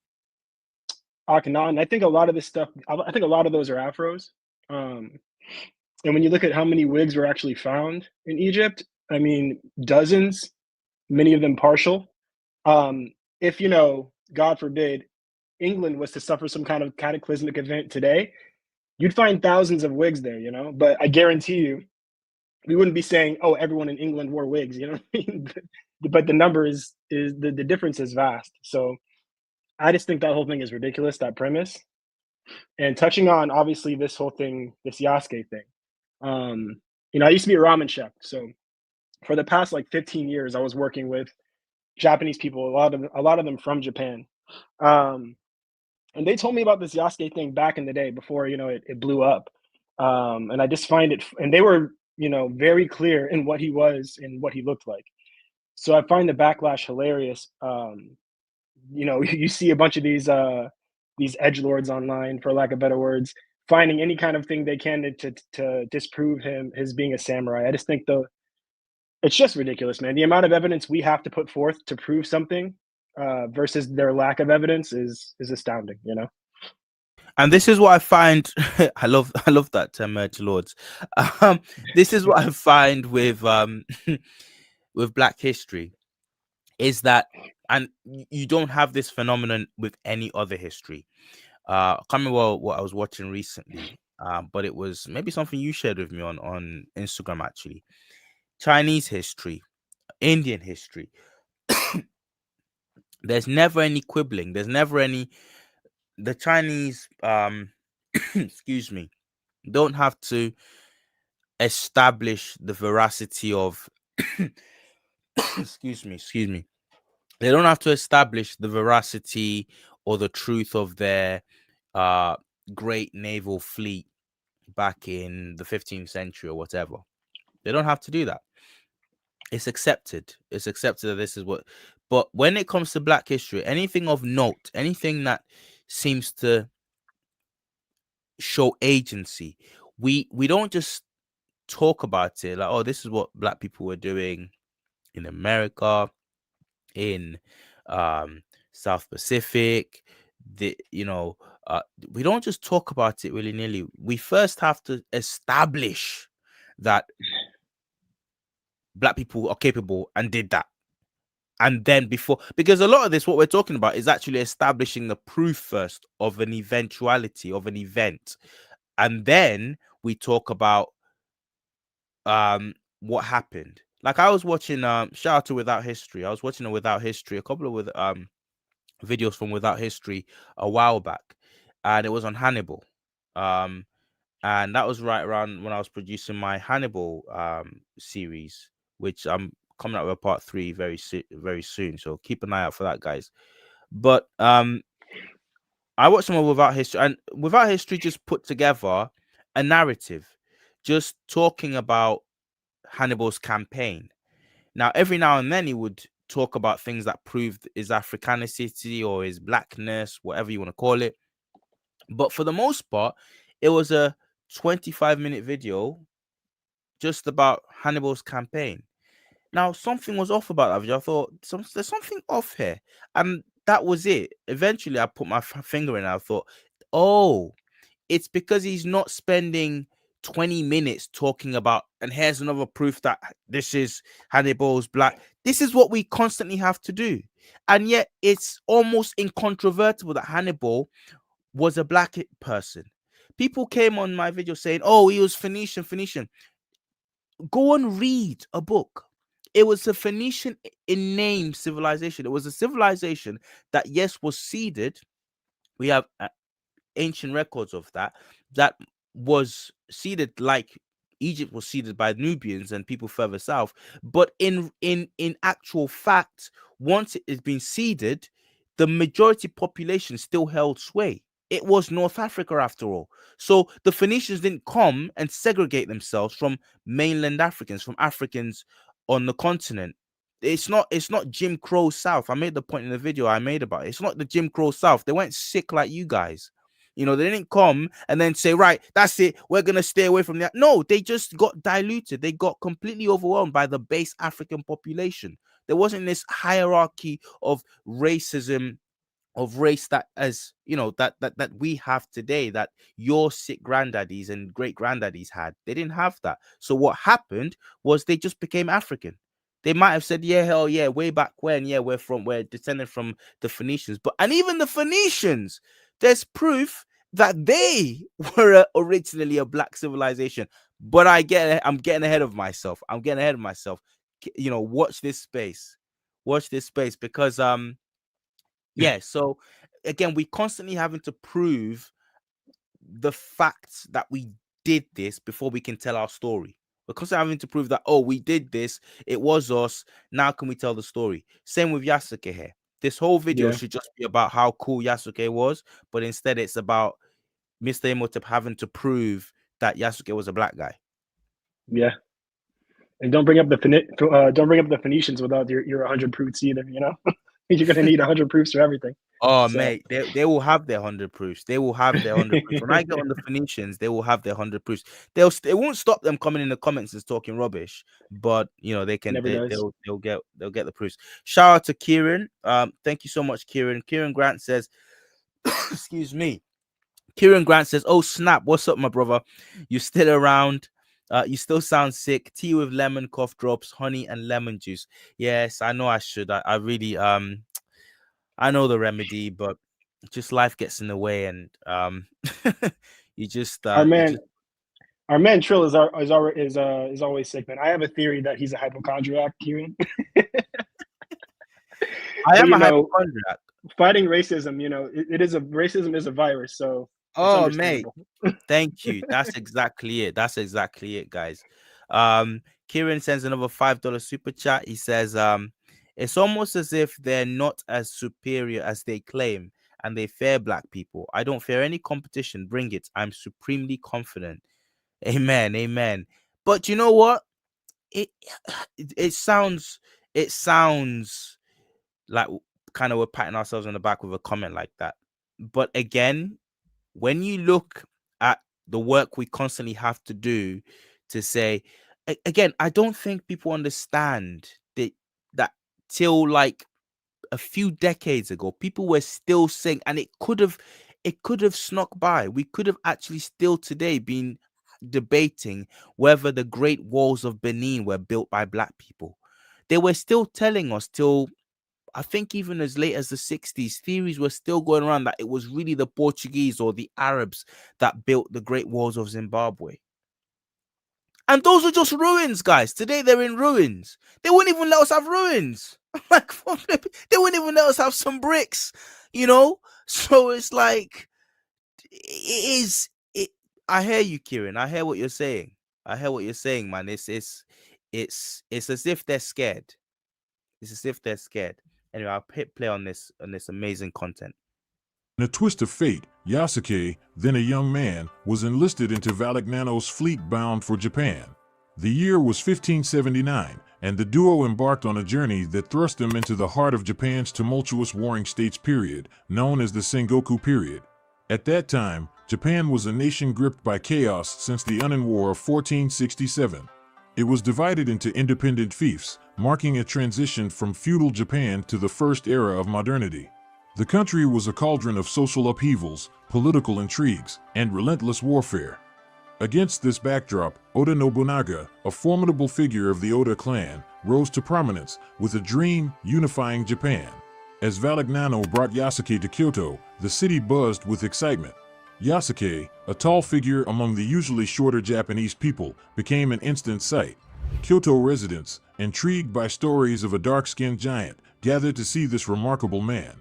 [SPEAKER 5] I think a lot of this stuff. I think a lot of those are afros. And when you look at how many wigs were actually found in Egypt, I mean, dozens, many of them partial. If, God forbid, England was to suffer some kind of cataclysmic event today, you'd find thousands of wigs there, But I guarantee you, we wouldn't be saying, oh, everyone in England wore wigs, you know what I mean? But the number is the difference is vast. So I just think that whole thing is ridiculous, that premise. And touching on, obviously, this whole thing, this Yasuke thing. I used to be a ramen chef. So for the past like 15 years, I was working with Japanese people, a lot of them from Japan. And they told me about this Yasuke thing back in the day before, it blew up. And I just find it, and they were, very clear in what he was and what he looked like. So I find the backlash hilarious. You see a bunch of these edgelords online, for lack of better words, finding any kind of thing they can to disprove his being a samurai. I just think it's just ridiculous, man. The amount of evidence we have to put forth to prove something versus their lack of evidence is astounding.
[SPEAKER 1] And this is what I find. I love that term, edgelords. This is what I find with with Black history, is that, and you don't have this phenomenon with any other history. I can't remember what I was watching recently, but it was maybe something you shared with me on Instagram, actually. Chinese history, Indian history. There's never any quibbling. There's never any. The Chinese, excuse me, don't have to establish the veracity of. excuse me. They don't have to establish the veracity or the truth of their uh great naval fleet back in the 15th century or whatever. They don't have to do that. It's accepted. It's accepted that this is what. But when it comes to Black history, anything of note, anything that seems to show agency, we don't just talk about it like, oh, this is what Black people were doing in America, in South Pacific. We don't just talk about it willy-nilly. We first have to establish that Black people are capable and did that. And then because a lot of this, what we're talking about, is actually establishing the proof first of an eventuality, of an event. And then we talk about what happened. Like I was watching shout out to Without History. I was watching a Without History, a couple of with videos from Without History a while back, and it was on Hannibal. Um, and that was right around when I was producing my Hannibal series, which I'm coming out with part 3 very soon. So keep an eye out for that, guys. But I watched some of Without History, and Without History just put together a narrative, just talking about Hannibal's campaign. Now, every now and then he would talk about things that proved his Africanicity or his blackness, whatever you want to call it. But for the most part, it was a 25-minute video just about Hannibal's campaign. Now, something was off about that video. I thought there's something off here, and that was it. Eventually, I put my finger in. And I thought, oh, it's because he's not spending 20 minutes talking about, and here's another proof that this is Hannibal's black. This is what we constantly have to do, and yet it's almost incontrovertible that Hannibal was a black person. People came on my video saying, "Oh, he was Phoenician." Go and read a book. It was a Phoenician in name civilization. It was a civilization that, yes, was seeded. We have ancient records of that was seeded like Egypt was seeded by Nubians and people further south. But in actual fact, once it has been seeded, the majority population still held sway. It was North Africa after all. So the Phoenicians didn't come and segregate themselves from mainland Africans, from Africans on the continent. It's not Jim Crow South. I made the point in the video I made about it. It's not the Jim Crow South. They weren't sick like you guys. They didn't come and then say, right, that's it, we're going to stay away from that. No, they just got diluted. They got completely overwhelmed by the base African population. There wasn't this hierarchy of racism, of race that, as that we have today, that your sick granddaddies and great granddaddies had. They didn't have that. So what happened was they just became African. They might have said, yeah, hell yeah, way back when, yeah, we're descended from the Phoenicians. And even the Phoenicians, there's proof that they were originally a black civilization. But I'm getting ahead of myself. Watch this space. Because yeah, so again, we constantly having to prove the facts that we did this before we can tell our story. We're constantly having to prove that, oh, we did this, it was us. Now can we tell the story? Same with Yasuke here. This whole video
[SPEAKER 5] Yeah.
[SPEAKER 1] should just be about how cool Yasuke was, but instead it's about Mr. Imhotep having to prove that Yasuke was a black guy.
[SPEAKER 5] Yeah. And don't bring up the Phoenicians without your 100 proofs either. You're gonna need 100 proofs for everything.
[SPEAKER 1] Oh,
[SPEAKER 5] So
[SPEAKER 1] mate, they will have their 100 proofs. They will have their 100 proofs. When I get on the Phoenicians, they will have their 100 proofs. It won't stop them coming in the comments and talking rubbish, but they can
[SPEAKER 5] never does.
[SPEAKER 1] they'll get the proofs. Shout out to Kieran. Thank you so much, Kieran. Kieran Grant says, excuse me. Kieran Grant says, "Oh snap, what's up, my brother? You still around? You still sound sick. Tea with lemon, cough drops, honey, and lemon juice. Yes, I know I should. I really I know the remedy, but just life gets in the way, and you just
[SPEAKER 5] Our
[SPEAKER 1] you
[SPEAKER 5] man,
[SPEAKER 1] just
[SPEAKER 5] our man Trill is always sick, man. I have a theory that he's a hypochondriac, Kieran.
[SPEAKER 1] I
[SPEAKER 5] But
[SPEAKER 1] am a hypochondriac.
[SPEAKER 5] fighting racism, racism is a virus, so it's
[SPEAKER 1] Oh, mate,
[SPEAKER 5] understandable.
[SPEAKER 1] thank you. That's exactly it. That's exactly it, guys. Kieran sends another $5 super chat. He says, it's almost as if they're not as superior as they claim, and they fear black people. I don't fear any competition. Bring it. I'm supremely confident. Amen. Amen. But you know what? It it sounds like kind of we're patting ourselves on the back with a comment like that. But again, when you look at the work we constantly have to do to say, again, I don't think people understand that till like a few decades ago, people were still saying, and it could have snuck by. We could have actually still today been debating whether the Great Walls of Benin were built by black people. They were still telling us till I think even as late as the 60s, theories were still going around that it was really the Portuguese or the Arabs that built the Great Walls of Zimbabwe. And those are just ruins, guys. Today they're in ruins. They wouldn't even let us have ruins. Like, they wouldn't even let us have some bricks, you know? So it's like, it is. It. I hear you, Kieran. I hear what you're saying. I hear what you're saying, man. It's as if they're scared. It's as if they're scared. Anyway, I'll hit play on this amazing content.
[SPEAKER 3] In a twist of fate, Yasuke, then a young man, was enlisted into Valignano's fleet bound for Japan. The year was 1579, and the duo embarked on a journey that thrust them into the heart of Japan's tumultuous warring states period, known as the Sengoku period. At that time, Japan was a nation gripped by chaos since the Unin War of 1467. It was divided into independent fiefs, marking a transition from feudal Japan to the first era of modernity. The country was a cauldron of social upheavals, political intrigues, and relentless warfare. Against this backdrop, Oda Nobunaga, a formidable figure of the Oda clan, rose to prominence with a dream unifying Japan. As Valignano brought Yasuke to Kyoto, the city buzzed with excitement. Yasuke, a tall figure among the usually shorter Japanese people, became an instant sight. Kyoto residents, intrigued by stories of a dark-skinned giant, gathered to see this remarkable man.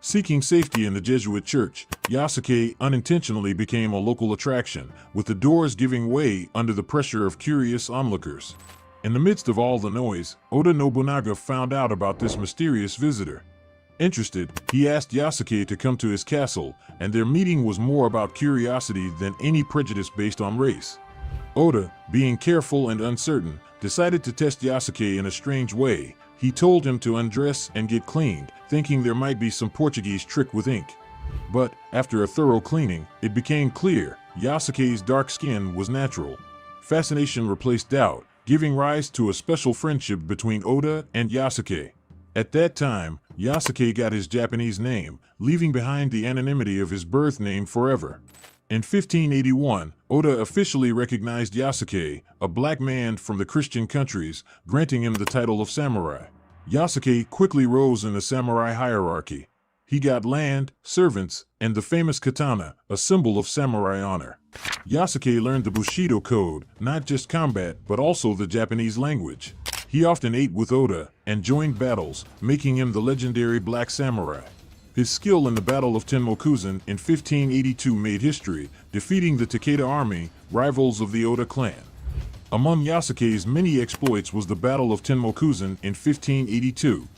[SPEAKER 3] Seeking safety in the Jesuit church, Yasuke unintentionally became a local attraction, with the doors giving way under the pressure of curious onlookers. In the midst of all the noise, Oda Nobunaga found out about this mysterious visitor. Interested, he asked Yasuke to come to his castle, and their meeting was more about curiosity than any prejudice based on race. Oda, being careful and uncertain, decided to test Yasuke in a strange way. He told him to undress and get cleaned, thinking there might be some Portuguese trick with ink. But, after a thorough cleaning, it became clear Yasuke's dark skin was natural. Fascination replaced doubt, giving rise to a special friendship between Oda and Yasuke. At that time, Yasuke got his Japanese name, leaving behind the anonymity of his birth name forever. In 1581, Oda officially recognized Yasuke, a black man from the Christian countries, granting him the title of samurai. Yasuke quickly rose in the samurai hierarchy. He got land, servants, and the famous katana, a symbol of samurai honor. Yasuke learned the Bushido code, not just combat, but also the Japanese language. He often ate with Oda and joined battles, making him the legendary Black Samurai. His skill in the Battle of Tenmokuzen in 1582 made history, defeating the Takeda army, rivals of the Oda clan. Among Yasuke's many exploits was the Battle of Tenmokuzen in 1582.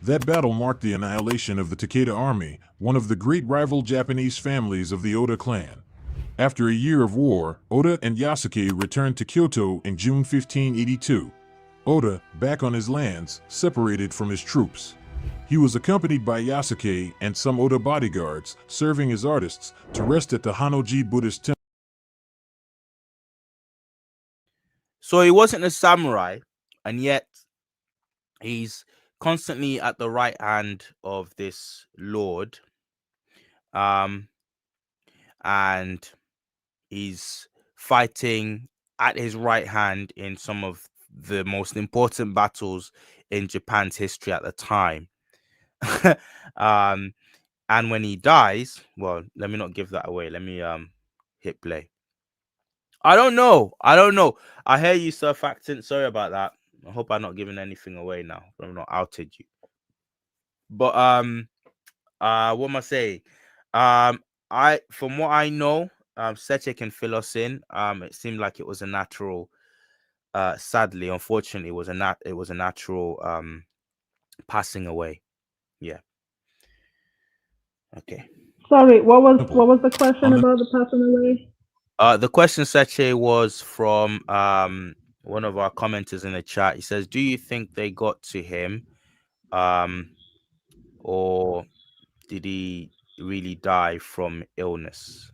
[SPEAKER 3] That battle marked the annihilation of the Takeda army, one of the great rival Japanese families of the Oda clan. After a year of war, Oda and Yasuke returned to Kyoto in June 1582. Oda, back on his lands, separated from his troops. He was accompanied by Yasuke and some Oda bodyguards, serving as artists, to rest at the Hanoji Buddhist temple.
[SPEAKER 1] So he wasn't a samurai, and yet he's constantly at the right hand of this lord. And he's fighting at his right hand in some of the most important battles in Japan's history at the time. And when he dies, well, let me not give that away. Let me hit play. I don't know. I hear you, Sir Factant. Sorry about that. I hope I'm not giving anything away now. I'm not outed you. But what am I saying? From what I know, Seche can fill us in. It seemed like it was a natural. Sadly, unfortunately, it was a natural passing away. Yeah. Okay.
[SPEAKER 2] Sorry, what was the question about the passing away?
[SPEAKER 1] The question, Seche, was from one of our commenters in the chat. He says, "Do you think they got to him, or did he really die from illness?"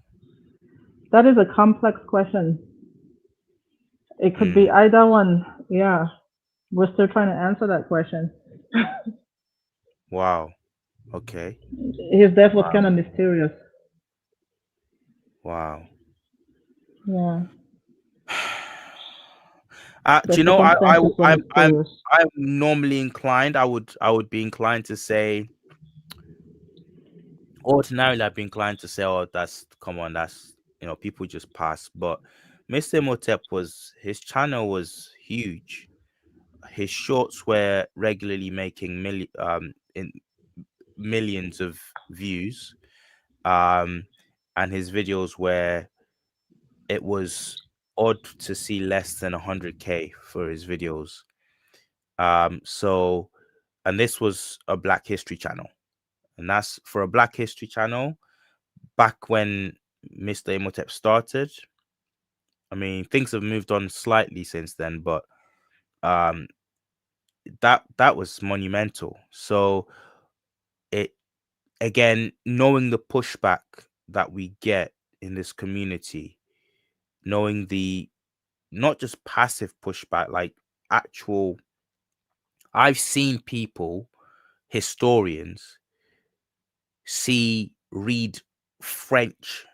[SPEAKER 2] That is a complex question. It could be either one. Yeah, we're still trying to answer that question.
[SPEAKER 1] Wow. Okay.
[SPEAKER 2] His death was kind of mysterious.
[SPEAKER 1] Wow.
[SPEAKER 2] Yeah.
[SPEAKER 1] Do you know, I'm normally inclined. I would be inclined to say, ordinarily, I'd be inclined to say, "Oh, that's come on, that's people just pass." But Mr. Imhotep his channel was huge. His shorts were regularly making in millions of views. And his videos were it was odd to see less than 100K for his videos. So and this was a Black History channel. And that's for a Black History channel back when Mr. Imhotep started. I mean, things have moved on slightly since then, but um that was monumental. So it again, knowing the pushback that we get in this community, knowing the not just passive pushback, like actual I've seen people, historians, read French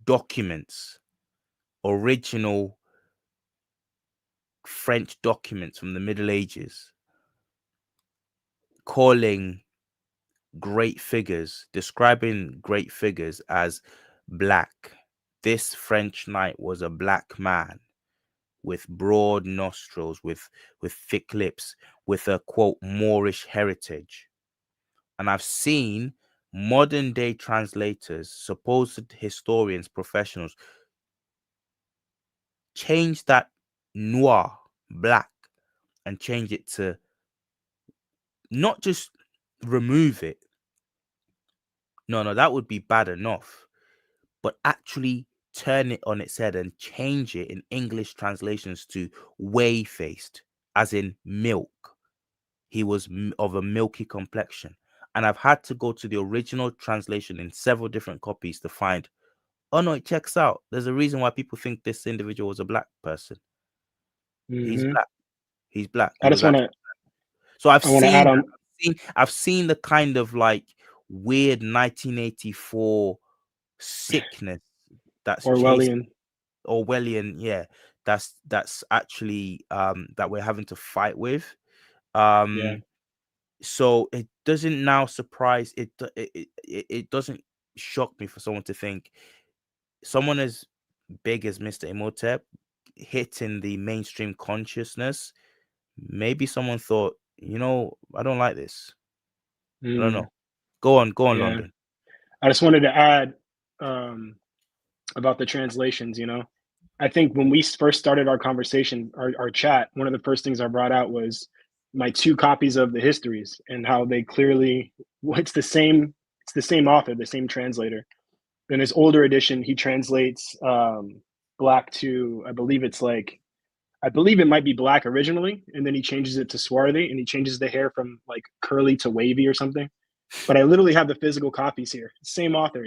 [SPEAKER 1] documents, original French documents from the Middle Ages, calling great figures, describing great figures as black. This French knight was a black man with broad nostrils, with thick lips, with a quote Moorish heritage. And I've seen modern day translators, supposed historians, professionals, change that noir, black, and change it to not just remove it. No, that would be bad enough. But actually turn it on its head and change it in English translations to whey faced, as in milk. He was of a milky complexion. And I've had to go to the original translation in several different copies to find, oh no, it checks out. There's a reason why people think this individual was a black person. He's black. He's black.
[SPEAKER 5] I just want to.
[SPEAKER 1] So
[SPEAKER 5] I want to add on.
[SPEAKER 1] I've seen the kind of like weird 1984 sickness that's Orwellian, yeah. That's actually that we're having to fight with. So it doesn't now surprise it doesn't shock me for someone to think someone as big as Mr. Imhotep hitting the mainstream consciousness. Maybe someone thought, I don't like this. I don't know. Go on, London.
[SPEAKER 5] I just wanted to add about the translations. I think when we first started our conversation, our chat, one of the first things I brought out was my 2 copies of the histories and how they clearly, it's the same author, the same translator. In his older edition, he translates black to, I believe it might be black originally, and then he changes it to swarthy, and he changes the hair from like curly to wavy or something. But I literally have the physical copies here. Same author,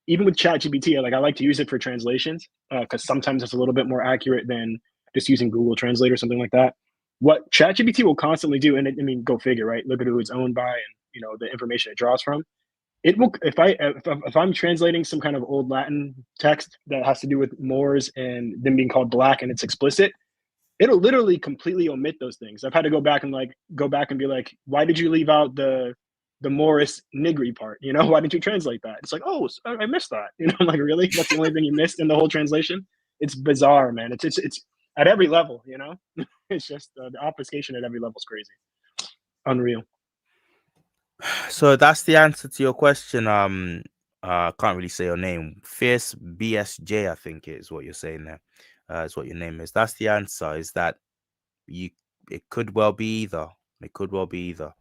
[SPEAKER 5] even with ChatGPT, I like to use it for translations because sometimes it's a little bit more accurate than just using Google Translate or something like that. What ChatGPT will constantly do, and go figure, right? Look at who it's owned by and the information it draws from. It will if I'm translating some kind of old Latin text that has to do with Moors and them being called black and it's explicit, it'll literally completely omit those things. I've had to go back and be like, why did you leave out the Morris Nigri part? Why didn't you translate that? It's like, oh, I missed that. I'm like, really? That's the only thing you missed in the whole translation? It's bizarre, man. It's at every level. It's just the obfuscation at every level is crazy, unreal.
[SPEAKER 1] So that's the answer to your question. Can't really say your name. Fierce BSJ, I think is what you're saying there. Is what your name is. That's the answer. Is that it could well be either. It could well be either.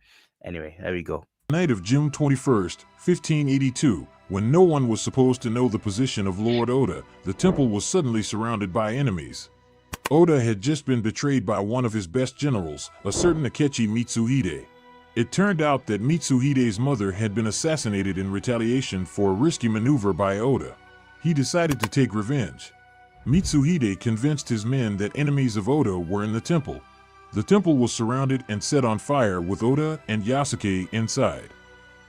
[SPEAKER 1] Anyway, there we go.
[SPEAKER 3] Night of June 21st, 1582, when no one was supposed to know the position of Lord Oda, the temple was suddenly surrounded by enemies. Oda had just been betrayed by one of his best generals, a certain Akechi Mitsuhide. It turned out that Mitsuhide's mother had been assassinated in retaliation for a risky maneuver by Oda. He decided to take revenge. Mitsuhide convinced his men that enemies of Oda were in the temple. The temple was surrounded and set on fire with Oda and Yasuke inside.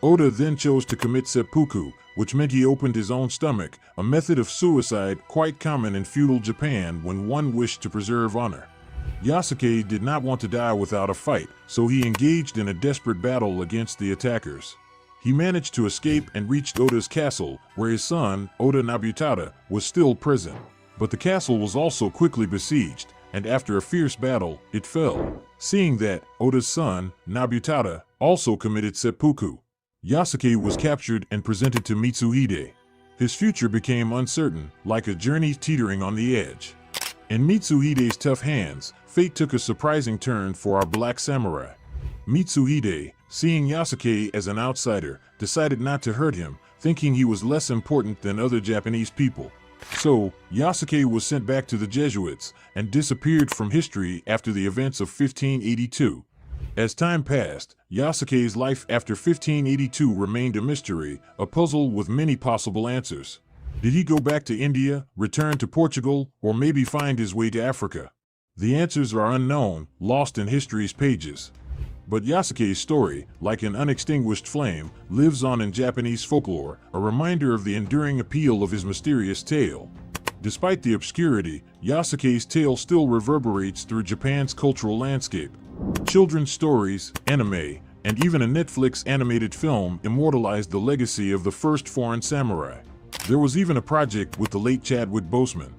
[SPEAKER 3] Oda then chose to commit seppuku, which meant he opened his own stomach, a method of suicide quite common in feudal Japan when one wished to preserve honor. Yasuke did not want to die without a fight, so he engaged in a desperate battle against the attackers. He managed to escape and reached Oda's castle, where his son, Oda Nobutada, was still present. But the castle was also quickly besieged, and after a fierce battle, it fell. Seeing that, Oda's son, Nobutada, also committed seppuku. Yasuke was captured and presented to Mitsuhide. His future became uncertain, like a journey teetering on the edge. In Mitsuhide's tough hands, fate took a surprising turn for our black samurai. Mitsuhide, seeing Yasuke as an outsider, decided not to hurt him, thinking he was less important than other Japanese people. So, Yasuke was sent back to the Jesuits and disappeared from history after the events of 1582. As time passed, Yasuke's life after 1582 remained a mystery, a puzzle with many possible answers. Did he go back to India, return to Portugal, or maybe find his way to Africa? The answers are unknown, lost in history's pages. But Yasuke's story, like an unextinguished flame, lives on in Japanese folklore, a reminder of the enduring appeal of his mysterious tale. Despite the obscurity, Yasuke's tale still reverberates through Japan's cultural landscape. Children's stories, anime, and even a Netflix animated film immortalized the legacy of the first foreign samurai. There was even a project with the late Chadwick Boseman.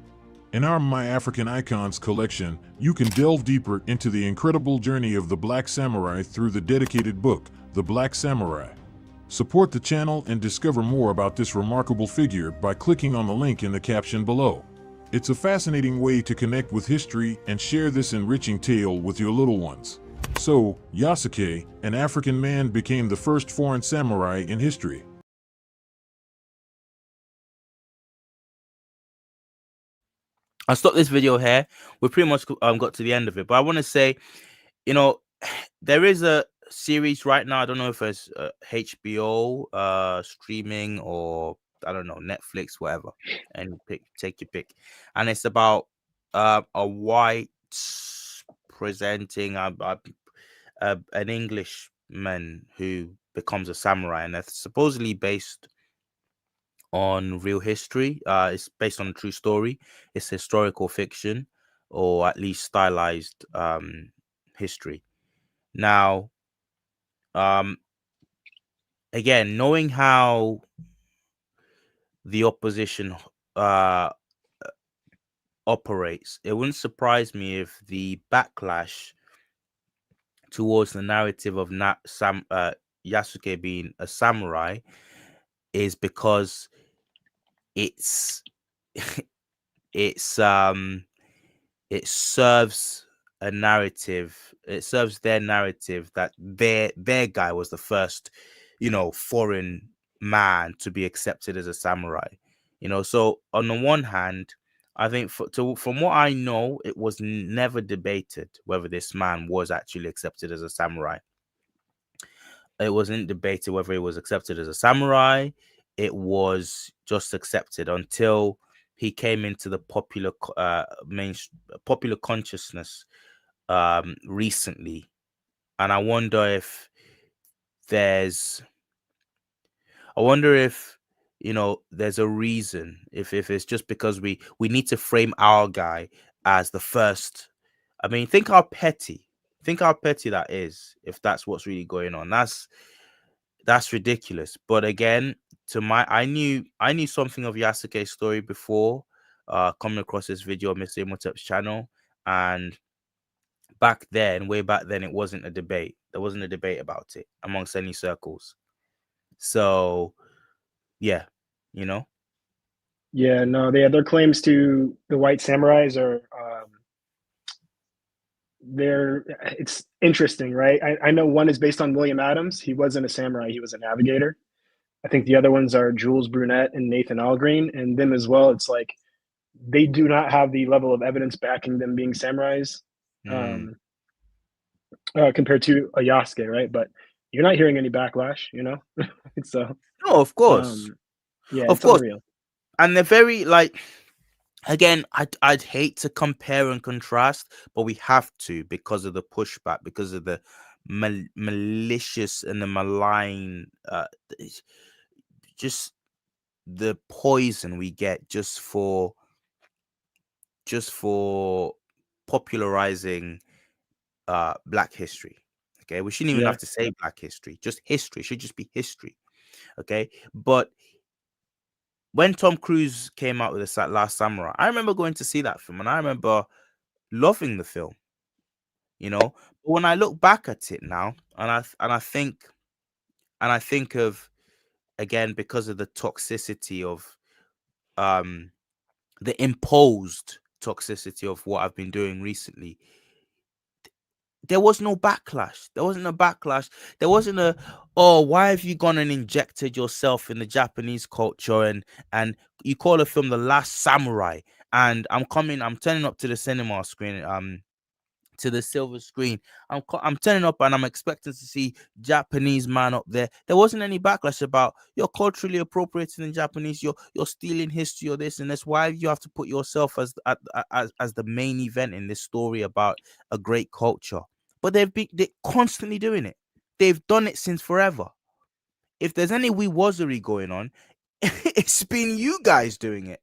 [SPEAKER 3] In our My African Icons collection, you can delve deeper into the incredible journey of the Black Samurai through the dedicated book, The Black Samurai. Support the channel and discover more about this remarkable figure by clicking on the link in the caption below. It's a fascinating way to connect with history and share this enriching tale with your little ones. So, Yasuke, an African man, became the first foreign samurai in history.
[SPEAKER 1] I'll stop this video here. We pretty much got to the end of it, but I want to say, you know, there is a series right now. I don't know if it's HBO streaming, or I don't know, Netflix, whatever, and take your pick. And it's about a white presenting an Englishman who becomes a samurai, and that's supposedly based on real history. It's based on a true story. It's historical fiction, or at least stylized history. Now, again, knowing how the opposition operates, it wouldn't surprise me if the backlash towards the narrative of Yasuke being a samurai is because it's it's it serves a narrative. It serves their narrative that their guy was the first, foreign man to be accepted as a samurai. So on the one hand, I think from what I know, it was never debated whether this man was actually accepted as a samurai. It wasn't debated whether he was accepted as a samurai. It was just accepted until he came into the popular consciousness recently. And I wonder if there's there's a reason, if it's just because we need to frame our guy as the first. I mean, think how petty that is, if that's what's really going on. That's ridiculous. But again, I knew something of Yasuke's story before coming across this video on Mr Imhotep's channel, and way back then, it wasn't a debate. There wasn't a debate about it amongst any circles. So yeah,
[SPEAKER 5] Yeah, no, their claims to the white samurais are it's interesting, right? I know one is based on William Adams. He wasn't a samurai, he was a navigator. I think the other ones are Jules Brunet and Nathan Algreen, and them as well. It's like they do not have the level of evidence backing them being samurais compared to a Yasuke, right? But you're not hearing any backlash, so
[SPEAKER 1] no, of course,
[SPEAKER 5] yeah,
[SPEAKER 1] of
[SPEAKER 5] it's
[SPEAKER 1] course.
[SPEAKER 5] unreal.
[SPEAKER 1] And they're very, like, again, I'd hate to compare and contrast, but we have to, because of the pushback, because of the malicious and the malign, just the poison we get just for popularizing Black history. Okay, we shouldn't even
[SPEAKER 5] Yeah,
[SPEAKER 1] have to say Black history, just history. It should just be history. Okay, but when Tom Cruise came out with the Last Samurai, I remember going to see that film, and I remember loving the film. But when I look back at it now, and I think of, again, because of the toxicity of um the imposed toxicity of what I've been doing recently, there was no backlash. There wasn't a backlash. There wasn't a, oh, why have you gone and injected yourself in the Japanese culture, and you call a film The Last Samurai, and I'm turning up to the cinema screen, to the silver screen. I'm turning up and I'm expecting to see Japanese man up there. There wasn't any backlash about you're culturally appropriating in Japanese, you're stealing history or this and this. Why do you have to put yourself as the main event in this story about a great culture? But they're constantly doing it. They've done it since forever. If there's any wee wazzery going on, it's been you guys doing it.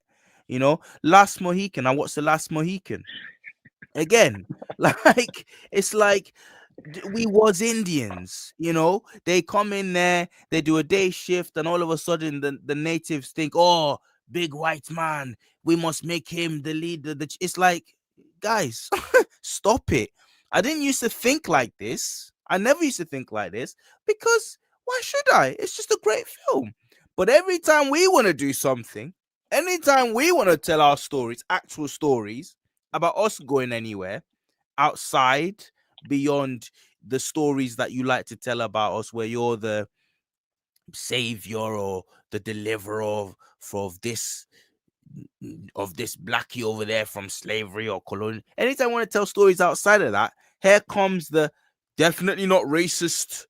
[SPEAKER 1] Last Mohican. I watched The Last Mohican again. Like, it's like we was Indians. They come in there, they do a day shift, and all of a sudden the natives think, oh, big white man, we must make him the leader. It's like, guys, stop it. I didn't used to think like this. I never used to think like this, because why should I? It's just a great film. But every time we want to do something, anytime we want to tell our stories, actual stories about us going anywhere outside, beyond the stories that you like to tell about us, where you're the savior or the deliverer of this blackie over there from slavery or colonial. Anytime I want to tell stories outside of that, here comes the definitely not racist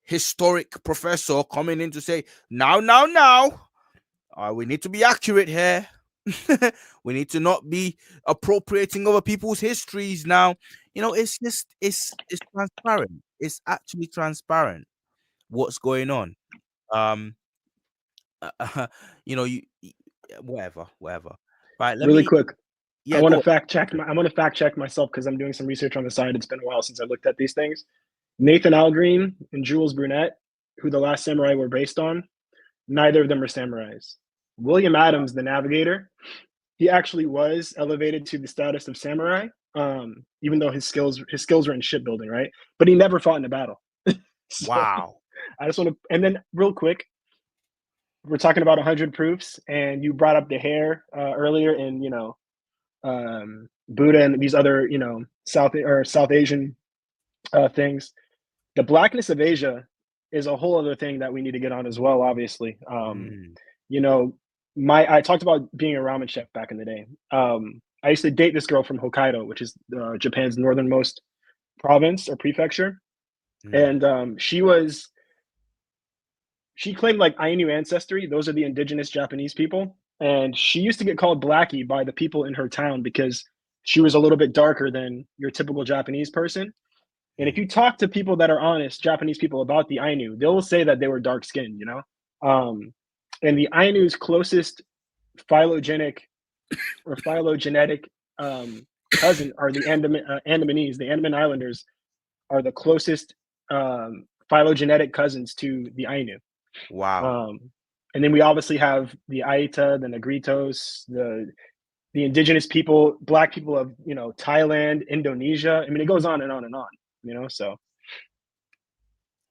[SPEAKER 1] historic professor coming in to say, now, we need to be accurate here. We need to not be appropriating other people's histories now. It's transparent. It's actually transparent what's going on. Um, whatever. Right, let
[SPEAKER 5] Really
[SPEAKER 1] me.
[SPEAKER 5] quick,
[SPEAKER 1] Yeah, go.
[SPEAKER 5] I want to fact check myself because I'm doing some research on the side. It's been a while since I looked at these things. Nathan Algreen and Jules Brunette, who The Last Samurai were based on, neither of them are samurais. William Adams, the navigator, he actually was elevated to the status of samurai, even though his skills were in shipbuilding, right? But he never fought in a battle. So
[SPEAKER 1] Wow.
[SPEAKER 5] I just want to, and then real quick, we're talking about 100 proofs, and you brought up the hair earlier, in Buddha and these other South Asian things. The blackness of Asia is a whole other thing that we need to get on as well. Obviously,
[SPEAKER 1] Mm,
[SPEAKER 5] you know, I talked about being a ramen chef back in the day. I used to date this girl from Hokkaido, which is Japan's northernmost province or prefecture,
[SPEAKER 1] mm.
[SPEAKER 5] and she claimed like Ainu ancestry. Those are the indigenous Japanese people, and she used to get called Blackie by the people in her town because she was a little bit darker than your typical Japanese person. And if
[SPEAKER 1] Mm.
[SPEAKER 5] you talk to people that are honest, Japanese people, about the Ainu, they'll say that they were dark skinned, Um, and the Ainu's closest phylogenic or phylogenetic cousin are the Andamanese. The Andaman Islanders are the closest phylogenetic cousins to the Ainu.
[SPEAKER 1] Wow.
[SPEAKER 5] Um, and then we obviously have the Aita, the Negritos, the indigenous people, black people of Thailand, Indonesia. I mean, it goes on and on and on. So,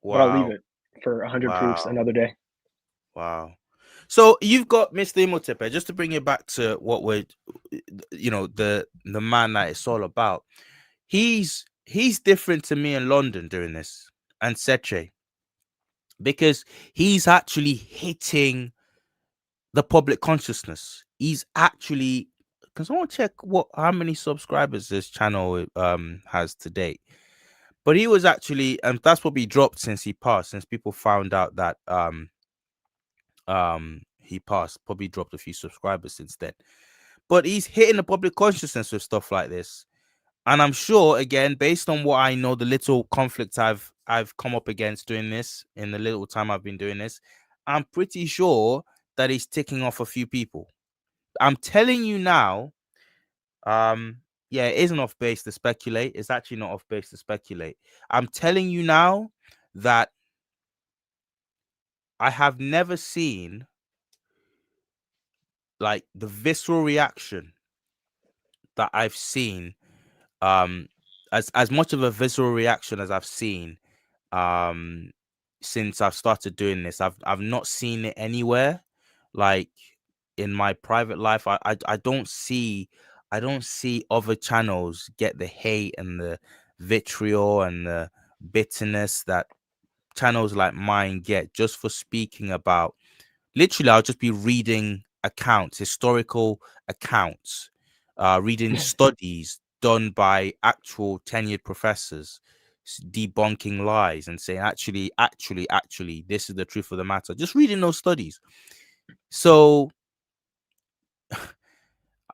[SPEAKER 5] but I'll leave
[SPEAKER 1] Wow.
[SPEAKER 5] it for 100 proofs
[SPEAKER 1] Wow.
[SPEAKER 5] another day.
[SPEAKER 1] Wow. So you've got Mr. Imhotep, just to bring it back to what we're, the man that it's all about. He's different to me in London doing this, and Seche, because he's actually hitting the public consciousness. He's actually, can someone check how many subscribers this channel has to date? But he was actually, and that's probably dropped since he passed, since people found out that he passed, probably dropped a few subscribers since then. But he's hitting the public consciousness with stuff like this. And I'm sure, again, based on what I know, the little conflicts I've come up against doing this in the little time I've been doing this, I'm pretty sure that he's ticking off a few people. I'm telling you now, yeah, it isn't off base to speculate. It's actually not off base to speculate. I'm telling you now that I have never seen like the visceral reaction that I've seen, um as much of a visceral reaction as I've seen, um since I've started doing this. I've not seen it anywhere, like in my private life. I don't see other channels get the hate and the vitriol and the bitterness that channels like mine get just for speaking about. Literally, I'll just be reading accounts, historical accounts, reading studies done by actual tenured professors, debunking lies and saying, actually, this is the truth of the matter. Just reading those studies. So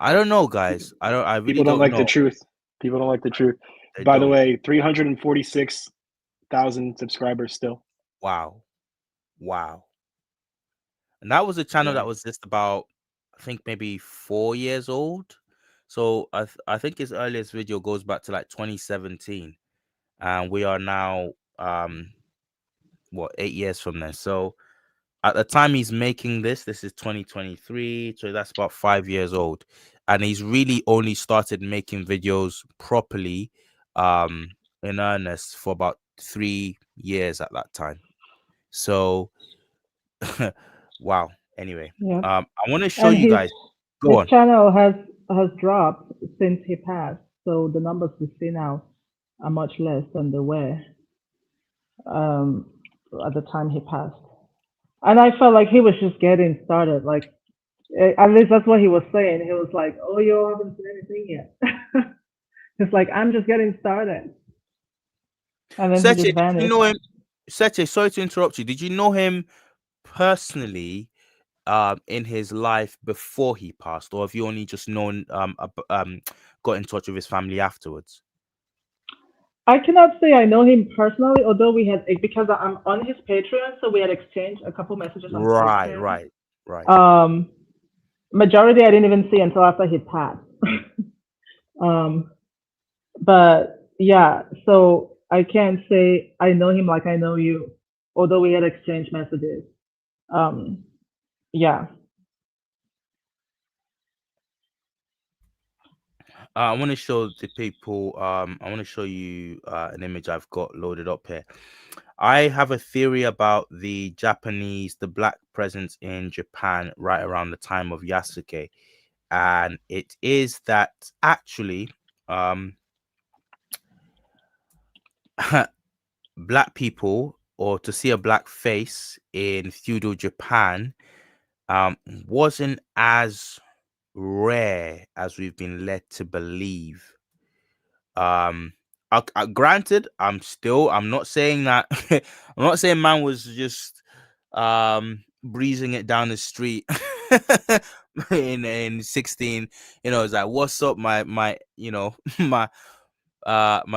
[SPEAKER 1] I don't know, guys. I really
[SPEAKER 5] People don't
[SPEAKER 1] don't
[SPEAKER 5] like the
[SPEAKER 1] know.
[SPEAKER 5] truth. People don't like the truth.
[SPEAKER 1] They
[SPEAKER 5] By the
[SPEAKER 1] don't.
[SPEAKER 5] way, 346,000 subscribers still.
[SPEAKER 1] Wow. Wow. And that was a channel
[SPEAKER 5] Yeah.
[SPEAKER 1] that was just about, I think, maybe 4 years old. So I think his earliest video goes back to like 2017, and we are now what, 8 years from then. So at the time he's making this is 2023, so that's about 5 years old, and he's really only started making videos properly, in earnest, for about 3 years at that time. So wow. Anyway,
[SPEAKER 2] Yeah.
[SPEAKER 1] I want to show
[SPEAKER 2] And
[SPEAKER 1] you
[SPEAKER 2] his
[SPEAKER 1] guys. Go
[SPEAKER 2] his
[SPEAKER 1] on.
[SPEAKER 2] channel has dropped since he passed. So the numbers we see now are much less than they were um, at the time he passed. And I felt like he was just getting started. Like at least that's what he was saying. He was like, "Oh, you haven't seen anything yet." It's like I'm just getting started, and then he
[SPEAKER 1] Seche,
[SPEAKER 2] just
[SPEAKER 1] did you
[SPEAKER 2] vanished.
[SPEAKER 1] know him? Seche, sorry to interrupt you. Did you know him personally, in his life before he passed, or have you only just known, got in touch with his family afterwards?
[SPEAKER 2] I cannot say I know him personally, although we had because I'm on his Patreon, so we had exchanged a couple messages on
[SPEAKER 1] Right,
[SPEAKER 2] Patreon.
[SPEAKER 1] right, right.
[SPEAKER 2] Um, Majority I didn't even see until after he passed. um, but yeah, so I can't say I know him like I know you, although we had exchanged messages. Um, yeah,
[SPEAKER 1] I want to show the people. I want to show you an image I've got loaded up here. I have a theory about the black presence in Japan right around the time of Yasuke, and it is that actually, um, black people, or to see a black face in feudal Japan, um, wasn't as rare as we've been led to believe. Um, granted, I'm not saying that. I'm not saying man was just breezing it down the street in 16. It's like, what's up, my my my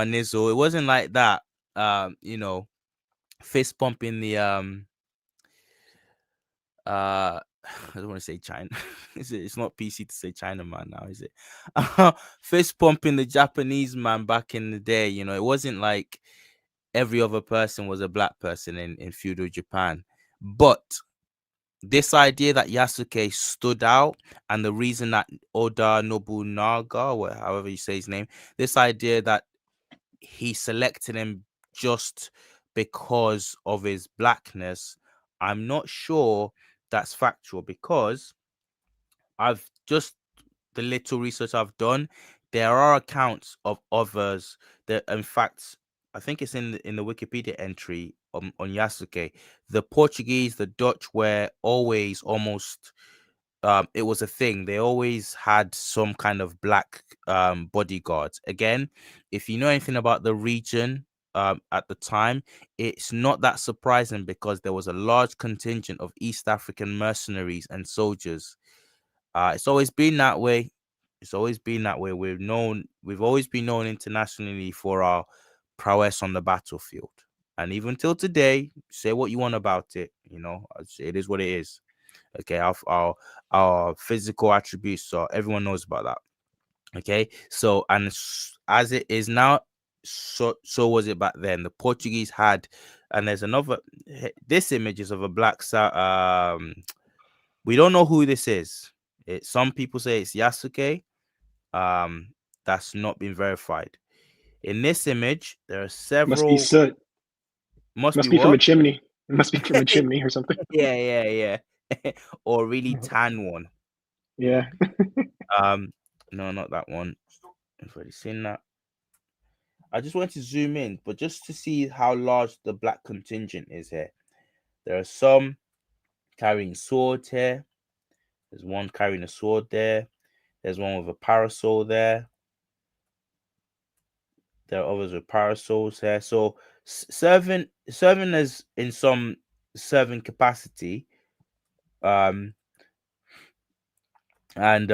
[SPEAKER 1] nizzle. It wasn't like that. Fist pumping the I don't want to say China. It's not PC to say China man now, is it? Fist pumping the Japanese man back in the day. It wasn't like every other person was a black person in feudal Japan. But this idea that Yasuke stood out, and the reason that Oda Nobunaga, or however you say his name, this idea that he selected him just because of his blackness, I'm not sure that's factual, because I've just the little research I've done, there are accounts of others that, in fact, I think it's in the Wikipedia entry on Yasuke. The Portuguese, the Dutch were always almost, it was a thing. They always had some kind of black bodyguards. Again, if you know anything about the region at the time, it's not that surprising, because there was a large contingent of East African mercenaries and soldiers. It's always been that way. It's always been that way. We've always been known internationally for our prowess on the battlefield. And even till today, say what you want about it, it is what it is. Okay, our physical attributes, so everyone knows about that. Okay, so, and as it is now, so was it back then. The Portuguese had, and there's another. This image is of a we don't know who this is. Some people say it's Yasuke. That's not been verified. In this image, there are
[SPEAKER 5] Must be
[SPEAKER 1] several.
[SPEAKER 5] soot.
[SPEAKER 1] Must be
[SPEAKER 5] Must be from a
[SPEAKER 1] what?
[SPEAKER 5] chimney. It must be from a chimney or something.
[SPEAKER 1] Yeah. Or a really tan one.
[SPEAKER 5] Yeah.
[SPEAKER 1] No, not that one. I've already seen that. I just want to zoom in, but just to see how large the black contingent is here. There are some carrying swords here. There's one carrying a sword there. There's one with a parasol there. There are others with parasols here. So serving as in some serving capacity. Um and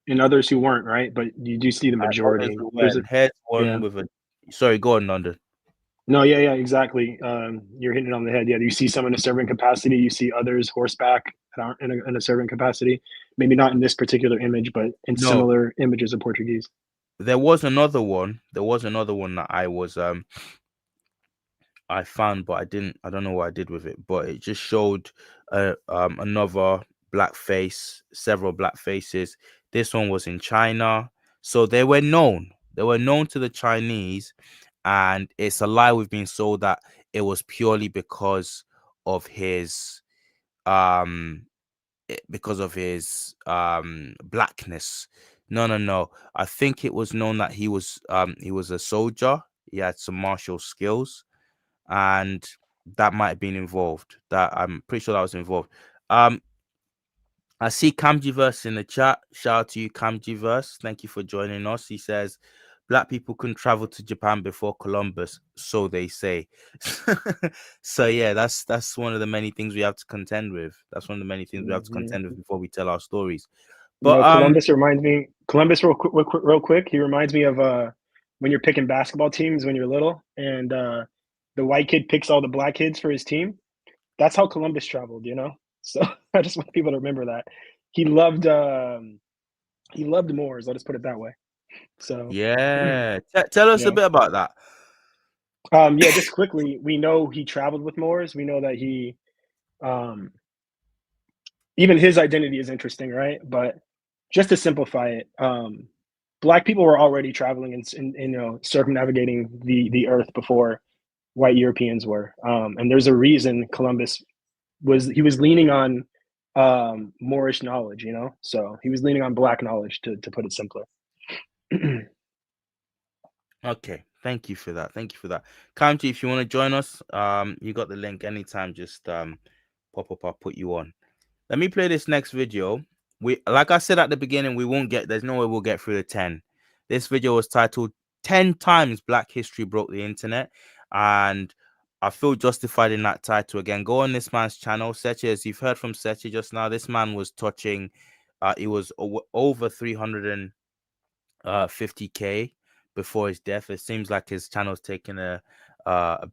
[SPEAKER 5] And others who weren't, right? But you do see the
[SPEAKER 1] others
[SPEAKER 5] majority.
[SPEAKER 1] who
[SPEAKER 5] There's a
[SPEAKER 1] went. Here's
[SPEAKER 5] yeah.
[SPEAKER 1] one with a. Sorry, go on, London.
[SPEAKER 5] No, yeah, exactly. You're hitting it on the head. Yeah, you see some in a servant capacity. You see others horseback that aren't in a servant capacity. Maybe not in this particular image, but in
[SPEAKER 1] No,
[SPEAKER 5] similar images of Portuguese.
[SPEAKER 1] there was another one. There was another one that I found, but I don't know what I did with it. But it just showed another black face, several black faces. This one was in China, so they were known. They were known to the Chinese, and it's a lie we've been sold that it was purely of his um because of his blackness. No. I think it was known that he was a soldier. He had some martial skills, and that might have been involved. That I'm pretty sure that was involved. Um, I see Camgiverse in the chat. Shout out to you, Camgiverse. Thank you for joining us. He says, "Black people couldn't travel to Japan before Columbus, so they say." So yeah, that's one of the many things we have to contend with. That's one of the many things we have to contend with before we tell our stories.
[SPEAKER 5] You
[SPEAKER 1] But
[SPEAKER 5] know, Columbus reminds me. Columbus, real quick. He reminds me of when you're picking basketball teams when you're little, and the white kid picks all the black kids for his team. That's how Columbus traveled. You know, so I just want people to remember that he loved Moors. I'll just put it that way. So
[SPEAKER 1] yeah, tell us a
[SPEAKER 5] yeah,
[SPEAKER 1] bit about that.
[SPEAKER 5] yeah. Just quickly, we know he traveled with Moors. We know that he um, even his identity is interesting, right? But just to simplify it, black people were already traveling and you know circumnavigating the earth before white Europeans were, and there's a reason Columbus was leaning on Moorish knowledge, you know, so he was leaning on black knowledge to put it simpler.
[SPEAKER 1] Okay, thank you for that. Thank you for that. Kamji, if you want to join us, you got the link anytime. Just pop up. I'll put you on. Let me play this next video. Like I said at the beginning, we won't get. There's no way we'll get through the 10. This video was titled "10 Times Black History Broke the Internet," and I feel justified in that title. Again, go on this man's channel, Seche. As you've heard from Seche just now, this man was touching. He was over 350K before his death. It seems like his channel's taken a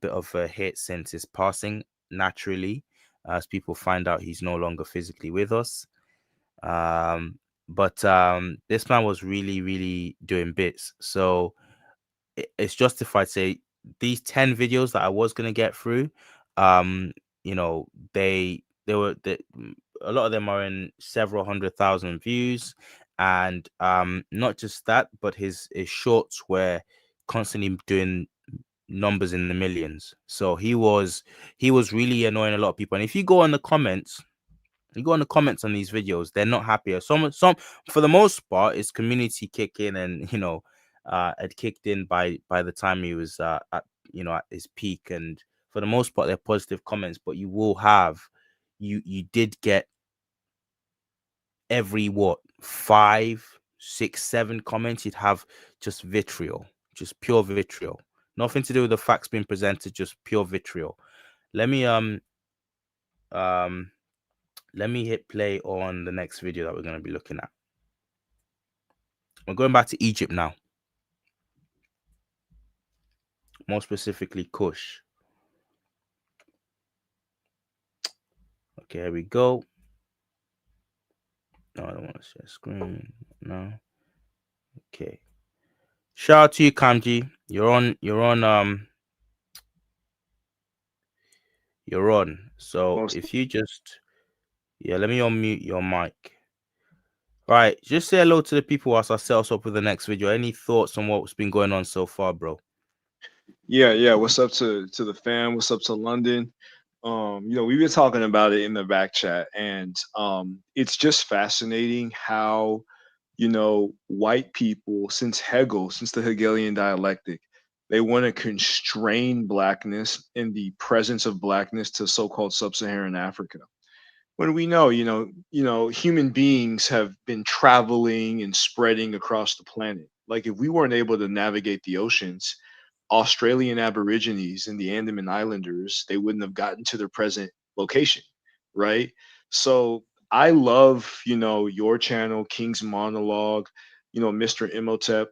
[SPEAKER 1] bit of a hit since his passing naturally, as people find out he's no longer physically with us. But this man was really doing bits. So it's justified to say these 10 videos that I was gonna get through, um, you know, a lot of them are in several 100,000 views, and not just that, but his shorts were constantly doing numbers in the millions. So he was really annoying a lot of people. And if you go on the comments, you go on the comments on these videos, they're not happy. Some for the most part, it's community kicking, and had kicked in by the time he was at at his peak. And for the most part, they're positive comments. But you will have you did get every what 5, 6, 7 comments, you'd have just vitriol, just pure vitriol. Nothing to do with the facts being presented, just pure vitriol. Let me um let me hit play on the next video that we're going to be looking at. We're going back to Egypt now, more specifically Kush. Okay, here we go. No, I don't want to share screen. No. Okay. Shout out to you, Kamji. You're on. So
[SPEAKER 6] Most
[SPEAKER 1] if you just, yeah, let me unmute your mic. Right, just say hello to the people whilst I set us up with the next video. Any thoughts on what's been going on so far, bro?
[SPEAKER 6] Yeah, yeah. What's up to the fam? What's up to London? We've been talking about it in the back chat, and it's just fascinating how white people, since Hegel, since the Hegelian dialectic, they want to constrain blackness and the presence of blackness to so-called sub-Saharan Africa. When we know, human beings have been traveling and spreading across the planet. Like if we weren't able to navigate the oceans, Australian Aborigines and the Andaman Islanders, they wouldn't have gotten to their present location, right? So I love, your channel, King's Monologue, Mr. Imhotep,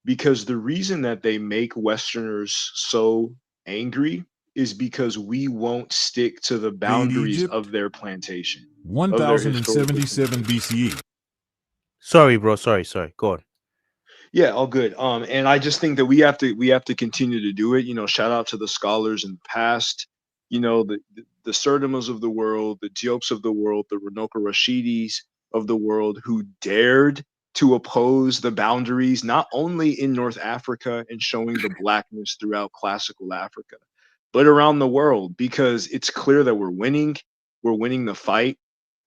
[SPEAKER 6] because the reason that they make Westerners so angry is because we won't stick to the
[SPEAKER 3] Date
[SPEAKER 6] boundaries
[SPEAKER 3] Egypt,
[SPEAKER 6] of their plantation, of their historical
[SPEAKER 3] 1077
[SPEAKER 6] plantation.
[SPEAKER 3] BCE.
[SPEAKER 1] Sorry, bro. Sorry. Go on.
[SPEAKER 6] Yeah, all good. And I just think that we have to continue to do it. Shout out to the scholars in the past. The Sertimas of the world, the Diopes of the world, the Renoka Rashidis of the world who dared to oppose the boundaries, not only in North Africa and showing the blackness throughout classical Africa, but around the world, because it's clear that we're winning. We're winning the fight.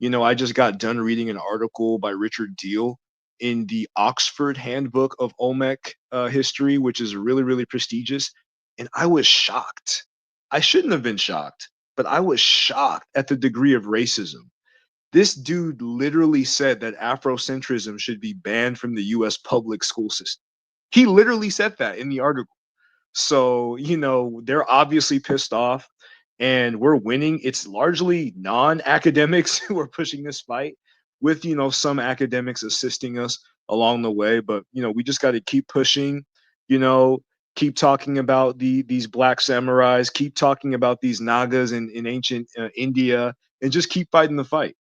[SPEAKER 6] I just got done reading an article by Richard Deal in the Oxford Handbook of Olmec history, which is really, really prestigious. And I was shocked. I shouldn't have been shocked, but I was shocked at the degree of racism. This dude literally said that Afrocentrism should be banned from the US public school system. He literally said that in the article. So, they're obviously pissed off and we're winning. It's largely non-academics who are pushing this fight with, some academics assisting us along the way. But, we just got to keep pushing, you know, keep talking about these black samurais, keep talking about these Nagas in ancient India, and just keep fighting the fight.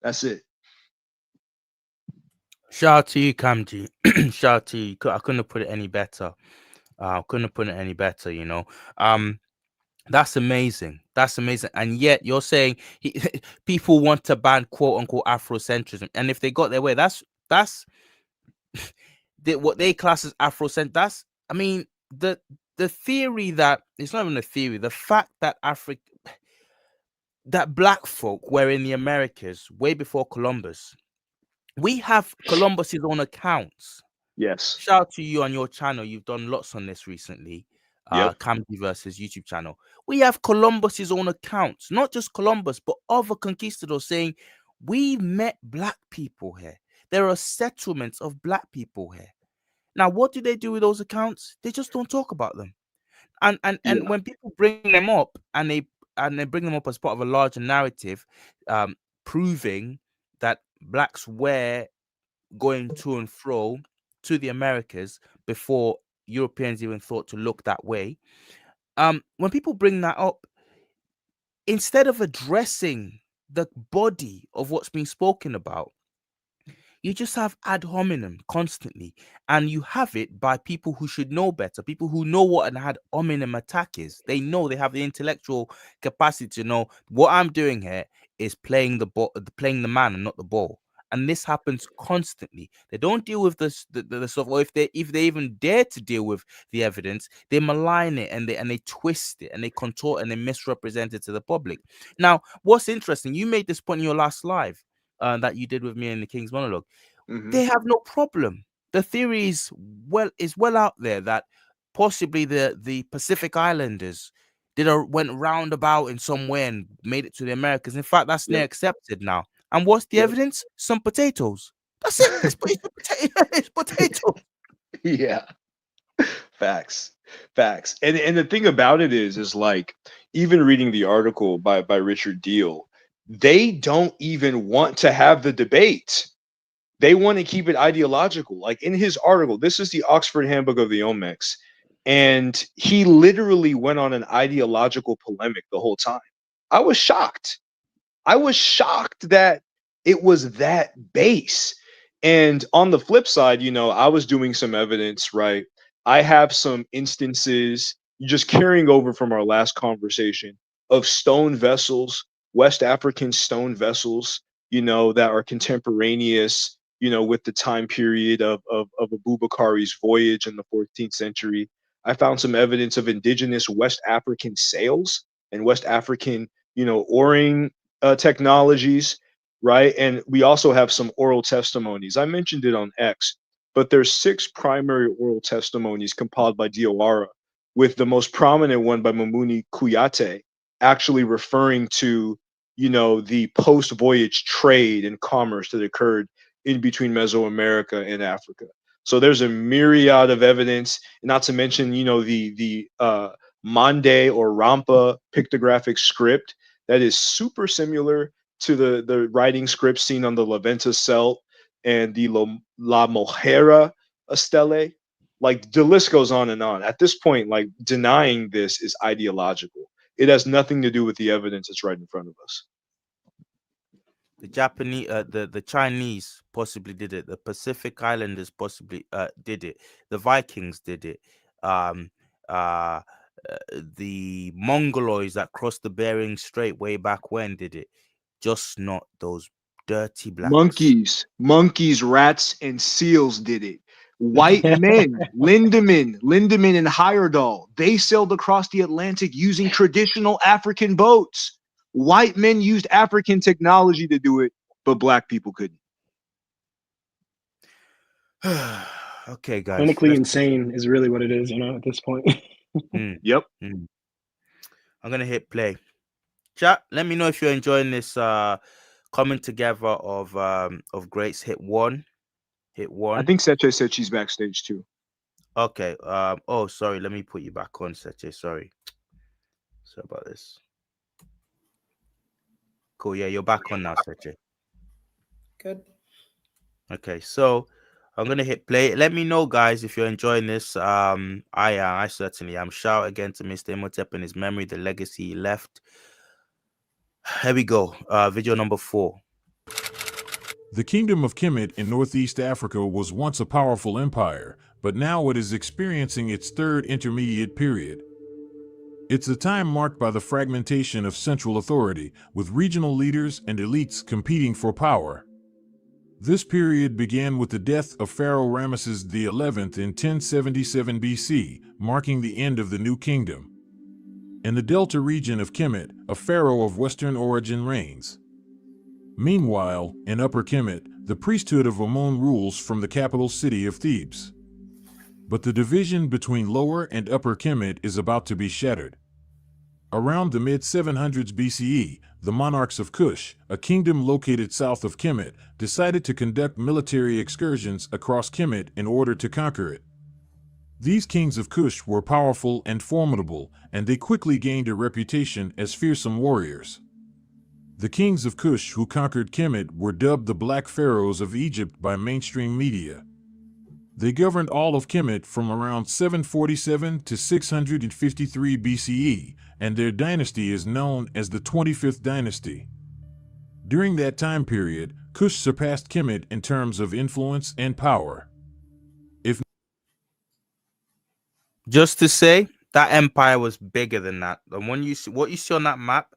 [SPEAKER 6] That's it.
[SPEAKER 1] Shout out to you, Kamji. Shout out to you. I couldn't have put it any better. Couldn't have put it any better. That's amazing. That's amazing. And yet you're saying people want to ban quote unquote Afrocentrism, and if they got their way, that's what they class as Afrocent. That's, I mean, the theory that it's not even a theory. The fact that that black folk were in the Americas way before Columbus. We have Columbus's own accounts.
[SPEAKER 6] Yes.
[SPEAKER 1] Shout out to you on your channel. You've done lots on this recently.
[SPEAKER 6] Yep.
[SPEAKER 1] Camdy versus YouTube channel. We have Columbus's own accounts, not just Columbus, but other conquistadors saying we met black people here. There are settlements of black people here. Now, what do they do with those accounts? They just don't talk about them. And
[SPEAKER 6] Yeah.
[SPEAKER 1] when people bring them up and they bring them up as part of a larger narrative, um, proving that blacks were going to and fro to the Americas before Europeans even thought to look that way. When people bring that up, instead of addressing the body of what's being spoken about, you just have ad hominem constantly, and you have it by people who should know better, people who know what an ad hominem attack is. They know, they have the intellectual capacity to know what I'm doing here is playing the ball, playing the man, and not the ball. And this happens constantly. They don't deal with the stuff, or if they even dare to deal with the evidence, they malign it and they twist it and they contort and they misrepresent it to the public. Now, what's interesting, you made this point in your last live that you did with me in the King's Monologue.
[SPEAKER 6] Hmm.
[SPEAKER 1] They have no problem. The theory is well out there that possibly the Pacific Islanders went roundabout in some way and made it to the Americas. In fact, that's near
[SPEAKER 6] Yep.
[SPEAKER 1] accepted now. And what's the
[SPEAKER 6] Yep.
[SPEAKER 1] evidence? Some potatoes. That's it. It's potato.
[SPEAKER 6] Yeah. Facts. Facts. And the thing about it is like, even reading the article by Richard Deal, they don't even want to have the debate. They want to keep it ideological. Like in his article, this is the Oxford Handbook of the Olmecs, and he literally went on an ideological polemic the whole time. I was shocked. I was shocked that it was that base. And on the flip side, I was doing some evidence, right? I have some instances just carrying over from our last conversation of stone vessels, West African stone vessels, that are contemporaneous, with the time period of Abubakari's voyage in the 14th century. I found some evidence of indigenous West African sails and West African, oaring technologies, right? And we also have some oral testimonies. I mentioned it on X, but there's 6 primary oral testimonies compiled by Diawara, with the most prominent one by Mamuni Kuyate, actually referring to, the post-voyage trade and commerce that occurred in between Mesoamerica and Africa. So there's a myriad of evidence, not to mention, the Mande or Rampa pictographic script that is super similar to the writing script seen on the La Venta Celt and the La Mojera Estele. Like, the list goes on and on. At this point, like, denying this is ideological. It has nothing to do with the evidence that's right in front of us.
[SPEAKER 1] The Japanese, the Chinese possibly did it. The Pacific Islanders possibly did it. The Vikings did it. Um, uh, the Mongoloids that crossed the Bering Strait way back when did it. Just not those dirty blacks.
[SPEAKER 6] Monkeys, rats, and seals did it. White men, Lindemann, and Heyerdahl, they sailed across the Atlantic using traditional African boats. White men used African technology to do it, but black people couldn't.
[SPEAKER 1] Okay, guys.
[SPEAKER 5] Clinically insane is really what it is, at this point.
[SPEAKER 6] Yep.
[SPEAKER 1] I'm gonna hit play. Chat, let me know if you're enjoying this coming together of greats. Hit one.
[SPEAKER 6] I think Seche said she's backstage too.
[SPEAKER 1] Okay. Oh, sorry. Let me put you back on, Seche. Sorry about this. Cool. Yeah, you're back on now, Seche.
[SPEAKER 7] Good.
[SPEAKER 1] Okay, so I'm gonna hit play. Let me know, guys, if you're enjoying this. I certainly am. Shout again to Mr. Imhotep and his memory, the legacy he left. Here we go. Video number 4.
[SPEAKER 3] The Kingdom of Kemet in Northeast Africa was once a powerful empire, but now it is experiencing its third intermediate period. It's a time marked by the fragmentation of central authority, with regional leaders and elites competing for power. This period began with the death of Pharaoh Ramesses XI in 1077 BC, marking the end of the New Kingdom. In the Delta region of Kemet, a pharaoh of Western origin reigns. Meanwhile, in Upper Kemet, the priesthood of Amun rules from the capital city of Thebes. But the division between Lower and Upper Kemet is about to be shattered. Around the mid-700s BCE, the monarchs of Kush, a kingdom located south of Kemet, decided to conduct military excursions across Kemet in order to conquer it. These kings of Kush were powerful and formidable, and they quickly gained a reputation as fearsome warriors. The kings of Kush who conquered Kemet were dubbed the Black Pharaohs of Egypt by mainstream media. They governed all of Kemet from around 747 to 653 BCE, and their dynasty is known as the 25th dynasty. During that time period, Kush surpassed Kemet in terms of influence and power.
[SPEAKER 1] Just to say, that empire was bigger than that. And when you see what you see on that map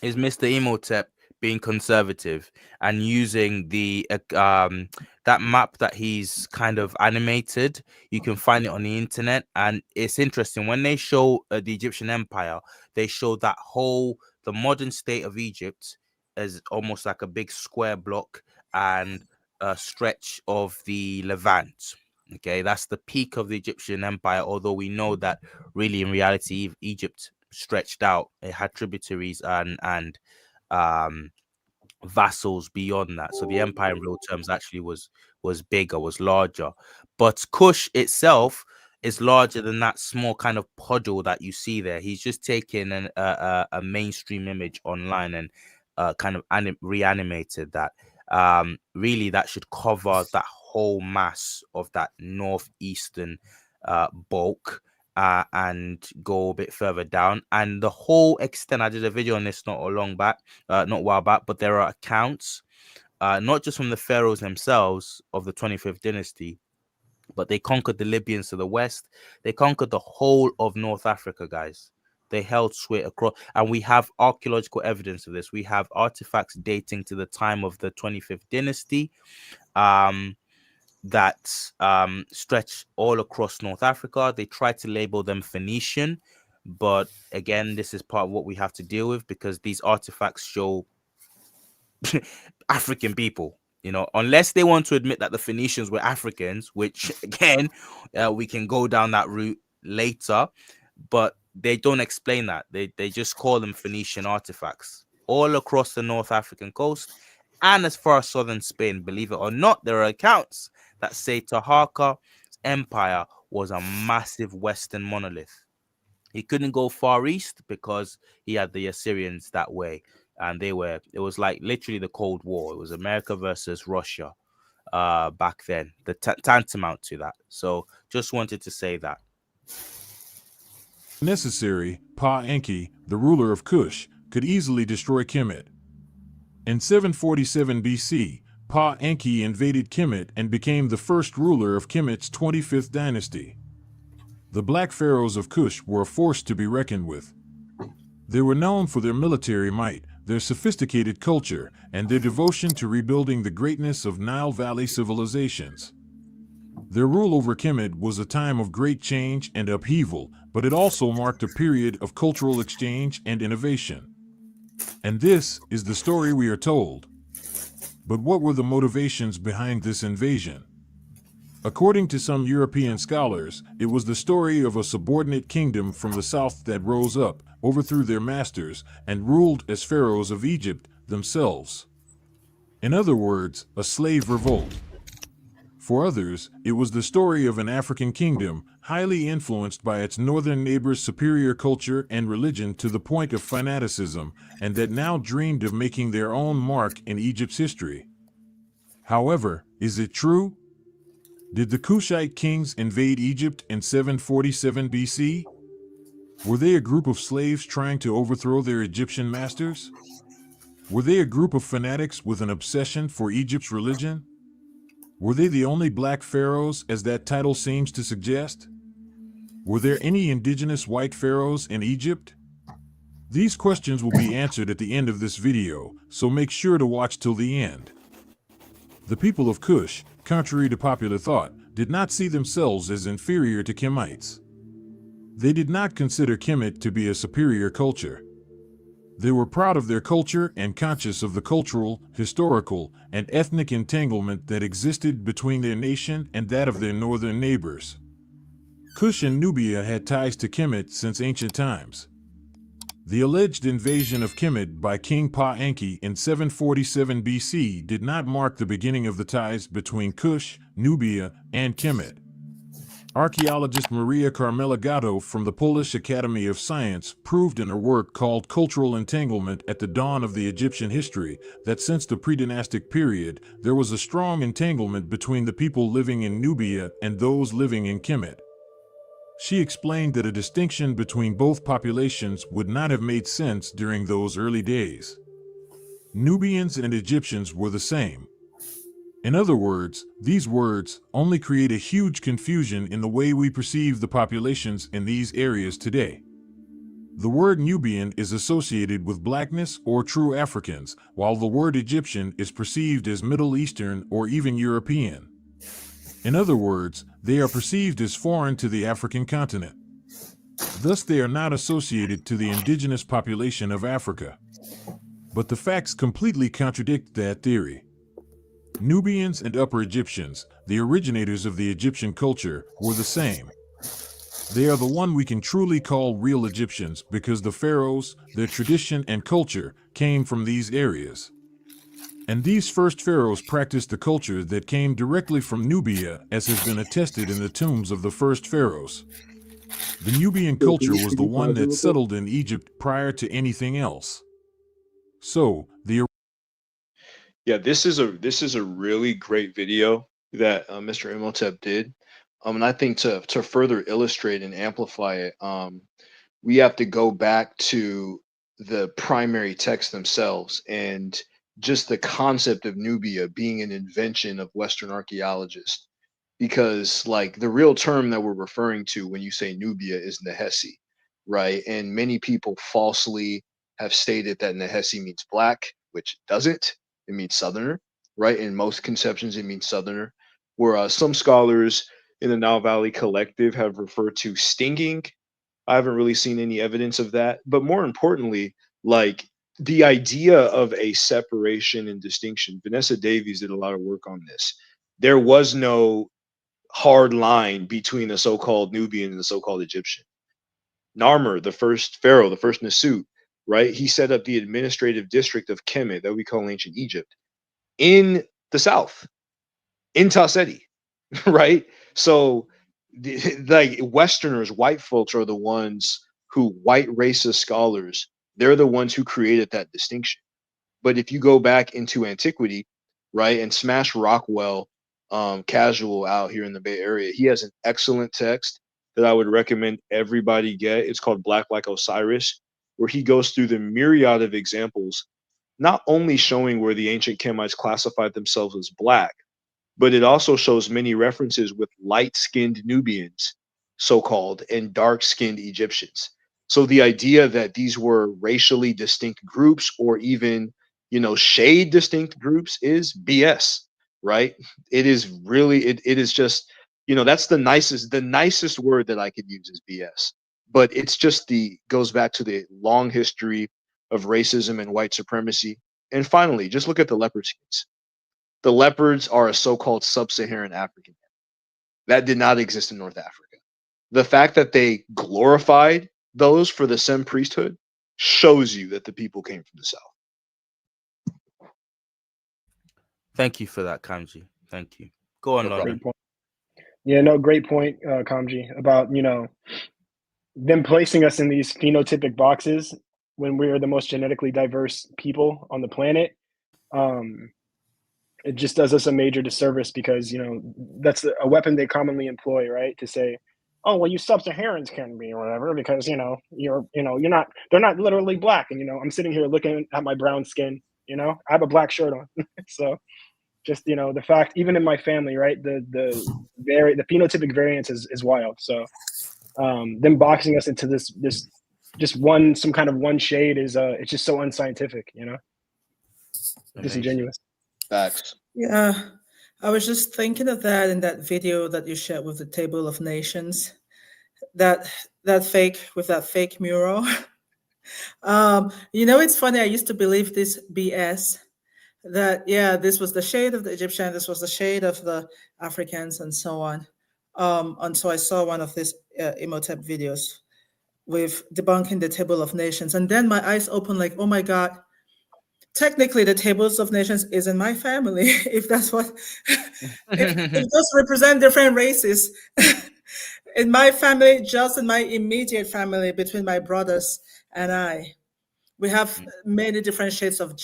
[SPEAKER 1] is Mr. Imhotep being conservative and using the that map that he's kind of animated. You can find it on the internet, and it's interesting when they show the Egyptian empire. They show that the modern state of Egypt as almost like a big square block and a stretch of the Levant. Okay, that's the peak of the Egyptian empire, although we know that really in reality Egypt stretched out. It had tributaries and vassals beyond that. So the empire in real terms actually was bigger, was larger. But Kush itself is larger than that small kind of puddle that you see there. He's just taken a mainstream image online and kind of reanimated that. Really, that should cover that whole mass of that northeastern bulk. And go a bit further down, and the whole extent. I did a video on this not a while back, but there are accounts not just from the pharaohs themselves of the 25th dynasty, but they conquered the Libyans to the west. They conquered the whole of North Africa, guys. They held sway across, and we have archaeological evidence of this. We have artifacts dating to the time of the 25th dynasty, um, that stretch all across North Africa. They tried to label them Phoenician, but again, this is part of what we have to deal with because these artifacts show African people. You know, unless they want to admit that the Phoenicians were Africans, which again, we can go down that route later, but they don't explain that. They just call them Phoenician artifacts all across the North African coast and as far as southern Spain. Believe it or not, there are accounts that say Taharka's empire was a massive Western monolith. He couldn't go far east because he had the Assyrians that way, and it was like literally the Cold War. It was America versus Russia back then, tantamount to that. So just wanted to say that.
[SPEAKER 3] Necessary, Pa-Enki, the ruler of Kush, could easily destroy Kemet. In 747 BC, Pa-Enki invaded Kemet and became the first ruler of Kemet's 25th dynasty. The Black Pharaohs of Kush were a force to be reckoned with. They were known for their military might, their sophisticated culture, and their devotion to rebuilding the greatness of Nile Valley civilizations. Their rule over Kemet was a time of great change and upheaval, but it also marked a period of cultural exchange and innovation. And this is the story we are told. But what were the motivations behind this invasion? According to some European scholars, it was the story of a subordinate kingdom from the south that rose up, overthrew their masters, and ruled as pharaohs of Egypt themselves. In other words, a slave revolt. For others, it was the story of an African kingdom, highly influenced by its northern neighbors' superior culture and religion to the point of fanaticism, and that now dreamed of making their own mark in Egypt's history. However, is it true? Did the Kushite kings invade Egypt in 747 BC? Were they a group of slaves trying to overthrow their Egyptian masters? Were they a group of fanatics with an obsession for Egypt's religion? Were they the only black pharaohs, as that title seems to suggest? Were there any indigenous white pharaohs in Egypt? These questions will be answered at the end of this video, so make sure to watch till the end. The people of Kush, contrary to popular thought, did not see themselves as inferior to Kemites. They did not consider Kemet to be a superior culture. They were proud of their culture and conscious of the cultural, historical, and ethnic entanglement that existed between their nation and that of their northern neighbors. Kush and Nubia had ties to Kemet since ancient times. The alleged invasion of Kemet by King Pa-Enki in 747 BC did not mark the beginning of the ties between Kush, Nubia, and Kemet. Archaeologist Maria Carmela Gatto from the Polish Academy of Science proved in her work called Cultural Entanglement at the Dawn of the Egyptian History that since the pre-dynastic period, there was a strong entanglement between the people living in Nubia and those living in Kemet. She explained that a distinction between both populations would not have made sense during those early days. Nubians and Egyptians were the same. In other words, these words only create a huge confusion in the way we perceive the populations in these areas today. The word Nubian is associated with blackness or true Africans, while the word Egyptian is perceived as Middle Eastern or even European. In other words, they are perceived as foreign to the African continent. Thus, they are not associated to the indigenous population of Africa. But the facts completely contradict that theory. Nubians and Upper Egyptians, the originators of the Egyptian culture, were the same. They are the one we can truly call real Egyptians because the pharaohs, their tradition and culture, came from these areas. And these first pharaohs practiced the culture that came directly from Nubia, as has been attested in the tombs of the first pharaohs. The Nubian culture was the one that settled in Egypt prior to anything else. So,
[SPEAKER 6] Yeah, this is a really great video that Mr. Imhotep did, and I think to further illustrate and amplify it, we have to go back to the primary texts themselves, and just the concept of Nubia being an invention of Western archaeologists, because like the real term that we're referring to when you say Nubia is Nehesi, right? And many people falsely have stated that Nehesi means black, which it doesn't. It means southerner, right? In most conceptions, it means southerner. Whereas some scholars in the Nile Valley Collective have referred to stinging. I haven't really seen any evidence of that. But more importantly, like the idea of a separation and distinction, Vanessa Davies did a lot of work on this. There was no hard line between the so-called Nubian and the so-called Egyptian. Narmer, the first pharaoh, the first Nasut, right? He set up the administrative district of Kemet that we call ancient Egypt in the south, in Taseti, right? So, like Westerners, white folks are the ones who, white racist scholars, they're the ones who created that distinction. But if you go back into antiquity, right, and Smash Rockwell, casual out here in the Bay Area, he has an excellent text that I would recommend everybody get. It's called Black Like Osiris, where he goes through the myriad of examples, not only showing where the ancient Kemites classified themselves as black, but it also shows many references with light-skinned Nubians, so-called, and dark-skinned Egyptians. So the idea that these were racially distinct groups or even, shade distinct groups is BS, right? It is really it is just, that's the nicest word that I could use is BS. But it's just the goes back to the long history of racism and white supremacy. And finally, just look at the leopard skins. The leopards are a so-called sub-Saharan African. That did not exist in North Africa. The fact that they glorified those for the Sem priesthood shows you that the people came from the south.
[SPEAKER 1] Thank you for that, Kanji. Thank you. Go on,
[SPEAKER 6] No problem.
[SPEAKER 1] London.
[SPEAKER 5] Great point. Yeah, no, great point, Kamji, about them placing us in these phenotypic boxes when we're the most genetically diverse people on the planet. Um, it just does us a major disservice because that's a weapon they commonly employ, right? To say, oh well, you sub-Saharans can be or whatever because you're not they're not literally black, and I'm sitting here looking at my brown skin. I have a black shirt on, so just the fact, even in my family, right? The phenotypic variance is wild. So them boxing us into this just some kind of one shade is it's just so unscientific,
[SPEAKER 1] Amazing.
[SPEAKER 5] disingenuous.
[SPEAKER 6] Facts.
[SPEAKER 7] Yeah, I was just thinking of that in that video that you shared with the Table of Nations, that fake mural. It's funny. I used to believe this BS that this was the shade of the Egyptian, this was the shade of the Africans, and so on. Until I saw one of these Imhotep videos with debunking the Table of Nations, and then my eyes opened like, oh my God. Technically, the Tables of Nations is in my family, if that's what, it just represent different races. In my family, just in my immediate family, between my brothers and I, we have many different shades of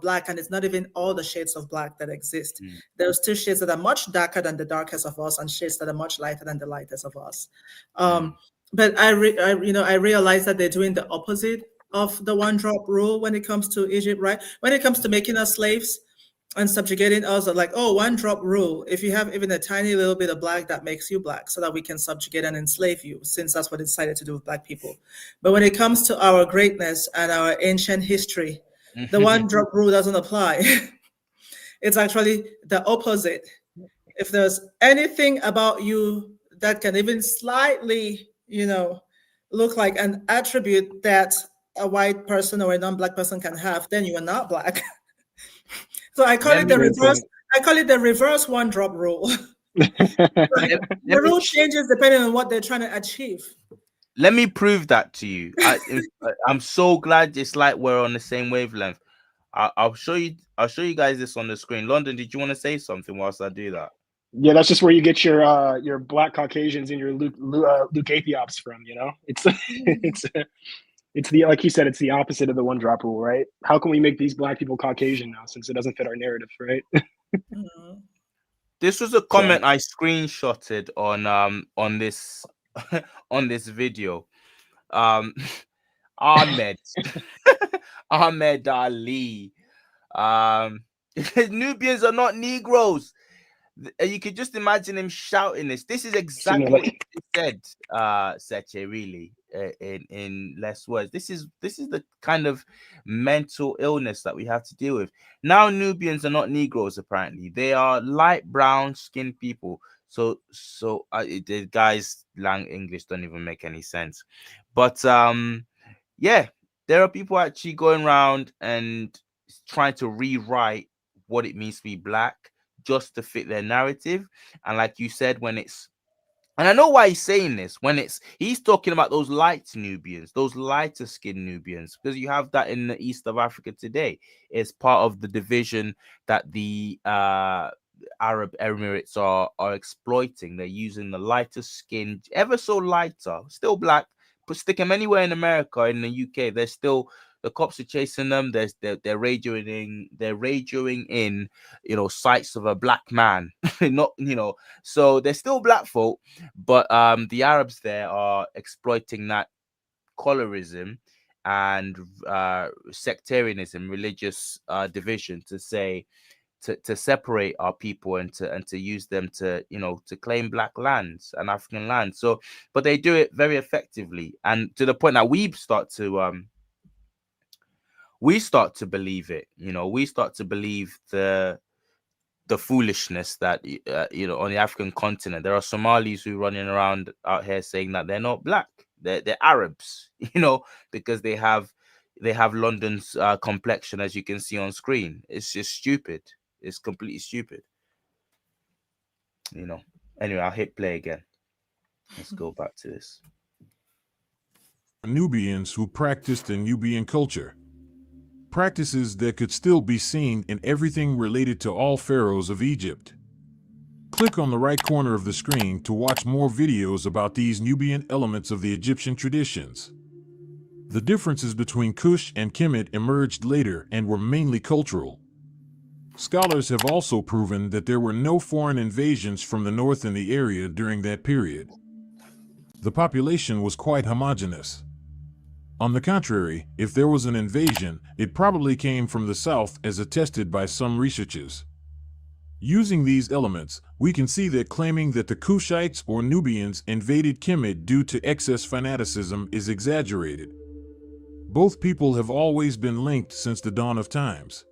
[SPEAKER 7] black, and it's not even all the shades of black that exist. There's two shades that are much darker than the darkest of us, and shades that are much lighter than the lightest of us. But I realize that they're doing the opposite of the one drop rule when it comes to Egypt, right? When it comes to making us slaves and subjugating us, like, oh, one drop rule. If you have even a tiny little bit of black, that makes you black, so that we can subjugate and enslave you, since that's what they decided to do with black people. But when it comes to our greatness and our ancient history, the one drop rule doesn't apply. It's actually the opposite. If there's anything about you that can even slightly, look like an attribute that a white person or a non-black person can have, then you are not black. So I call it the reverse. I call it the reverse one drop rule. The rule changes depending on what they're trying to achieve.
[SPEAKER 1] Let me prove that to you. I'm so glad it's like we're on the same wavelength. I'll show you. I'll show you guys this on the screen. London, did you want to say something whilst I do that?
[SPEAKER 5] Yeah, that's just where you get your black Caucasians and your Luke Athiops from. It's the, like you said, it's the opposite of the one drop rule, right? How can we make these black people Caucasian now, since it doesn't fit our narrative, right?
[SPEAKER 1] This was a comment I screenshotted on this on this video. Ahmed Ahmed Ali Nubians are not Negroes. You could just imagine him shouting this. This is
[SPEAKER 5] Seemed
[SPEAKER 1] exactly what
[SPEAKER 5] like
[SPEAKER 1] you said, Seche, really, in less words. This is the kind of mental illness that we have to deal with. Now Nubians are not Negroes, apparently. They are light brown skinned people. So the guys lang English don't even make any sense. But yeah, there are people actually going around and trying to rewrite what it means to be black just to fit their narrative. And like you said, when it's, and I know why he's saying this, when he's talking about those light Nubians, those lighter skinned Nubians, because you have that in the east of Africa today. It's part of the division that the Arab Emirates are exploiting. They're using the lighter skinned, ever so lighter, still black, but stick them anywhere in America, in the UK, they're still, the cops are chasing them. They're radioing in, sights of a black man, not, so they're still black folk, but the Arabs there are exploiting that colorism and sectarianism, religious division, to say, to separate our people and to use them to to claim black lands and African lands. So, but they do it very effectively, and to the point that we start to believe it. We start to believe the foolishness that on the African continent. There are Somalis who running around out here saying that they're not black, they're Arabs, because they have London's complexion, as you can see on screen. It's just stupid. It's completely stupid. Anyway, I'll hit play again. Let's go back to this.
[SPEAKER 3] Nubians who practiced the Nubian culture. Practices that could still be seen in everything related to all pharaohs of Egypt. Click on the right corner of the screen to watch more videos about these Nubian elements of the Egyptian traditions. The differences between Kush and Kemet emerged later and were mainly cultural. Scholars have also proven that there were no foreign invasions from the north in the area during that period. The population was quite homogeneous. On the contrary, if there was an invasion, it probably came from the south, as attested by some researchers. Using these elements, we can see that claiming that the Kushites or Nubians invaded Kemet due to excess fanaticism is exaggerated. Both people have always been linked since the dawn of times.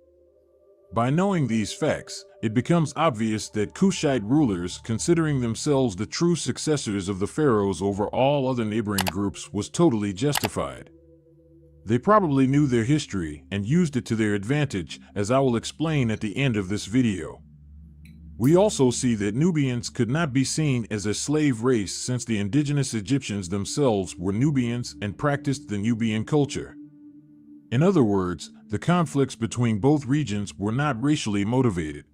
[SPEAKER 3] By knowing these facts, it becomes obvious that Kushite rulers, considering themselves the true successors of the pharaohs over all other neighboring groups, was totally justified. They probably knew their history and used it to their advantage, as I will explain at the end of this video. We also see that Nubians could not be seen as a slave race, since the indigenous Egyptians themselves were Nubians and practiced the Nubian culture. In other words, the conflicts between both regions were not racially motivated.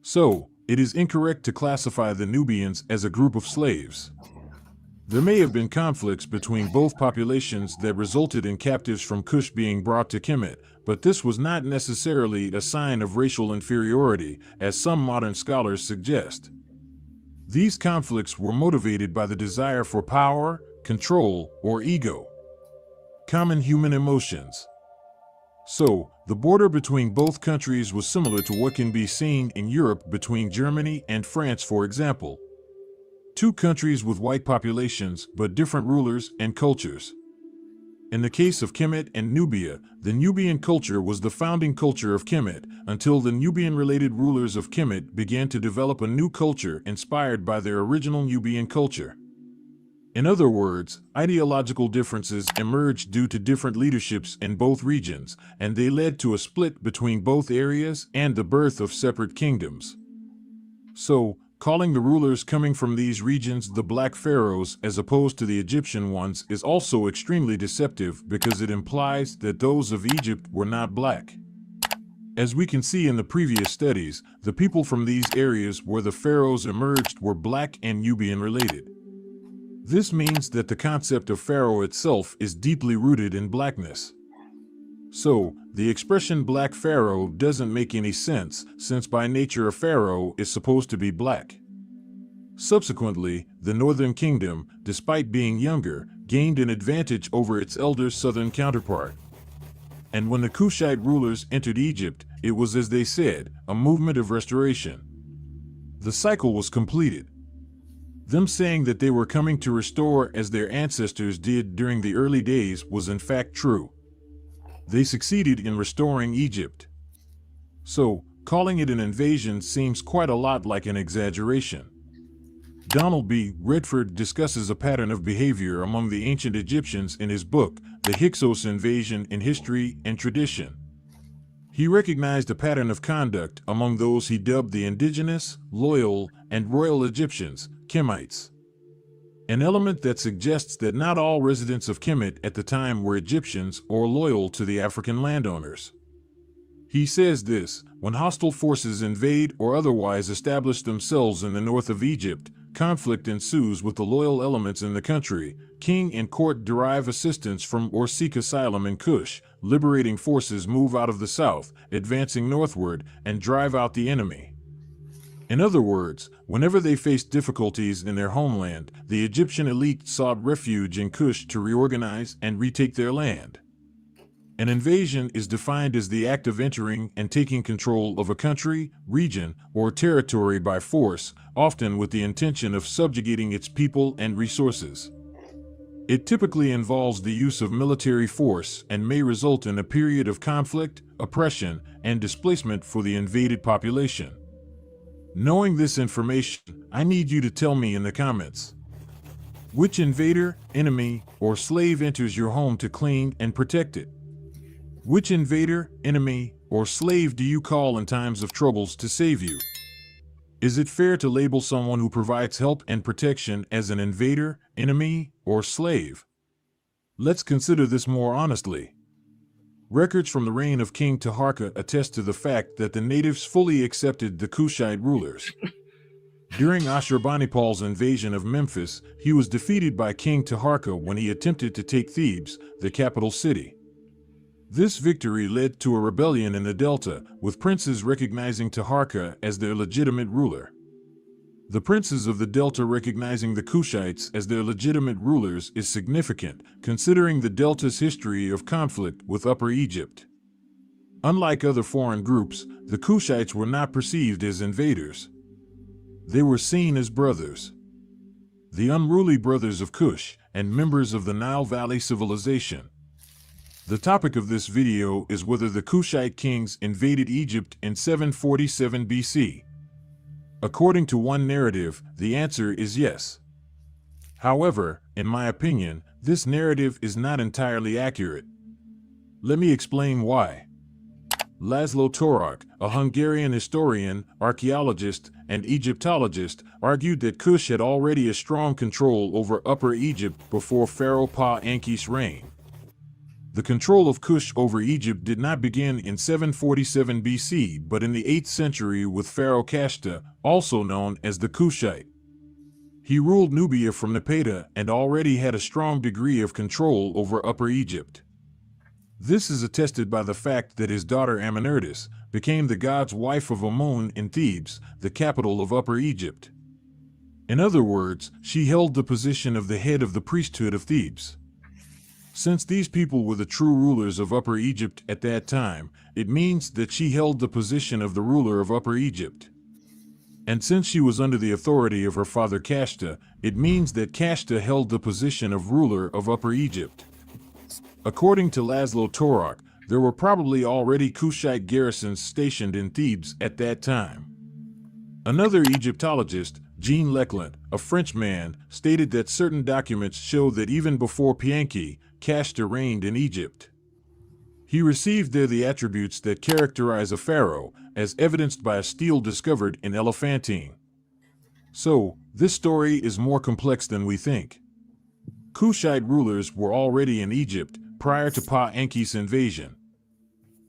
[SPEAKER 3] So, it is incorrect to classify the Nubians as a group of slaves. There may have been conflicts between both populations that resulted in captives from Kush being brought to Kemet, but this was not necessarily a sign of racial inferiority, as some modern scholars suggest. These conflicts were motivated by the desire for power, control, or ego. Common human emotions. So, the border between both countries was similar to what can be seen in Europe between Germany and France, for example. Two countries with white populations, but different rulers and cultures. In the case of Kemet and Nubia, the Nubian culture was the founding culture of Kemet, until the Nubian-related rulers of Kemet began to develop a new culture inspired by their original Nubian culture. In other words, ideological differences emerged due to different leaderships in both regions, and they led to a split between both areas and the birth of separate kingdoms. So, calling the rulers coming from these regions the Black Pharaohs as opposed to the Egyptian ones is also extremely deceptive, because it implies that those of Egypt were not black. As we can see in the previous studies, the people from these areas where the pharaohs emerged were black and Nubian related. This means that the concept of pharaoh itself is deeply rooted in blackness. So, the expression black pharaoh doesn't make any sense, since by nature a pharaoh is supposed to be black. Subsequently, the Northern Kingdom, despite being younger, gained an advantage over its elder southern counterpart. And when the Kushite rulers entered Egypt, it was, as they said, a movement of restoration. The cycle was completed. Them saying that they were coming to restore as their ancestors did during the early days was in fact true. They succeeded in restoring Egypt. So, calling it an invasion seems quite a lot like an exaggeration. Donald B. Redford discusses a pattern of behavior among the ancient Egyptians in his book, The Hyksos Invasion in History and Tradition. He recognized a pattern of conduct among those he dubbed the indigenous, loyal, and royal Egyptians, Kemites. An element that suggests that not all residents of Kemet at the time were Egyptians or loyal to the African landowners. He says this: when hostile forces invade or otherwise establish themselves in the north of Egypt, conflict ensues with the loyal elements in the country. King and court derive assistance from or seek asylum in Kush. Liberating forces move out of the south, advancing northward, and drive out the enemy. In other words, whenever they faced difficulties in their homeland, the Egyptian elite sought refuge in Kush to reorganize and retake their land. An invasion is defined as the act of entering and taking control of a country, region, or territory by force, often with the intention of subjugating its people and resources. It typically involves the use of military force and may result in a period of conflict, oppression, and displacement for the invaded population. Knowing this information, I need you to tell me in the comments: which invader, enemy, or slave enters your home to clean and protect it? Which invader, enemy, or slave do you call in times of troubles to save you? Is it fair to label someone who provides help and protection as an invader, enemy, or slave? Let's consider this more honestly. Records from the reign of King Taharka attest to the fact that the natives fully accepted the Kushite rulers. During Ashurbanipal's invasion of Memphis, he was defeated by King Taharka when he attempted to take Thebes, the capital city. This victory led to a rebellion in the Delta, with princes recognizing Taharka as their legitimate ruler. The princes of the Delta recognizing the Kushites as their legitimate rulers is significant, considering the Delta's history of conflict with Upper Egypt. Unlike other foreign groups, the Kushites were not perceived as invaders. They were seen as brothers. The unruly brothers of Kush, and members of the Nile Valley civilization. The topic of this video is whether the Kushite kings invaded Egypt in 747 BC. According to one narrative, the answer is yes. However, in my opinion, this narrative is not entirely accurate. Let me explain why. Laszlo Torok, a Hungarian historian, archaeologist, and Egyptologist, argued that Kush had already a strong control over Upper Egypt before Pharaoh Pa-Ankhe's reign. The control of Kush over Egypt did not begin in 747 BC, but in the 8th century with Pharaoh Kashta, also known as the Kushite. He ruled Nubia from Napata and already had a strong degree of control over Upper Egypt. This is attested by the fact that his daughter Amenertis became the god's wife of Amun in Thebes, the capital of Upper Egypt. In other words, she held the position of the head of the priesthood of Thebes. Since these people were the true rulers of Upper Egypt at that time, it means that she held the position of the ruler of Upper Egypt. And since she was under the authority of her father Kashta, it means that Kashta held the position of ruler of Upper Egypt. According to Laszlo Torok, there were probably already Kushite garrisons stationed in Thebes at that time. Another Egyptologist, Jean Leclerc, a Frenchman, stated that certain documents show that even before Piankhi, Kashta reigned in Egypt. He received there the attributes that characterize a pharaoh, as evidenced by a stele discovered in Elephantine. So, this story is more complex than we think. Kushite rulers were already in Egypt prior to Pa-Ankhe's invasion.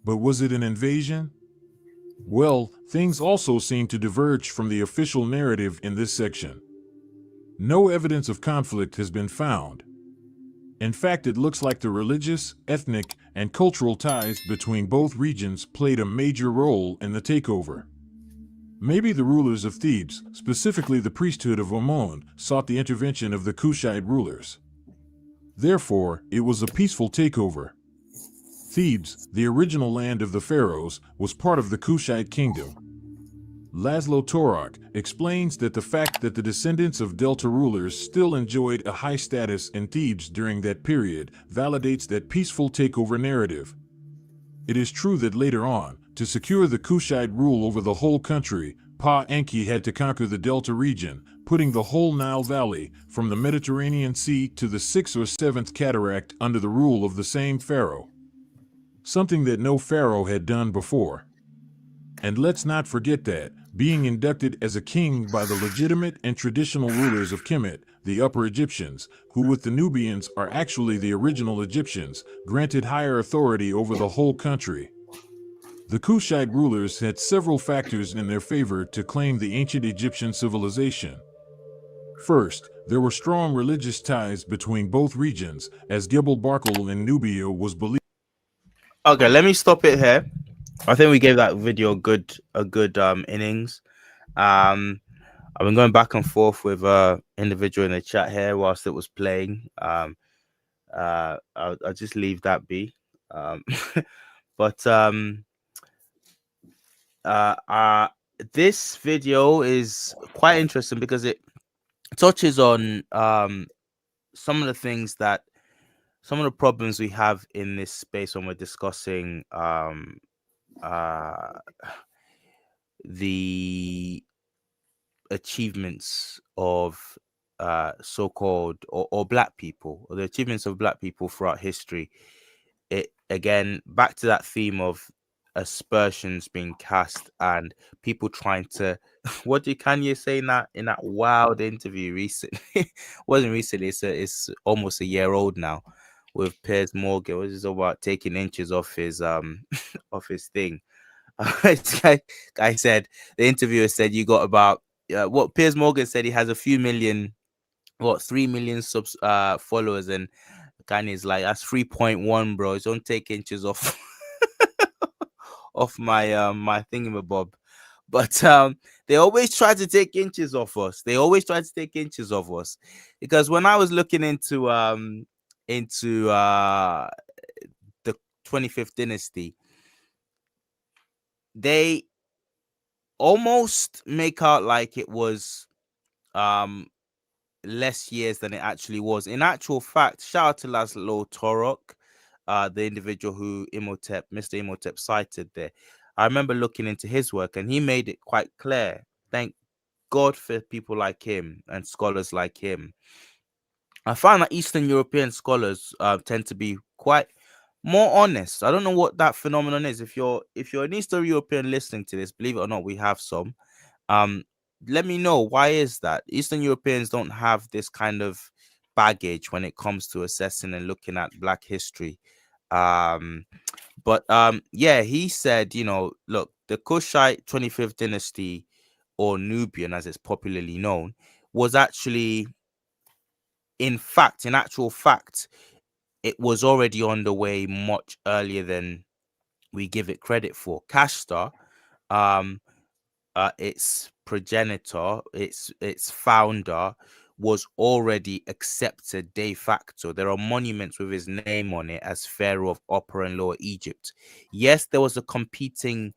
[SPEAKER 3] But was it an invasion? Well, things also seem to diverge from the official narrative in this section. No evidence of conflict has been found. In fact, it looks like the religious, ethnic, and cultural ties between both regions played a major role in the takeover. Maybe the rulers of Thebes, specifically the priesthood of Amun, sought the intervention of the Kushite rulers. Therefore, it was a peaceful takeover. Thebes, the original land of the pharaohs, was part of the Kushite kingdom. Laszlo Torok explains that the fact that the descendants of Delta rulers still enjoyed a high status in Thebes during that period validates that peaceful takeover narrative. It is true that later on, to secure the Kushite rule over the whole country, Pa Enki had to conquer the Delta region, putting the whole Nile Valley, from the Mediterranean Sea to the 6th or 7th cataract, under the rule of the same pharaoh. Something that no pharaoh had done before. And let's not forget that, being inducted as a king by the legitimate and traditional rulers of Kemet, the Upper Egyptians, who with the Nubians are actually the original Egyptians, granted higher authority over the whole country. The Kushite rulers had several factors in their favor to claim the ancient Egyptian civilization. First, there were strong religious ties between both regions, as Gebel Barkal in Nubia was believed.
[SPEAKER 1] Okay, let me stop it here. I think we gave that video a good innings. I've been going back and forth with individual in the chat here whilst it was playing. I'll just leave that be. But this video is quite interesting because it touches on some of the things that some of the problems we have in this space when we're discussing the achievements of so-called or black people, or the achievements of black people throughout history. It again back to that theme of aspersions being cast and people trying to what did Kanye say in that wild interview recently? Wasn't recently, it's almost a year old now, with Piers Morgan. What is it about taking inches off his off his thing? This guy said, the interviewer said, you got about what Piers Morgan said, he has a few million, 3 million followers, and Kanye's like, that's 3.1, bro. Don't take inches off off my thingamabob. But they always try to take inches off us. They always try to take inches off us. Because when I was looking into the 25th dynasty, they almost make out like it was less years than it actually was. In actual fact, shout out to Laszlo Torok, the individual who Mr Imhotep cited there. I remember looking into his work and he made it quite clear. Thank God for people like him and scholars like him. I find that Eastern European scholars tend to be quite more honest. I don't know what that phenomenon is. If you're an Eastern European listening to this, believe it or not, we have some. Let me know, why is that? Eastern Europeans don't have this kind of baggage when it comes to assessing and looking at Black history. But yeah, he said, look, the Kushite 25th dynasty, or Nubian as it's popularly known, was actually, in actual fact, it was already on the way much earlier than we give it credit for. Kashtar, its progenitor, its founder, was already accepted de facto. There are monuments with his name on it as Pharaoh of Upper and Lower Egypt. Yes, there was a competing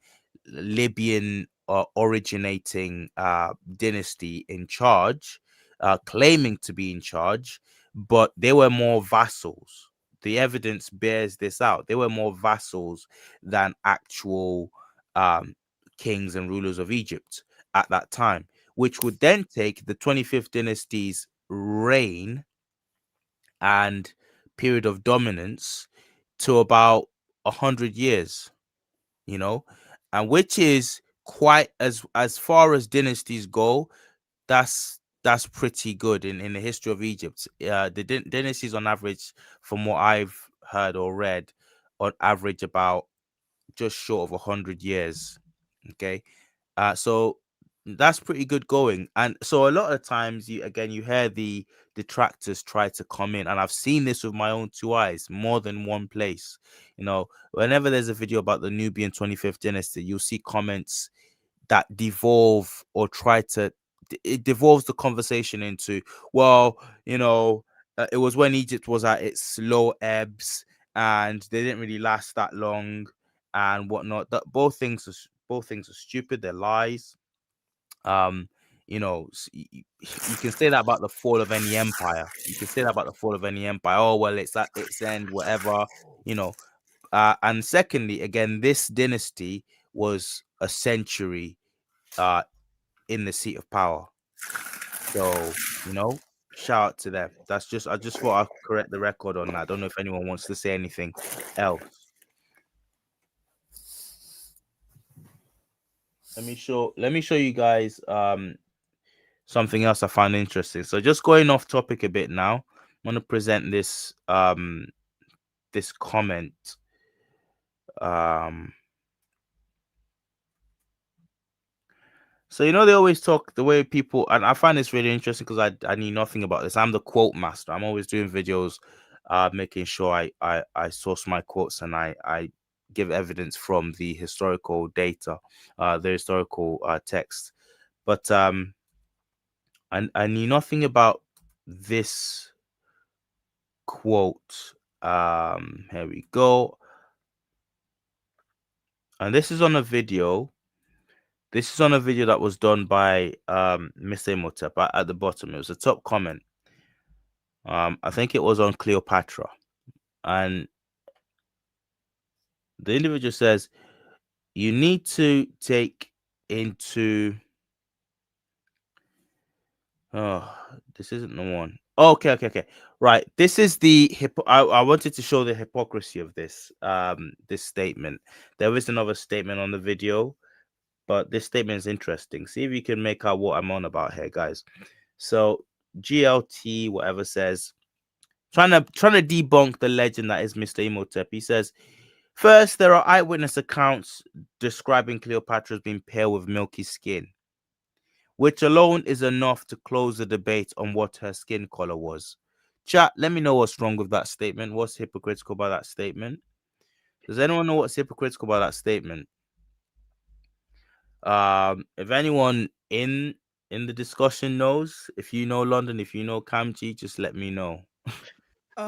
[SPEAKER 1] Libyan originating dynasty in charge, claiming to be in charge, but they were more vassals. The evidence bears this out. They were more vassals than actual kings and rulers of Egypt at that time, which would then take the 25th dynasty's reign and period of dominance to about 100 years, and which is quite, as far as dynasties go, that's pretty good in the history of Egypt. The dynasties on average, from what I've heard or read, on average about just short of 100 years. Okay, so that's pretty good going. And so a lot of times you hear the detractors try to come in, and I've seen this with my own two eyes, more than one place. Whenever there's a video about the Nubian 25th dynasty, you'll see comments that devolve or try to, it devolves the conversation into, well, it was when Egypt was at its low ebbs, and they didn't really last that long and whatnot. That both things are stupid. They're lies. You know, you can say that about the fall of any empire. You can say that about the fall of any empire. Oh well, it's at its end, whatever. You know, and secondly, again, this dynasty was a century uh in the seat of power. So, you know, shout out to them. I just thought I'd correct the record on that. I don't know if anyone wants to say anything else. Let me show you guys something else I find interesting. So just going off topic a bit now, I'm gonna present this comment. Um So you know they always talk the way people, and I find this really interesting because I knew nothing about this. I'm the quote master. I'm always doing videos, making sure I source my quotes and I give evidence from the historical data, the historical text. But I knew nothing about this quote. Here we go, and this is on a video. This is on a video that was done by Mr Imhotep at the bottom. It was a top comment. I think it was on Cleopatra, and the individual says you need to take into. Oh, this isn't the one. Oh, okay. Right, this is the I wanted to show the hypocrisy of this statement. There is another statement on the video, but this statement is interesting. See if you can make out what I'm on about here, guys. So GLT whatever says, trying to debunk the legend that is Mr. Imhotep. He says, first, there are eyewitness accounts describing Cleopatra as being pale with milky skin, which alone is enough to close the debate on what her skin color was. Chat, let me know what's wrong with that statement. What's hypocritical about that statement? Does anyone know what's hypocritical about that statement? If anyone in the discussion knows, if you know London, if you know Kamji, just let me know.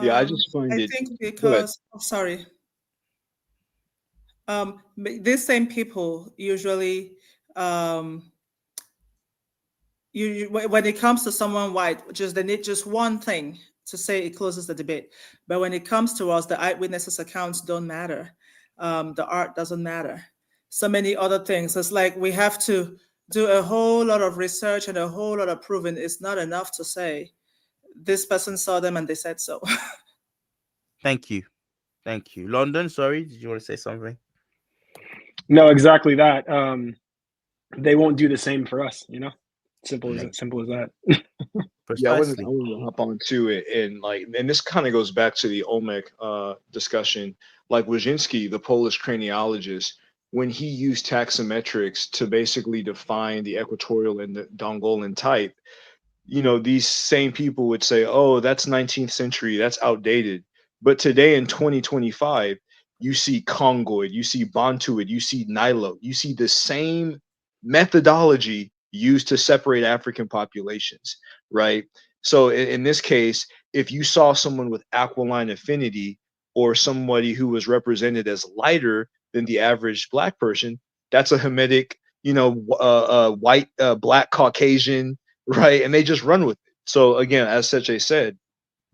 [SPEAKER 6] Yeah, I just find
[SPEAKER 7] I
[SPEAKER 6] it.
[SPEAKER 7] think
[SPEAKER 6] Go ahead.
[SPEAKER 7] because, oh, sorry, these same people usually, um, when it comes to someone white, just they need just one thing to say it closes the debate. But when it comes to us, the eyewitnesses accounts don't matter. The art doesn't matter. So many other things. It's like we have to do a whole lot of research and a whole lot of proving. It's not enough to say this person saw them and they said so.
[SPEAKER 1] Thank you. London, sorry, did you want to say something?
[SPEAKER 5] No, exactly that. They won't do the same for us, you know? Simple as that.
[SPEAKER 6] Yeah, I
[SPEAKER 1] Precisely.
[SPEAKER 6] wanted to hop on to it, and this kind of goes back to the Olmec discussion. Like Wyszynski, the Polish craniologist, when he used taximetrics to basically define the equatorial and the Dongolan type, these same people would say, "Oh, that's 19th century, that's outdated." But today in 2025, you see Congoid, you see Bantuid, you see Nilo, you see the same methodology used to separate African populations, right? So in this case, if you saw someone with aquiline affinity or somebody who was represented as lighter than the average black person, that's a Hamitic, white, black Caucasian, right? And they just run with it. So again, as Seche said,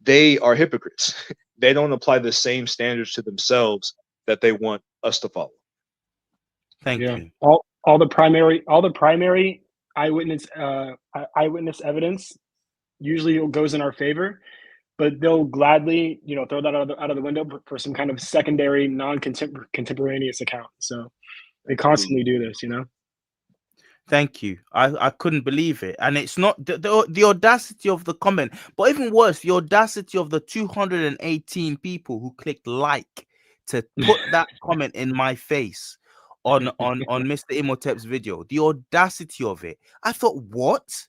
[SPEAKER 6] they are hypocrites. They don't apply the same standards to themselves that they want us to follow.
[SPEAKER 1] Thank
[SPEAKER 5] Yeah.
[SPEAKER 1] you.
[SPEAKER 5] All the primary eyewitness evidence usually goes in our favor, but they'll gladly, throw that out of the window for some kind of secondary non-contemporaneous account. So they constantly do this,
[SPEAKER 1] Thank you. I couldn't believe it. And it's not the audacity of the comment, but even worse, the audacity of the 218 people who clicked like to put that comment in my face on Mr. Imhotep's video. The audacity of it. I thought, what?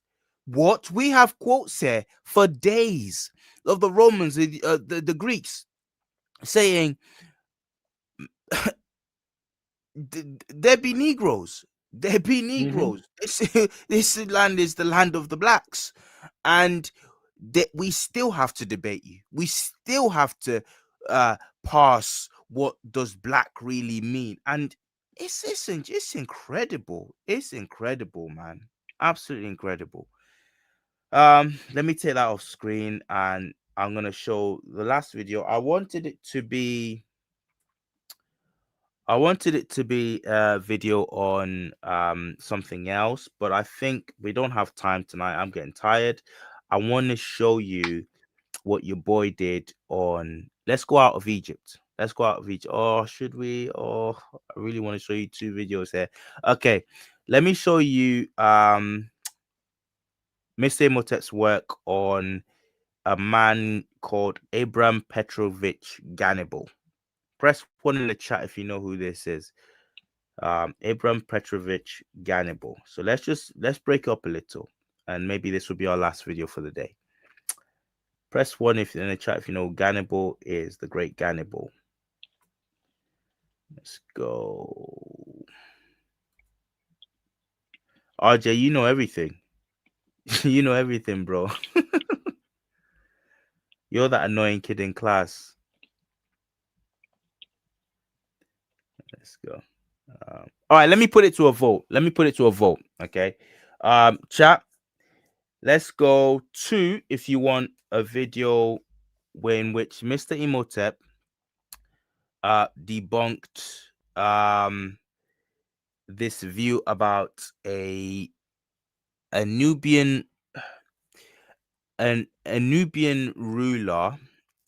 [SPEAKER 1] We have quotes here for days of the Romans, the Greeks saying there be Negroes. There be Negroes. This land is the land of the blacks. And that we still have to debate you. We still have to parse what does black really mean, and it's incredible. It's incredible, man. Absolutely incredible. Let me take that off screen, and I'm gonna show the last video. I wanted it to be a video on something else, but I think we don't have time tonight. I'm getting tired. I want to show you what your boy did on Let's Go Out of Egypt. Let's Go Out of Egypt. Oh, should we? Oh, I really want to show you 2 videos here. Okay, let me show you Mr. Imhotep's work on a man called Abram Petrovich Ganibal. Press 1 in the chat if you know who this is. Abram Petrovich Ganibal. So let's break up a little, and maybe this will be our last video for the day. Press 1 if in the chat if you know who Ganibal is, the great Ganibal. Let's go. RJ, you know everything. You know everything, bro. You're that annoying kid in class. Let's go. All right, let me put it to a vote. Okay. Chat, let's go to, if you want a video in which Mr. Imhotep debunked this view about a Nubian ruler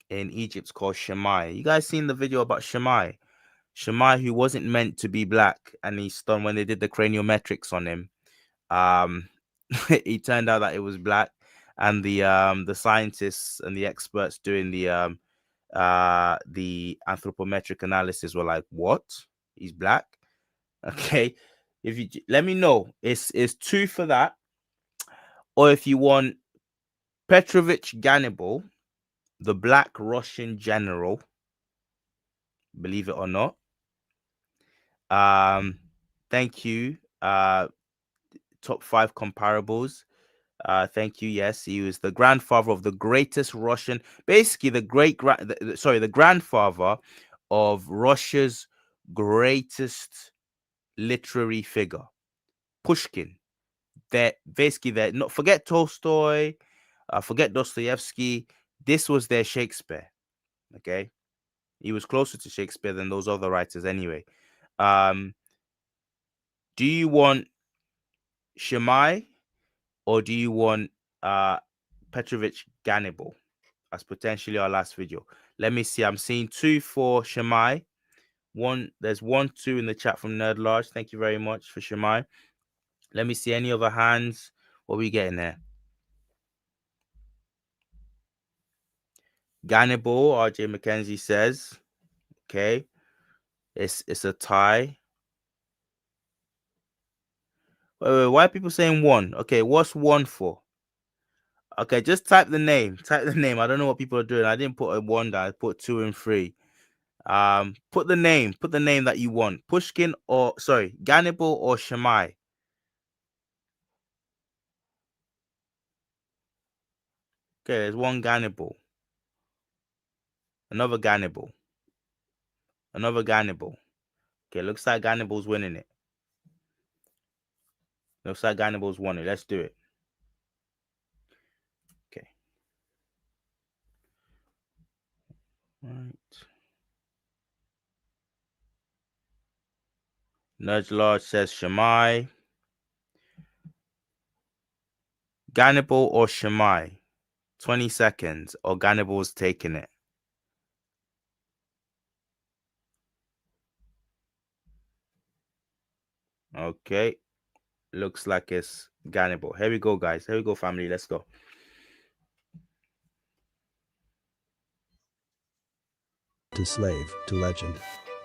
[SPEAKER 1] in Egypt called Shammai. You guys seen the video about Shammai? Shammai, who wasn't meant to be black, and he's stunned when they did the craniometrics on him. It turned out that it was black, and the scientists and the experts doing the anthropometric analysis were like, "What? He's black?" Okay, if you let me know, it's 2 for that, or if you want Petrovich Ganibal, the black Russian general, believe it or not. Thank you. Top 5 comparables. Thank you. Yes, he was the grandfather of the greatest Russian, basically the grandfather of Russia's greatest literary figure, Pushkin. They're not, forget Tolstoy, forget Dostoevsky. This was their Shakespeare. Okay, he was closer to Shakespeare than those other writers anyway. Do you want Shammai, or do you want Petrovich Ganibal as potentially our last video? Let me see. I'm seeing 2 for Shammai. There's 1, 2 in the chat from Nerd Large. Thank you very much for Shammai. Let me see any other hands. What are we getting there? Ganibal, RJ McKenzie says. Okay. It's a tie. Wait, why are people saying 1? Okay, what's 1 for? Okay, just type the name. I don't know what people are doing. I didn't put a 1 down. I put 2 and 3. Put the name that you want. Pushkin Ganibal or Shammai. Okay, there's 1 Ganibal. Another Ganibal. Okay, looks like Gannibal's winning it. Let's do it. Okay. Right. Nudge Lord says Shammai. Ganibal or Shammai? 20 seconds, or Gannibal's taking it. Okay. Looks like it's Ganibal. Here we go, guys. Here we go, family. Let's go.
[SPEAKER 8] To slave, to legend.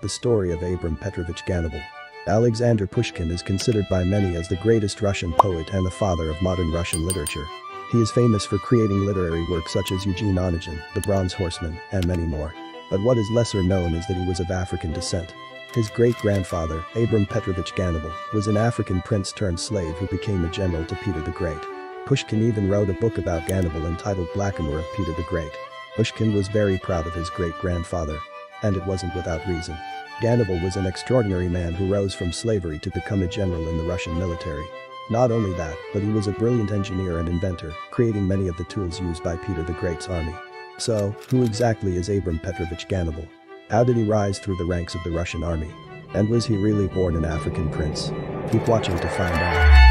[SPEAKER 8] The story of Abram Petrovich Ganibal. Alexander Pushkin is considered by many as the greatest Russian poet and the father of modern Russian literature. He is famous for creating literary works such as Eugene Onegin, The Bronze Horseman, and many more. But what is lesser known is that he was of African descent. His great-grandfather, Abram Petrovich Ganibal, was an African prince turned slave who became a general to Peter the Great. Pushkin even wrote a book about Ganibal entitled Blackamoor of Peter the Great. Pushkin was very proud of his great-grandfather, and it wasn't without reason. Gannibal was an extraordinary man who rose from slavery to become a general in the Russian military. Not only that, but he was a brilliant engineer and inventor, creating many of the tools used by Peter the Great's army. So, who exactly is Abram Petrovich Gannibal? How did he rise through the ranks of the Russian army? And was he really born an African prince? Keep watching to find out.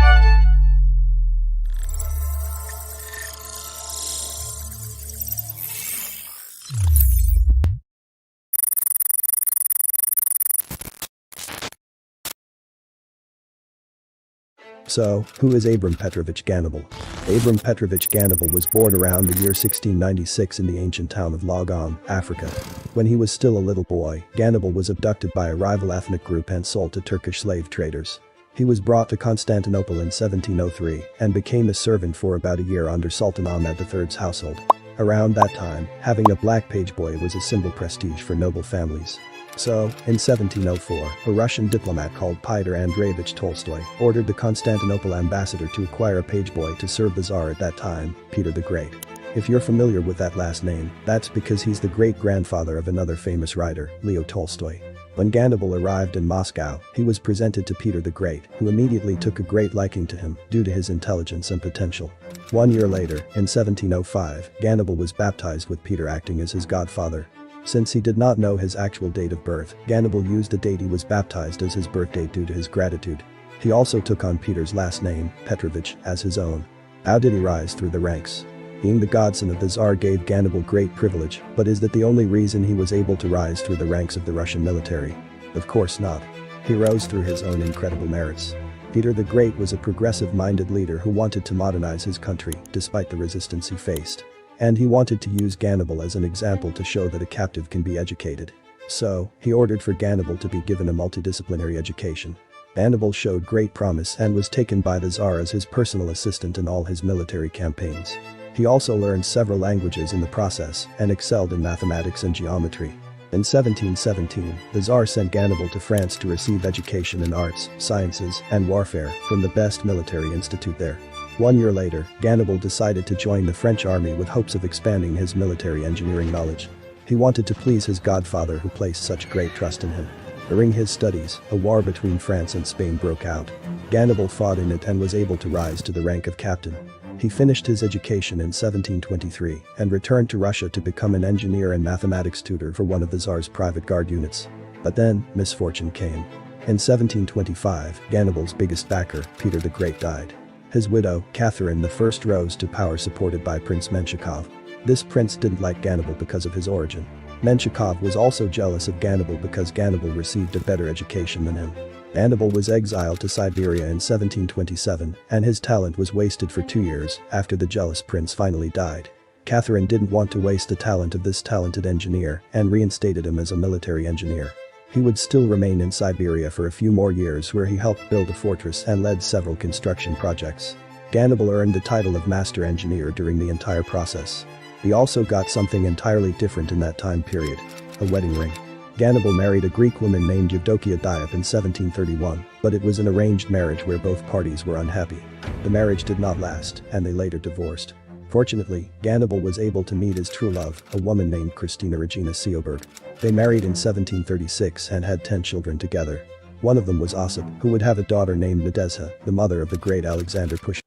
[SPEAKER 8] So, who is Abram Petrovich Gannibal? Abram Petrovich Gannibal was born around the year 1696 in the ancient town of Logon, Africa. When he was still a little boy, Gannibal was abducted by a rival ethnic group and sold to Turkish slave traders. He was brought to Constantinople in 1703 and became a servant for about a year under Sultan Ahmed III's household. Around that time, having a black page boy was a symbol prestige for noble families. So, in 1704, a Russian diplomat called Pyotr Andreevich Tolstoy ordered the Constantinople ambassador to acquire a page boy to serve the Tsar at that time, Peter the Great. If you're familiar with that last name, that's because he's the great-grandfather of another famous writer, Leo Tolstoy. When Gannibal arrived in Moscow, he was presented to Peter the Great, who immediately took a great liking to him due to his intelligence and potential. 1 year later, in 1705, Gannibal was baptized with Peter acting as his godfather. Since he did not know his actual date of birth, Gannibal used the date he was baptized as his birth date due to his gratitude. He also took on Peter's last name, Petrovich, as his own. How did he rise through the ranks? Being the godson of the Tsar gave Gannibal great privilege, but is that the only reason he was able to rise through the ranks of the Russian military? Of course not. He rose through his own incredible merits. Peter the Great was a progressive-minded leader who wanted to modernize his country, despite the resistance he faced. And he wanted to use Gannibal as an example to show that a captive can be educated. So, he ordered for Gannibal to be given a multidisciplinary education. Gannibal showed great promise and was taken by the Tsar as his personal assistant in all his military campaigns. He also learned several languages in the process and excelled in mathematics and geometry. In 1717, the Tsar sent Gannibal to France to receive education in arts, sciences, and warfare from the best military institute there. 1 year later, Gannibal decided to join the French army with hopes of expanding his military engineering knowledge. He wanted to please his godfather who placed such great trust in him. During his studies, a war between France and Spain broke out. Gannibal fought in it and was able to rise to the rank of captain. He finished his education in 1723 and returned to Russia to become an engineer and mathematics tutor for one of the Tsar's private guard units. But then, misfortune came. In 1725, Gannibal's biggest backer, Peter the Great, died. His widow, Catherine I, rose to power supported by Prince Menshikov. This prince didn't like Gannibal because of his origin. Menshikov was also jealous of Gannibal because Gannibal received a better education than him. Gannibal was exiled to Siberia in 1727, and his talent was wasted for 2 years after the jealous prince finally died. Catherine didn't want to waste the talent of this talented engineer and reinstated him as a military engineer. He would still remain in Siberia for a few more years where he helped build a fortress and led several construction projects. Gannibal earned the title of master engineer during the entire process. He also got something entirely different in that time period: a wedding ring. Gannibal married a Greek woman named Evdokia Diop in 1731, but it was an arranged marriage where both parties were unhappy. The marriage did not last, and they later divorced. Fortunately, Gannibal was able to meet his true love, a woman named Christina Regina Seoberg. They married in 1736 and had 10 children together. One of them was Ossip, who would have a daughter named Nadezhda, the mother of the great Alexander Pushkin.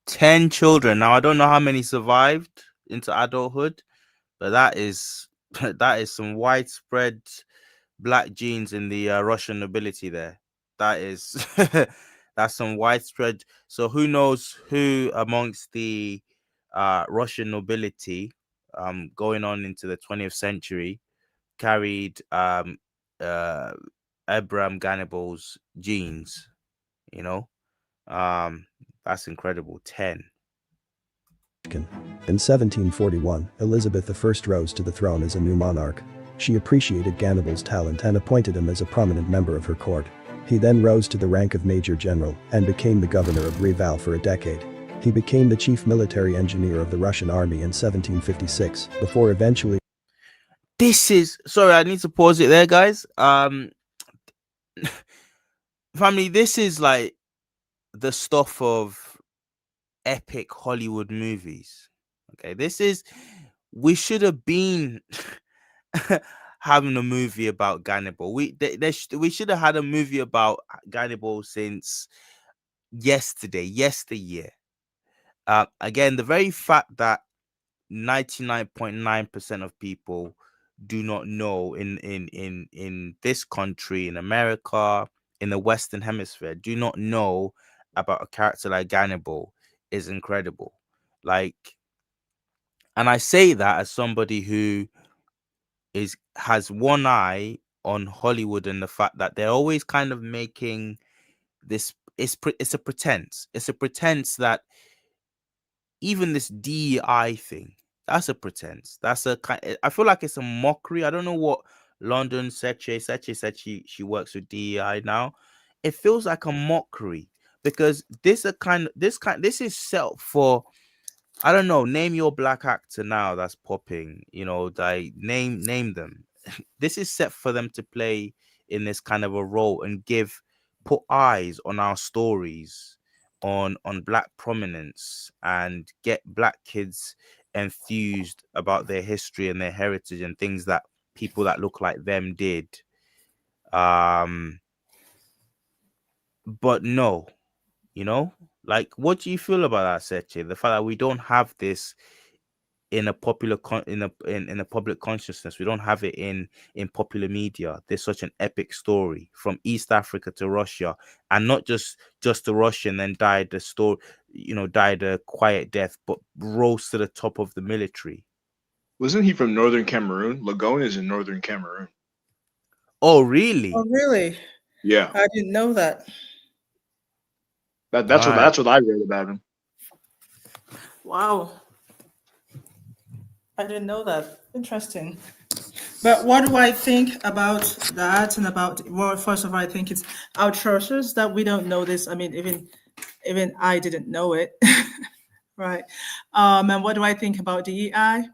[SPEAKER 1] 10 children. Now I don't know how many survived into adulthood, but that is that is some widespread black genes in the Russian nobility there. That is that's some widespread. So who knows who amongst the Russian nobility going on into the 20th century carried Abraham Gannibal's genes, you know? That's incredible. 10.
[SPEAKER 8] In 1741, Elizabeth I rose to the throne as a new monarch. She appreciated Gannibal's talent and appointed him as a prominent member of her court. He then rose to the rank of Major General and became the governor of Reval for a decade. He became the chief military engineer of the Russian army in 1756, before eventually...
[SPEAKER 1] This is... Sorry, I need to pause it there, guys. Family, this is like the stuff of epic Hollywood movies. Okay, this is we should have been having a movie about Gannibal. We should have had a movie about Gannibal since yesterday, yesteryear. Again, the very fact that 99.9% of people do not know in this country, in America, in the Western Hemisphere, do not know about a character like Gannibal is incredible. Like, and I say that as somebody who has one eye on Hollywood and the fact that they're always kind of making this. It's a pretense. It's a pretense that even this DEI thing, that's a pretense. That's a kind. I feel like it's a mockery. I don't know what London Seche said she works with DEI now. It feels like a mockery because this is set for, I don't know, name your black actor now that's popping, like name them. This is set for them to play in this kind of a role and put eyes on our stories, on black prominence, and get black kids enthused about their history and their heritage and things that people that look like them did. Um but no, like, what do you feel about that, Seche? The fact that we don't have this in a in a public consciousness. We don't have it in popular media. There's such an epic story from East Africa to Russia, and not just to Russia and then died the story, died a quiet death, but rose to the top of the military.
[SPEAKER 6] Wasn't he from northern Cameroon? Lagone is in northern Cameroon.
[SPEAKER 1] Oh,
[SPEAKER 7] Oh,
[SPEAKER 1] really?
[SPEAKER 7] really?
[SPEAKER 6] Yeah,
[SPEAKER 7] I didn't know that.
[SPEAKER 6] that's what
[SPEAKER 1] Right.
[SPEAKER 6] I read about him.
[SPEAKER 7] Wow. I didn't know that. Interesting. But what do I think about that and about, well, first of all, I think it's our choices that we don't know this. I mean, even I didn't know it. Right. And what do I think about DEI?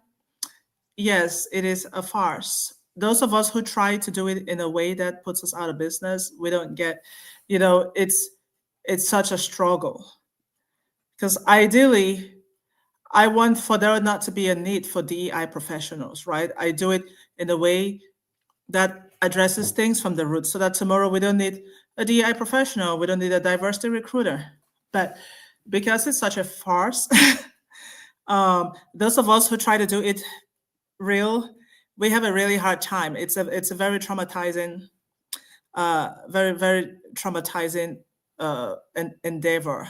[SPEAKER 7] Yes, it is a farce. Those of us who try to do it in a way that puts us out of business, we don't get, it's such a struggle. Because ideally, I want for there not to be a need for DEI professionals, right? I do it in a way that addresses things from the root so that tomorrow we don't need a DEI professional, we don't need a diversity recruiter. But because it's such a farce, those of us who try to do it real, we have a really hard time. It's a very traumatizing, very traumatizing endeavor.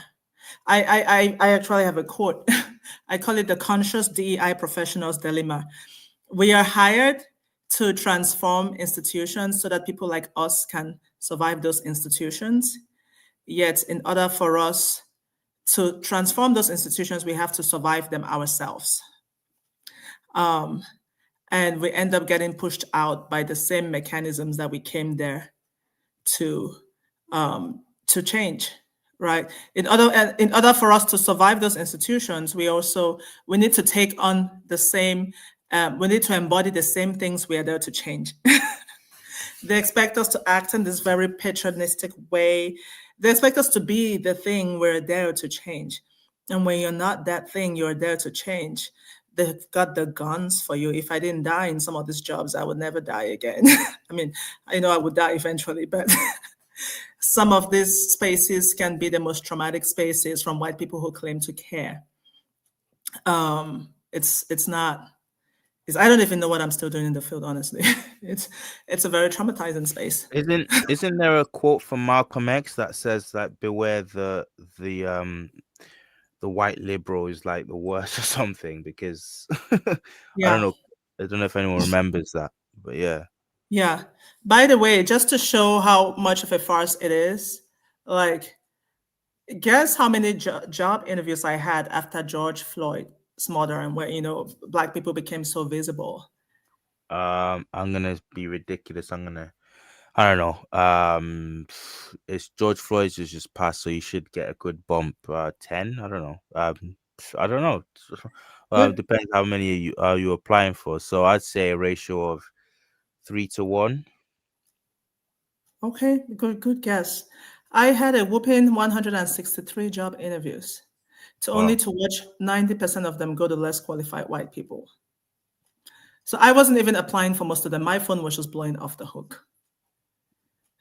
[SPEAKER 7] I actually have a quote. I call it the conscious DEI professionals dilemma. We are hired to transform institutions so that people like us can survive those institutions. Yet, in order for us to transform those institutions, we have to survive them ourselves. And we end up getting pushed out by the same mechanisms that we came there to to change, right? In order for us to survive those institutions, we need to take on the same, we need to embody the same things we are there to change. They expect us to act in this very patronistic way. They expect us to be the thing we're there to change. And when you're not that thing you're there to change, they've got the guns for you. If I didn't die in some of these jobs, I would never die again. I mean, I know I would die eventually, but some of these spaces can be the most traumatic spaces from white people who claim to care. It's not. I don't even know what I'm still doing in the field, honestly. It's a very traumatizing space.
[SPEAKER 1] Isn't there a quote from Malcolm X that says that beware the white liberal is like the worst or something? Because I don't
[SPEAKER 7] Yeah,
[SPEAKER 1] know. I don't know if anyone remembers that, but yeah.
[SPEAKER 7] yeah. By the way, just to show how much of a farce it is, like, guess how many job interviews I had after George Floyd's murder and where, Black people became so visible.
[SPEAKER 1] I'm gonna be ridiculous. I don't know. It's George Floyd's just passed, so you should get a good bump. 10. I don't know. I don't know.
[SPEAKER 7] Good.
[SPEAKER 1] Depends how many are you applying for. So I'd say a ratio of 3 to 1.
[SPEAKER 7] Okay, good guess. I had a whooping 163 job interviews to only
[SPEAKER 1] Wow.
[SPEAKER 7] to watch 90% of them go to less qualified white people. So I wasn't even applying for most of them. My phone was just blowing off the hook.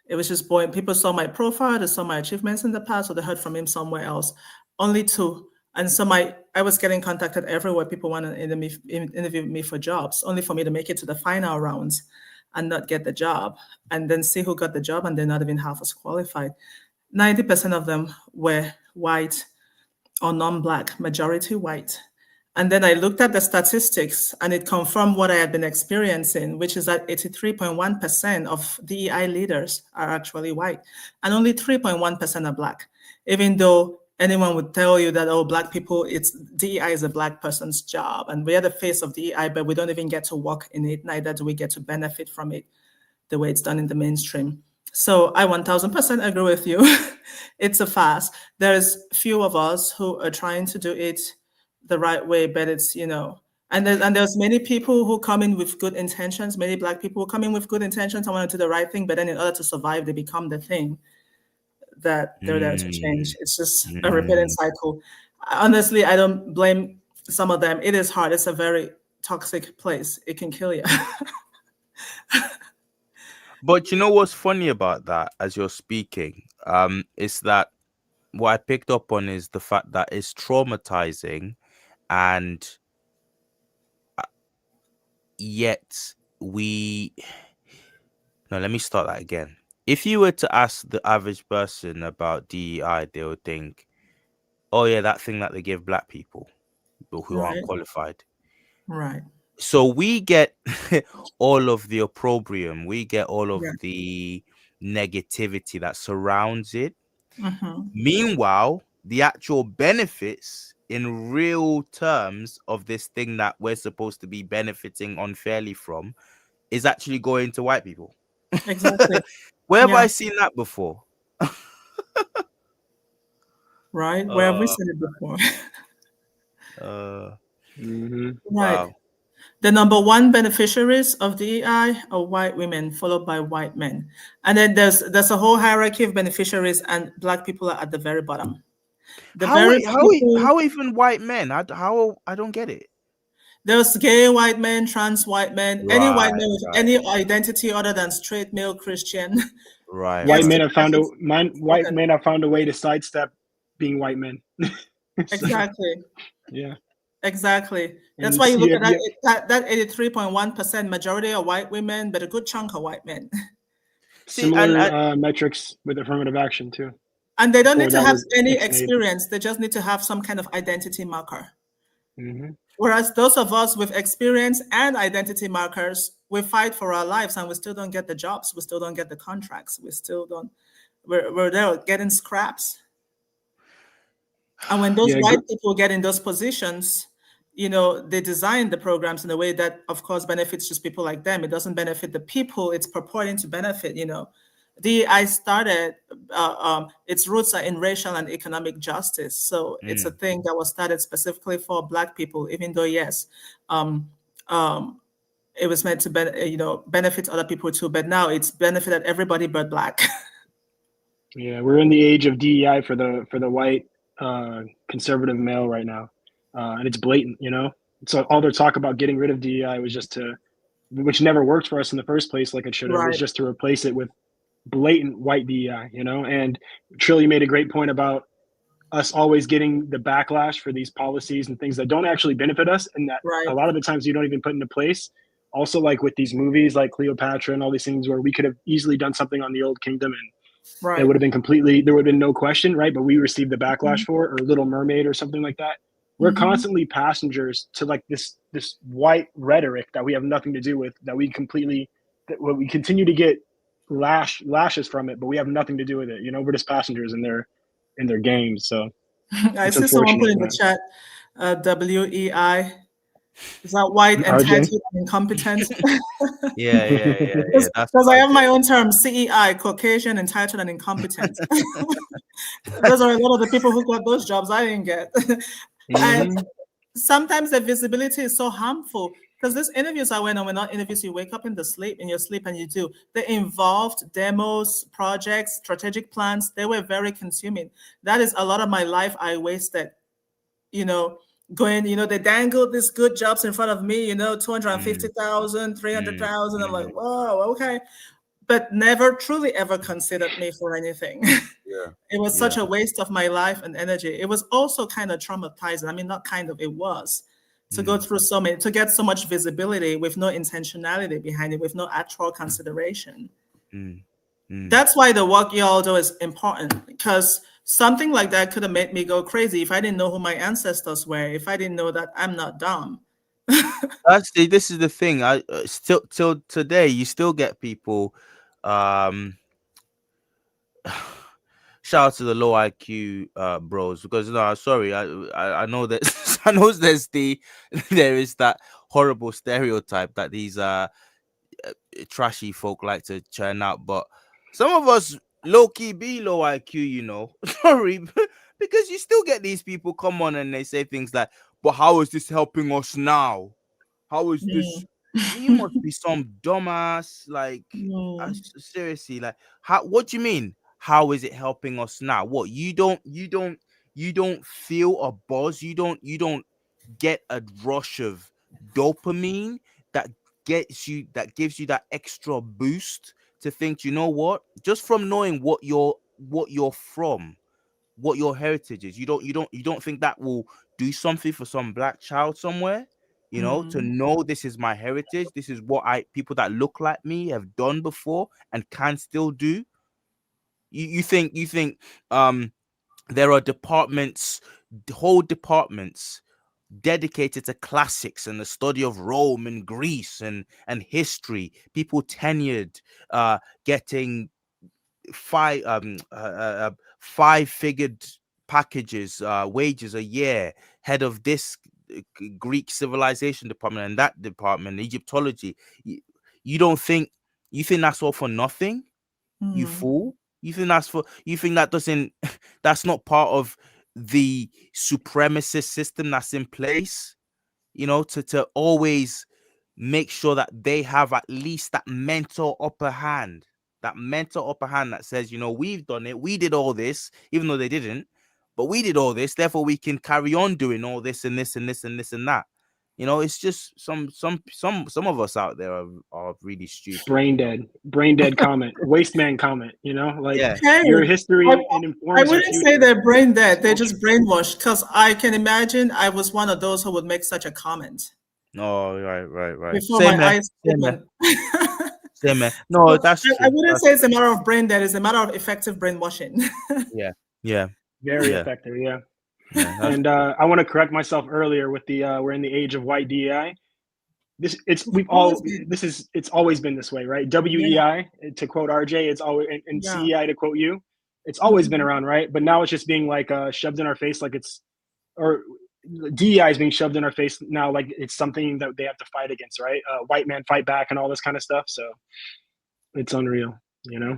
[SPEAKER 7] It was just blowing. People saw my profile, they saw my achievements in the past, or they heard from him somewhere else. Only two. And so I was getting contacted everywhere. People want to interview me for jobs, only for me to make it to the final rounds and not get the job. And then see who got the job, and they're not even half as qualified. 90% of them were white or non-Black, majority white. And then I looked at the statistics, and it confirmed what I had been experiencing, which is that 83.1% of DEI leaders are actually white, and only 3.1% are Black. Even though anyone would tell you that, oh, Black people, DEI is a Black person's job, and we are the face of DEI, but we don't even get to work in it, neither do we get to benefit from it the way it's done in the mainstream. So I 1000% agree with you. It's a fast. There's few of us who are trying to do it the right way, but it's, and there's many people who come in with good intentions, many Black people who come in with good intentions and want to do the right thing, but then in order to survive, they become the thing that they're there to change. It's just a repeating cycle. Honestly, I don't blame some of them. It is hard. It's a very toxic place. It can kill you.
[SPEAKER 1] But you know what's funny about that as you're speaking? Is that what I picked up on is the fact that it's traumatizing, and yet let me start that again. If you were to ask the average person about DEI, they would think, oh yeah, that thing that they give Black people who aren't qualified.
[SPEAKER 7] Right.
[SPEAKER 1] So we get all of the opprobrium, we get all of the negativity that surrounds it. Meanwhile, the actual benefits in real terms of this thing that we're supposed to be benefiting unfairly from is actually going to white people.
[SPEAKER 7] Exactly.
[SPEAKER 1] Where have I seen that before?
[SPEAKER 7] Right? Where have we seen it before? Right.
[SPEAKER 1] Wow.
[SPEAKER 7] The number one beneficiaries of DEI are white women, followed by white men. And then there's a whole hierarchy of beneficiaries, and Black people are at the very bottom.
[SPEAKER 1] How even white men? I don't get it.
[SPEAKER 7] There's gay white men, trans white men, any white man with
[SPEAKER 1] Right.
[SPEAKER 7] any identity other than straight male Christian.
[SPEAKER 1] Right.
[SPEAKER 5] White
[SPEAKER 7] Yes,
[SPEAKER 5] men
[SPEAKER 7] the
[SPEAKER 5] have found
[SPEAKER 7] benefits-
[SPEAKER 5] men have found a way to sidestep being white men.
[SPEAKER 7] Exactly.
[SPEAKER 5] Yeah.
[SPEAKER 7] Exactly. That's
[SPEAKER 5] And
[SPEAKER 7] why you look
[SPEAKER 5] yeah,
[SPEAKER 7] at that 83.1% majority are white women, but a good chunk are white men.
[SPEAKER 1] See,
[SPEAKER 5] similar metrics with affirmative action too.
[SPEAKER 7] And they don't
[SPEAKER 5] Or
[SPEAKER 7] need to
[SPEAKER 5] that
[SPEAKER 7] have
[SPEAKER 5] was
[SPEAKER 7] any
[SPEAKER 5] ex-Native.
[SPEAKER 7] experience. They just need to have some kind of identity marker.
[SPEAKER 5] Mhm.
[SPEAKER 7] Whereas those of us with experience and identity markers, we fight for our lives and we still don't get the jobs. We still don't get the contracts. We still don't, we're there getting scraps. And when those white people get in those positions, they design the programs in a way that, of course, benefits just people like them. It doesn't benefit the people it's purporting to benefit. DEI started, its roots are in racial and economic justice. So it's a thing that was started specifically for Black people, even though, yes, it was meant to benefit other people too. But now it's benefited everybody but Black.
[SPEAKER 5] Yeah, we're in the age of DEI for the white conservative male right now, and it's blatant. So all their talk about getting rid of DEI was which never worked for us in the first place, like it should have, was just to replace it with blatant white DEI. And Trilly made a great point about us always getting the backlash for these policies and things that don't actually benefit us, and that a lot of the times you don't even put into place. Also, like with these movies like Cleopatra and all these things where we could have easily done something on the Old Kingdom and it would have been there would have been no question, right? But we received the backlash for it, or Little Mermaid or something like that. We're constantly passengers to like this white rhetoric that we have nothing to do with, that we continue to get lashes from it, but we have nothing to do with it. We're just passengers in their games. So
[SPEAKER 7] I see someone put in the chat, WEI. Is that white, entitled, and incompetent?
[SPEAKER 1] Yeah.
[SPEAKER 7] Because I have my own term, CEI, Caucasian, entitled, and incompetent. Those are a lot of the people who got those jobs I didn't get. And sometimes the visibility is so harmful, because these interviews I went on were not interviews you wake up in your sleep and you do. They involved demos, projects, strategic plans. They were very consuming. That is a lot of my life I wasted, going, they dangled these good jobs in front of me, 250,000,
[SPEAKER 1] mm,
[SPEAKER 7] 300,000. I'm like,
[SPEAKER 1] mm,
[SPEAKER 7] whoa, okay. But never truly ever considered me for anything.
[SPEAKER 1] yeah,
[SPEAKER 7] It was
[SPEAKER 1] yeah,
[SPEAKER 7] such a waste of my life and energy. It was also kind of traumatizing. I mean, not kind of, it was to go
[SPEAKER 1] mm,
[SPEAKER 7] through to get so much visibility with no intentionality behind it, with no actual consideration.
[SPEAKER 1] mm, mm.
[SPEAKER 7] That's why the work y'all do is important, because something like that could have made me go crazy if I didn't know who my ancestors were, if I didn't know that I'm not dumb.
[SPEAKER 1] Actually, this is the thing. I still till today, you still get people. Um, Shout out to the low IQ bros, because no, sorry, I know that I know there's there is that horrible stereotype that these trashy folk like to churn out, but some of us low key be low IQ, sorry, because you still get these people come on and they say things like, "But how is this helping us now? How is this?"
[SPEAKER 7] Mm.
[SPEAKER 1] You must be some dumbass. Like,
[SPEAKER 7] Mm.
[SPEAKER 1] seriously, like, how? What do you mean? How is it helping us now? What, you don't feel a buzz? You don't get a rush of dopamine that that gives you that extra boost to think, you know what? Just from knowing what you're from, what your heritage is. You don't think that will do something for some black child somewhere, to
[SPEAKER 7] Mm.
[SPEAKER 1] know this is my heritage, this is what I people that look like me have done before and can still do. You think there are departments, whole departments dedicated to classics and the study of Rome and Greece and history, people tenured, getting five-figured packages, wages a year, head of this Greek civilization department and that department, Egyptology. You don't think you think that's all for nothing, you
[SPEAKER 7] Mm.
[SPEAKER 1] fool? You think that doesn't that's not part of the supremacist system that's in place, to always make sure that they have at least that mental upper hand that says, we've done it, we did all this, even though they didn't, but we did all this, therefore we can carry on doing all this and this and this and this and that. It's just some of us out there are really stupid.
[SPEAKER 5] Brain dead comment, waste man comment. Like
[SPEAKER 1] Yeah.
[SPEAKER 7] Hey,
[SPEAKER 5] your
[SPEAKER 7] I,
[SPEAKER 5] history, it
[SPEAKER 7] I
[SPEAKER 5] informs your
[SPEAKER 7] wouldn't say
[SPEAKER 5] future.
[SPEAKER 7] they're brain
[SPEAKER 5] It's
[SPEAKER 7] dead. They're
[SPEAKER 5] culture.
[SPEAKER 7] just brainwashed, because I can imagine I was one of those who would make such a comment
[SPEAKER 1] Oh, right, right, right.
[SPEAKER 7] before
[SPEAKER 1] Same
[SPEAKER 7] my
[SPEAKER 1] here.
[SPEAKER 7] eyes
[SPEAKER 1] Same here.
[SPEAKER 7] open.
[SPEAKER 1] Same here.
[SPEAKER 7] So
[SPEAKER 1] No, that's
[SPEAKER 7] I
[SPEAKER 1] true.
[SPEAKER 7] wouldn't
[SPEAKER 1] That's
[SPEAKER 7] say it's
[SPEAKER 1] true.
[SPEAKER 7] a matter of brain dead, it's a matter of effective brainwashing.
[SPEAKER 1] Yeah. Yeah.
[SPEAKER 5] Very
[SPEAKER 1] Yeah.
[SPEAKER 5] effective, yeah.
[SPEAKER 1] Yeah. That's
[SPEAKER 5] And I want to correct myself earlier with the we're in the age of white DEI.
[SPEAKER 7] Always been.
[SPEAKER 5] It's always been this way, right?
[SPEAKER 7] Yeah,
[SPEAKER 5] WEI, to quote RJ, it's always, and
[SPEAKER 7] yeah.
[SPEAKER 5] CEI to quote you, it's always been
[SPEAKER 7] Mhm.
[SPEAKER 5] around, right? But now it's just being like shoved in our face, like it's, or DEI is being shoved in our face now, like it's something that they have to fight against, right? White man fight back and all this kind of stuff. So it's unreal, you know.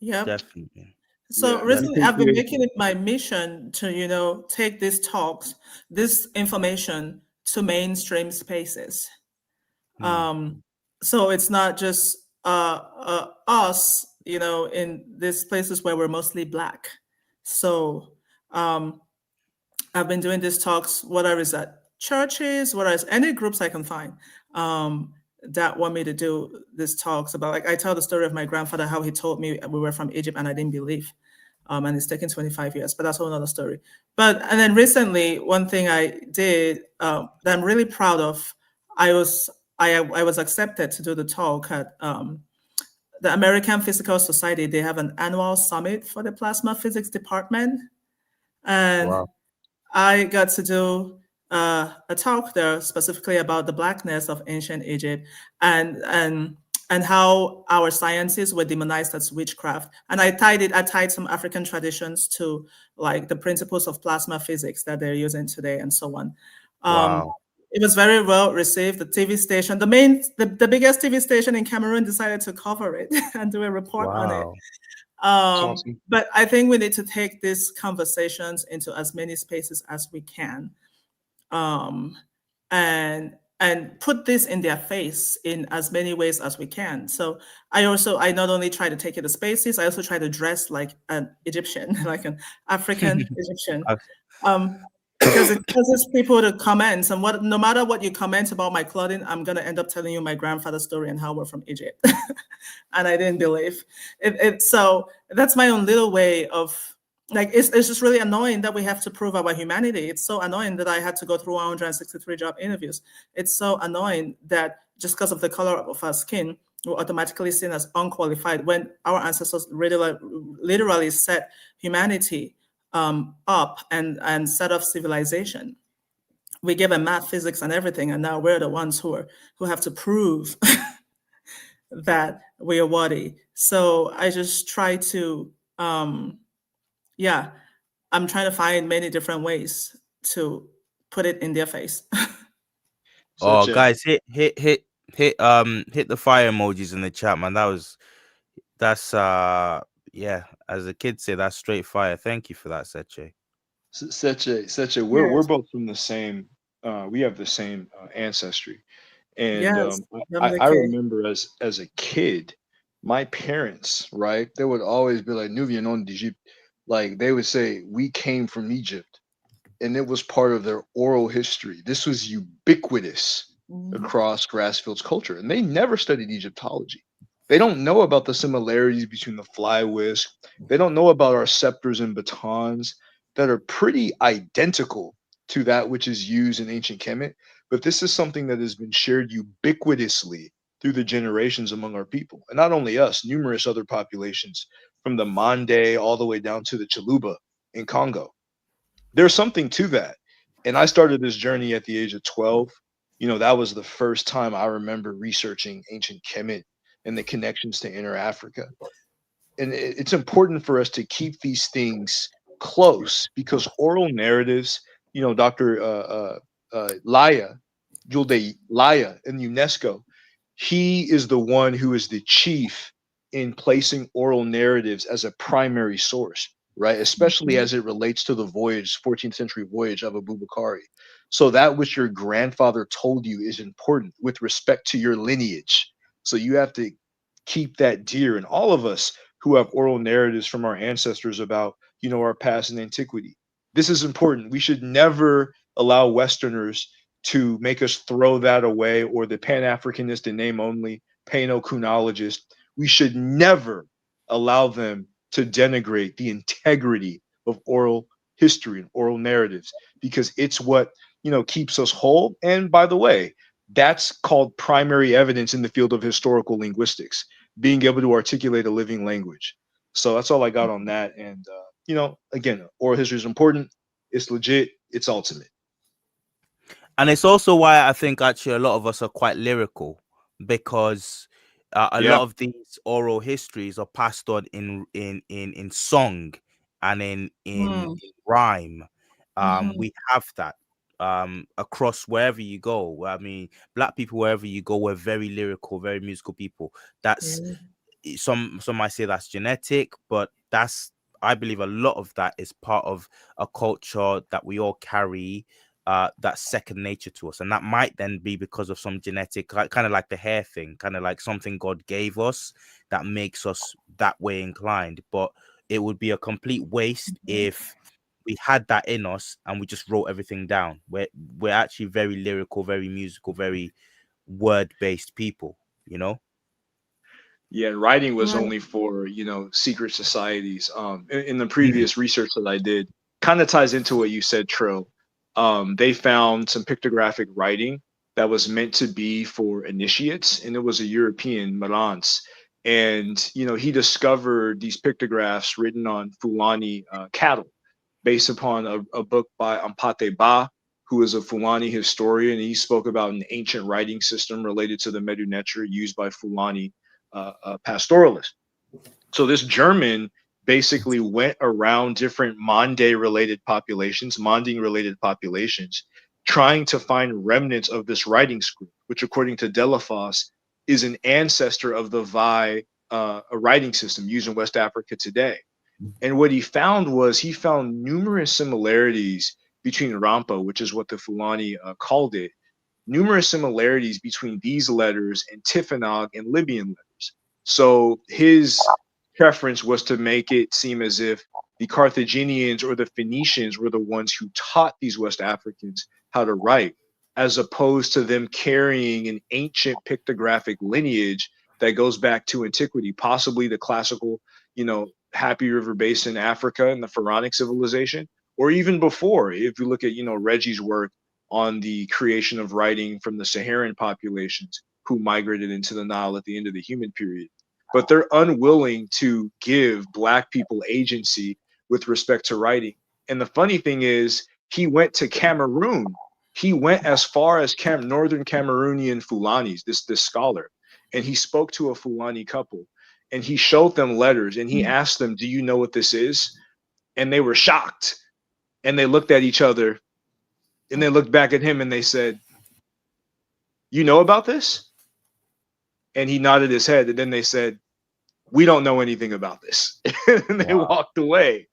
[SPEAKER 7] Yep.
[SPEAKER 1] definitely.
[SPEAKER 7] So
[SPEAKER 6] Yeah, do you
[SPEAKER 7] recently,
[SPEAKER 6] think
[SPEAKER 7] I've been
[SPEAKER 6] that
[SPEAKER 7] making it my mission to, take these talks, this information to mainstream spaces.
[SPEAKER 1] Hmm.
[SPEAKER 7] So it's not just us, in these places where we're mostly Black. So um, I've been doing these talks, whether it's at churches, whether it's any groups I can find, that want me to do these talks about. Like, I tell the story of my grandfather, how he told me we were from Egypt and I didn't believe. And it's taken 25 years, but that's a whole other story. And then recently, one thing I did that I'm really proud of, I was I was accepted to do the talk at the American Physical Society. They have an annual summit for the plasma physics department, and
[SPEAKER 1] Wow.
[SPEAKER 7] I got to do a talk there specifically about the Blackness of ancient Egypt, and how our sciences were demonized as witchcraft. And I tied some African traditions to, like, the principles of plasma physics that they're using today and so on. Um,
[SPEAKER 1] Wow.
[SPEAKER 7] it was very well received. The TV station, the biggest TV station in Cameroon, decided to cover it and do a report on it.
[SPEAKER 1] Wow.
[SPEAKER 5] It's
[SPEAKER 7] Um,
[SPEAKER 5] awesome.
[SPEAKER 7] but I think we need to take these conversations into as many spaces as we can, um, and put this in their face in as many ways as we can. So I not only try to take it to spaces, I also try to dress like an Egyptian, like an African Egyptian.
[SPEAKER 1] I've-
[SPEAKER 7] Um, because it causes people to comment, and no matter what you comment about my clothing, I'm gonna end up telling you my grandfather's story and how we're from Egypt. And I didn't believe it. So that's my own little way of, like, it's just really annoying that we have to prove our humanity. It's so annoying that I had to go through 163 job interviews. It's so annoying that just because of the color of our skin, we're automatically seen as unqualified when our ancestors literally set humanity up and set up civilization. We gave them math, physics, and everything, and now we're the ones who have to prove that we are worthy. So I just try to, yeah, I'm trying to find many different ways to put it in their face.
[SPEAKER 1] Oh,
[SPEAKER 6] Such a
[SPEAKER 1] guys, hit the fire emojis in the chat, man. That's yeah, as the kids say, that's straight fire. Thank you for that, Seche.
[SPEAKER 6] such a we're
[SPEAKER 2] Yes.
[SPEAKER 6] both from the same we have the same ancestry. And
[SPEAKER 7] Yes,
[SPEAKER 6] I
[SPEAKER 7] WK.
[SPEAKER 6] remember as a kid, my parents, right, they would always be like, "Nous venons d'Egypte." Like they would say, "We came from Egypt," and it was part of their oral history. This was ubiquitous
[SPEAKER 7] Mhm.
[SPEAKER 6] across Grassfield's culture, and they never studied Egyptology. They don't know about the similarities between the fly whisk. They don't know about our scepters and batons that are pretty identical to that which is used in ancient Kemet. But this is something that has been shared ubiquitously through the generations among our people. And not only us, numerous other populations from the Mande all the way down to the Chiluba in Congo. There's something to that. And I started this journey at the age of 12. That was the first time I remember researching ancient Kemet and the connections to inner Africa. And it's important for us to keep these things close because oral narratives, Dr. Laya, Julde Laya in UNESCO, he is the one who is the chief in placing oral narratives as a primary source, right? Especially as it relates to the voyage, 14th century voyage of Abubakari. So that which your grandfather told you is important with respect to your lineage. So you have to keep that dear. And all of us who have oral narratives from our ancestors about, our past and antiquity. This is important. We should never allow Westerners to make us throw that away, or the Pan Africanist in name only, Pano Kunologist. We should never allow them to denigrate the integrity of oral history and oral narratives because it's what keeps us whole. And by the way, that's called primary evidence in the field of historical linguistics, being able to articulate a living language. So that's all I got on that. And again, oral history is important. It's legit. It's ultimate.
[SPEAKER 1] And it's also why I think actually a lot of us are quite lyrical, because a
[SPEAKER 6] Yeah.
[SPEAKER 1] lot of these oral histories are passed on in song and in
[SPEAKER 7] Mm,
[SPEAKER 1] rhyme.
[SPEAKER 7] mhm.
[SPEAKER 1] We have that across wherever you go. I mean, black people wherever you go, we're very lyrical, very musical people. That's
[SPEAKER 7] Yeah.
[SPEAKER 1] some might say that's genetic, but that's, I believe a lot of that is part of a culture that we all carry, that's second nature to us. And that might then be because of some genetic, kind of like the hair thing, kind of like something God gave us that makes us that way inclined. But it would be a complete waste if we had that in us and we just wrote everything down. We're actually very lyrical, very musical, very word based people, you know.
[SPEAKER 6] Yeah, and writing was
[SPEAKER 7] Right.
[SPEAKER 6] only for, secret societies. In the previous research that I did, kind of ties into what you said, Trill. They found some pictographic writing that was meant to be for initiates, and it was a European, Marans. And, he discovered these pictographs written on Fulani cattle based upon a book by Ampate Ba, who is a Fulani historian. He spoke about an ancient writing system related to the Medu Neter used by Fulani pastoralist. So this German basically went around different Mande related populations, Manding related populations, trying to find remnants of this writing script, which according to Delafosse is an ancestor of the Vai a writing system used in West Africa today. And what he found numerous similarities between Rampa, which is what the Fulani called it, numerous similarities between these letters and Tifinagh and Libyan letters. So his preference was to make it seem as if the Carthaginians or the Phoenicians were the ones who taught these West Africans how to write, as opposed to them carrying an ancient pictographic lineage that goes back to antiquity, possibly the classical, Happy River Basin, Africa, and the Pharaonic civilization, or even before. If you look at, Reggie's work on the creation of writing from the Saharan populations who migrated into the Nile at the end of the human period. But they're unwilling to give Black people agency with respect to writing. And the funny thing is, he went to Cameroon. He went as far as northern Cameroonian Fulanis, this scholar, and he spoke to a Fulani couple, and he showed them letters, and he asked them, "Do you know what this is?" And they were shocked, and they looked at each other, and they looked back at him, and they said, "You know about this?" And he nodded his head, and then they said, "We don't know anything about this." And they walked away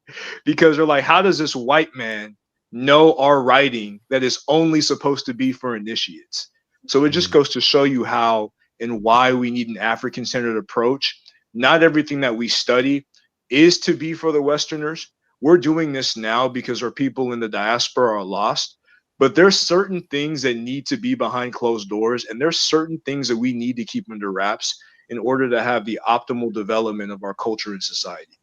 [SPEAKER 6] because they're like, how does this white man know our writing that is only supposed to be for initiates? So it just goes to show you how and why we need an African centered approach. Not everything that we study is to be for the Westerners. We're doing this now because our people in the diaspora are lost. But there's certain things that need to be behind closed doors, and there's certain things that we need to keep under wraps in order to have the optimal development of our culture and society.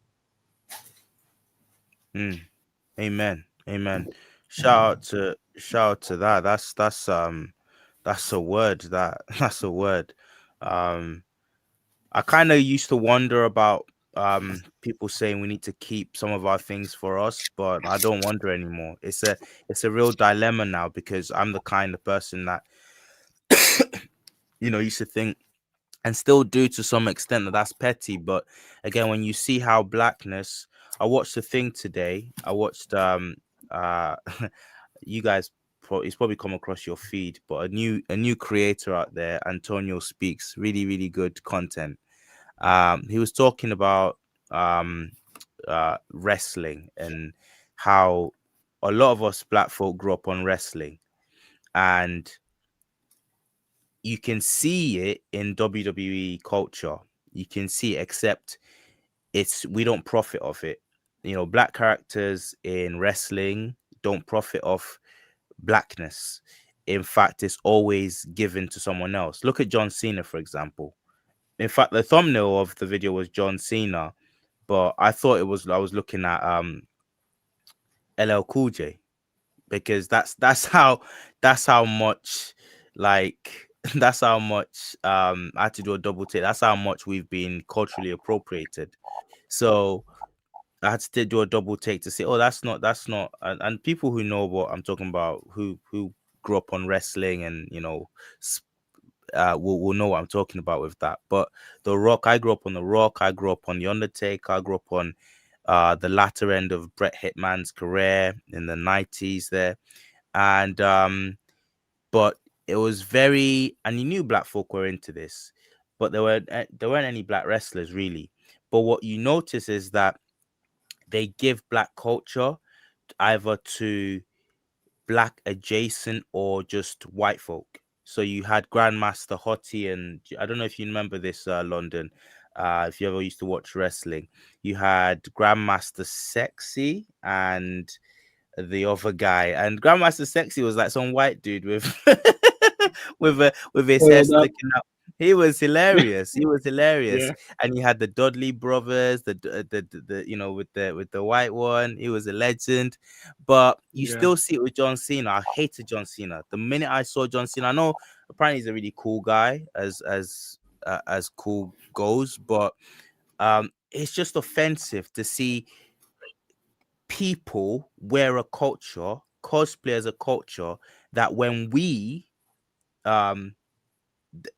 [SPEAKER 1] Amen. Amen. Shout out to that. That's a word. That's a word. I kind of used to wonder about people saying we need to keep some of our things for us, but I don't wonder anymore. It's a real dilemma now, because I'm the kind of person that used to think, and still do to some extent, that that's petty. But again, when you see how blackness, I watched a thing today. I watched you guys it's probably come across your feed, but a new creator out there, Antonio Speaks, really really good content. He was talking about wrestling, and how a lot of us black folk grew up on wrestling, and you can see it in WWE culture. You can see it, except we don't profit off it. Black characters in wrestling don't profit off blackness. In fact, it's always given to someone else. Look at John Cena, for example. In fact, the thumbnail of the video was John Cena, but I thought I was looking at LL Cool J, because that's how much, like, that's how much I had to do a double take. That's how much we've been culturally appropriated. So I had to do a double take to say, oh, that's not, and people who know what I'm talking about, who grew up on wrestling, and will know what I'm talking about with that. But The Rock, I grew up on The Rock. I grew up on The Undertaker. I grew up on the latter end of Bret Hitman's career in the 90s there. And but it was very, and you knew black folk were into this, but there weren't any black wrestlers really. But what you notice is that they give black culture either to black adjacent or just white folk. So you had Grandmaster Hottie, and I don't know if you remember this, London. If you ever used to watch wrestling, you had Grandmaster Sexy and the other guy, and Grandmaster Sexy was like some white dude with with his hair sticking out. He was hilarious. He was hilarious.
[SPEAKER 5] Yeah.
[SPEAKER 1] And you had the Dudley brothers, the with the white one. He was a legend. But you
[SPEAKER 5] Yeah.
[SPEAKER 1] still see it with John Cena. I hated John Cena. The minute I saw John Cena, I know apparently he's a really cool guy, as cool goes, but it's just offensive to see people wear a culture, cosplay as a culture, that when we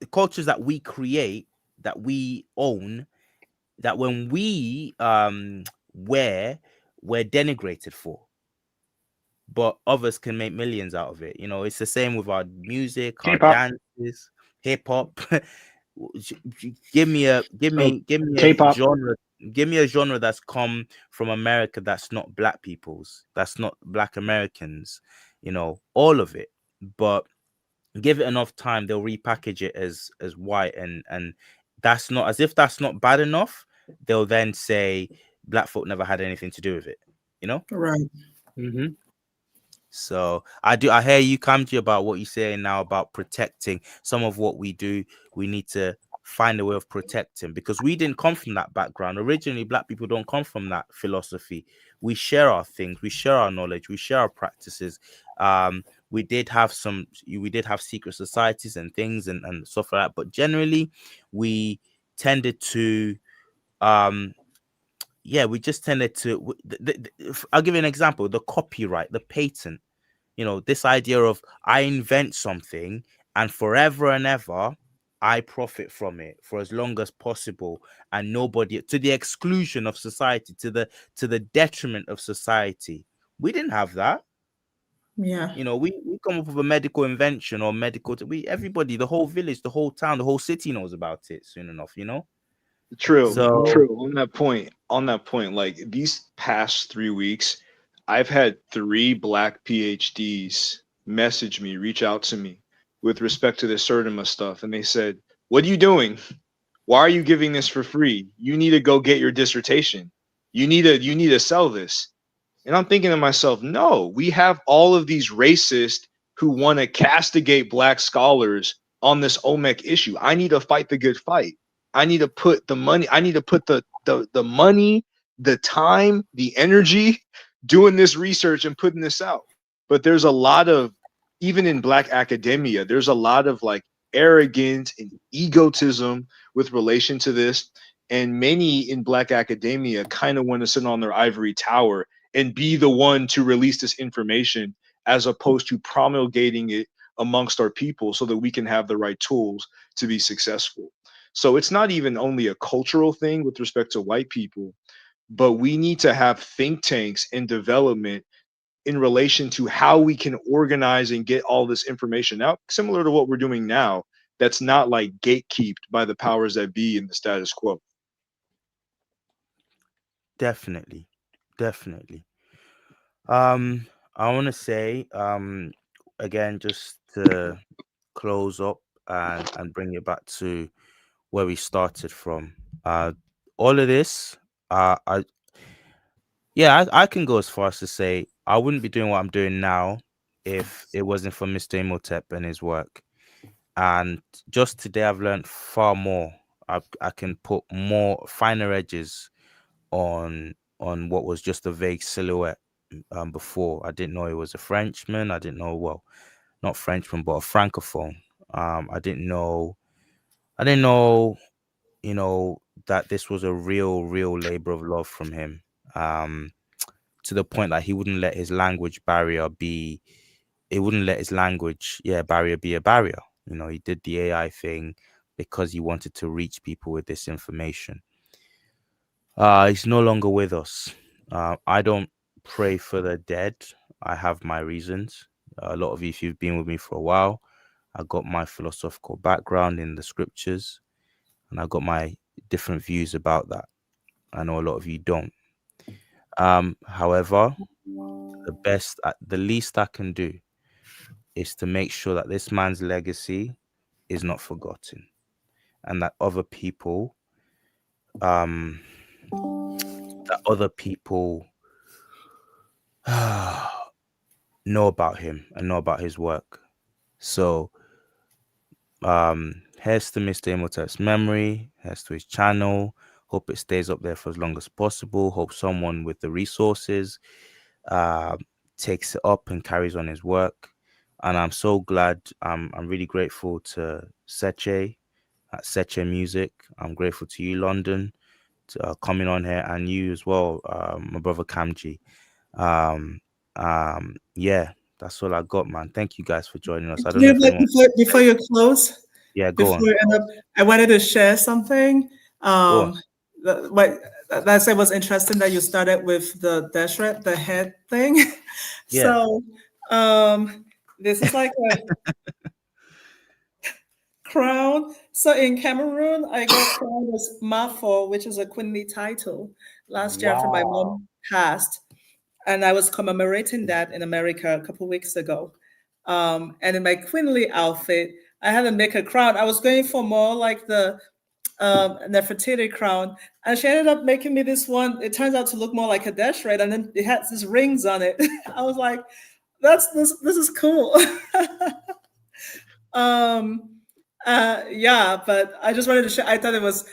[SPEAKER 1] the cultures that we create, that we own, that when we wear, we're denigrated for, but others can make millions out of it. It's the same with our music, our
[SPEAKER 5] K-pop.
[SPEAKER 1] dances, hip-hop. give me a
[SPEAKER 5] So
[SPEAKER 1] a
[SPEAKER 5] K-pop.
[SPEAKER 1] genre. Give me a genre that's come from America, that's not black people's, that's not black Americans, all of it. But give it enough time, they'll repackage it as white, and that's not, as if that's not bad enough, they'll then say black folk never had anything to do with it, you know?
[SPEAKER 7] Right.
[SPEAKER 5] Mm-hmm.
[SPEAKER 1] So I hear you, Kamji, about what you're saying now about protecting some of what we do. We need to find a way of protecting, because we didn't come from that background. Originally, black people don't come from that philosophy. We share our things, we share our knowledge, we share our practices. We did have secret societies and things and stuff like that, but generally we tended to we just tended to I'll give you an example: the copyright, the patent. This idea of I invent something and forever and ever I profit from it for as long as possible, and nobody, to the exclusion of society, to the detriment of society. We didn't have that.
[SPEAKER 7] Yeah.
[SPEAKER 1] We come up with a medical invention or everybody, the whole village, the whole town, the whole city knows about it soon enough.
[SPEAKER 6] True,
[SPEAKER 1] So
[SPEAKER 6] true. On that point, like these past 3 weeks, I've had three black PhDs message me, reach out to me with respect to this Surdima stuff, and they said, "What are you doing? Why are you giving this for free? You need to go get your dissertation. You need to sell this." And I'm thinking to myself, no, we have all of these racists who want to castigate black scholars on this OMEC issue. I need to fight the good fight. I need to put the money, I need to put the money, the time, the energy doing this research and putting this out. But there's a lot of, even in black academia, there's a lot of like arrogance and egotism with relation to this. And many in black academia kind of want to sit on their ivory tower and be the one to release this information as opposed to promulgating it amongst our people so that we can have the right tools to be successful. So it's not even only a cultural thing with respect to white people, but we need to have think tanks in development in relation to how we can organize and get all this information out, similar to what we're doing now, that's not like gatekept by the powers that be in the status quo.
[SPEAKER 1] definitely, definitely. I want to say, again, just to close up and bring it back to where we started from. Uh, all of this, I yeah, I can go as far as to say I wouldn't be doing what I'm doing now if it wasn't for Mr. Imhotep and his work. And just today, I've learned far more. I can put more finer edges on what was just a vague silhouette. Before, I didn't know he was a Frenchman. I didn't know, well, not Frenchman, but a francophone. I didn't know, that this was a real labor of love from him. Um, to the point that he wouldn't let his language barrier be. He wouldn't let his language, barrier be a barrier. He did the AI thing because he wanted to reach people with this information. He's no longer with us. I don't pray for the dead. I have my reasons. A lot of you, if you've been with me for a while, I got my philosophical background in the scriptures, and I got my different views about that. I know a lot of you don't. However, the least I can do is to make sure that this man's legacy is not forgotten, and that other people, um, know about him and know about his work. So, here's to Mr. Imhotep's memory. Here's to his channel. Hope it stays up there for as long as possible. Hope someone with the resources uh, takes it up and carries on his work. And I'm so glad. I'm really grateful to Seche at Seche Music. I'm grateful to you, London, to, coming on here, and you as well, my brother Kamji. Um, yeah, that's all I got, man. Thank you guys for joining us. I don't know if anyone.
[SPEAKER 7] Before you close,
[SPEAKER 1] Yeah, go
[SPEAKER 7] before
[SPEAKER 1] on.
[SPEAKER 7] you end up, I wanted to share something.
[SPEAKER 1] Go on.
[SPEAKER 7] What that said was interesting that you started with the dashret, the head thing.
[SPEAKER 1] Yeah.
[SPEAKER 7] So, this is like a crown. So in Cameroon, I got crowned as Mafo, which is a queenly title last year after my
[SPEAKER 1] Wow.
[SPEAKER 7] mom passed. And I was commemorating that in America a couple weeks ago. And in my queenly outfit, I had to make a crown. I was going for more like the Nefertiti crown, and she ended up making me this one. It turns out to look more like a dash red, and then it has these rings on it. I was like, "That's this is cool." um, yeah, but I just wanted to share. I thought it was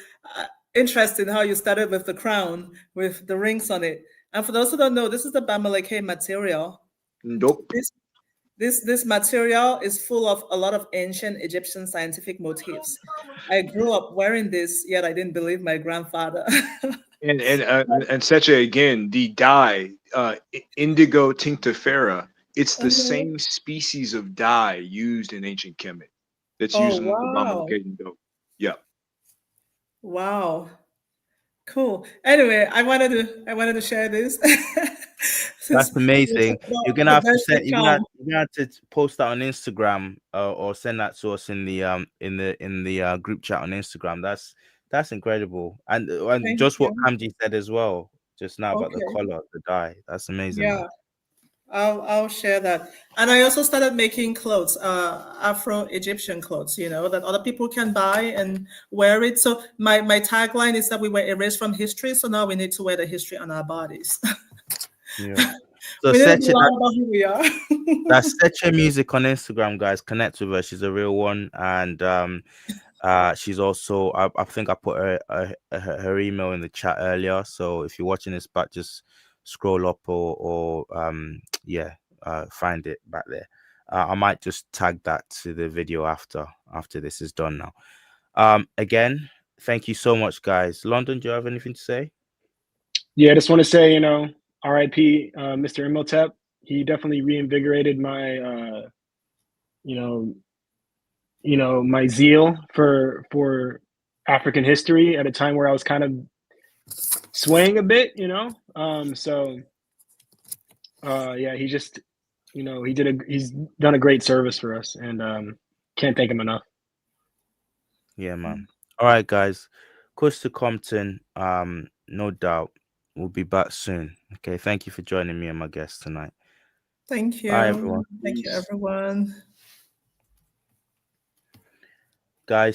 [SPEAKER 7] interesting how you started with the crown with the rings on it. And for those who don't know, this is the Bamileke material.
[SPEAKER 6] Nope.
[SPEAKER 7] This material is full of a lot of ancient Egyptian scientific motifs. I grew up wearing this, yet I didn't believe my grandfather.
[SPEAKER 6] And Secha, again, the dye, indigo tinctifera, it's the
[SPEAKER 7] Mhm.
[SPEAKER 6] same species of dye used in ancient Kemet that's
[SPEAKER 7] Oh
[SPEAKER 6] used in the
[SPEAKER 7] wow.
[SPEAKER 6] Bamileke dough. Yeah.
[SPEAKER 7] Wow. Cool. Anyway, I wanted to share this
[SPEAKER 1] That's
[SPEAKER 7] since we
[SPEAKER 1] amazing.
[SPEAKER 7] talked about the best
[SPEAKER 1] You're gonna have to post that on Instagram, or send that to us in the group chat on Instagram. That's incredible. And
[SPEAKER 7] Thank
[SPEAKER 1] just what
[SPEAKER 7] you.
[SPEAKER 1] Kamji said as well just now about the
[SPEAKER 7] Okay.
[SPEAKER 1] color, the dye. That's amazing, man.
[SPEAKER 7] Yeah. I'll share that. And I also started making clothes, Afro-Egyptian clothes, that other people can buy and wear it. So my tagline is that we were erased from history, so now we need to wear the history on our bodies.
[SPEAKER 1] Yeah. So
[SPEAKER 7] We need to be
[SPEAKER 1] Seche,
[SPEAKER 7] loud about who we are.
[SPEAKER 1] that's Seche Music on Instagram, guys. Connect with her. She's a real one, and she's also I think I put her email in the chat earlier. So if you're watching this back, just scroll up or yeah, find it back there. I might just tag that to the video after this is done now. Again, thank you so much, guys. London, do you have anything to say?
[SPEAKER 5] Yeah, I just want to say, R.I.P. Mr. Imhotep. He definitely reinvigorated my, you know, my zeal for African history at a time where I was kind of swaying a bit. So yeah, he just, he's done a great service for us, and can't thank him enough.
[SPEAKER 1] Yeah, man. All right, guys. Kush to Compton. No doubt we'll be back soon. Okay, thank you for joining me and my guests tonight.
[SPEAKER 7] Thank
[SPEAKER 1] Bye,
[SPEAKER 7] you.
[SPEAKER 1] everyone.
[SPEAKER 7] Thank you,
[SPEAKER 6] Peace.
[SPEAKER 7] everyone.
[SPEAKER 1] Guys,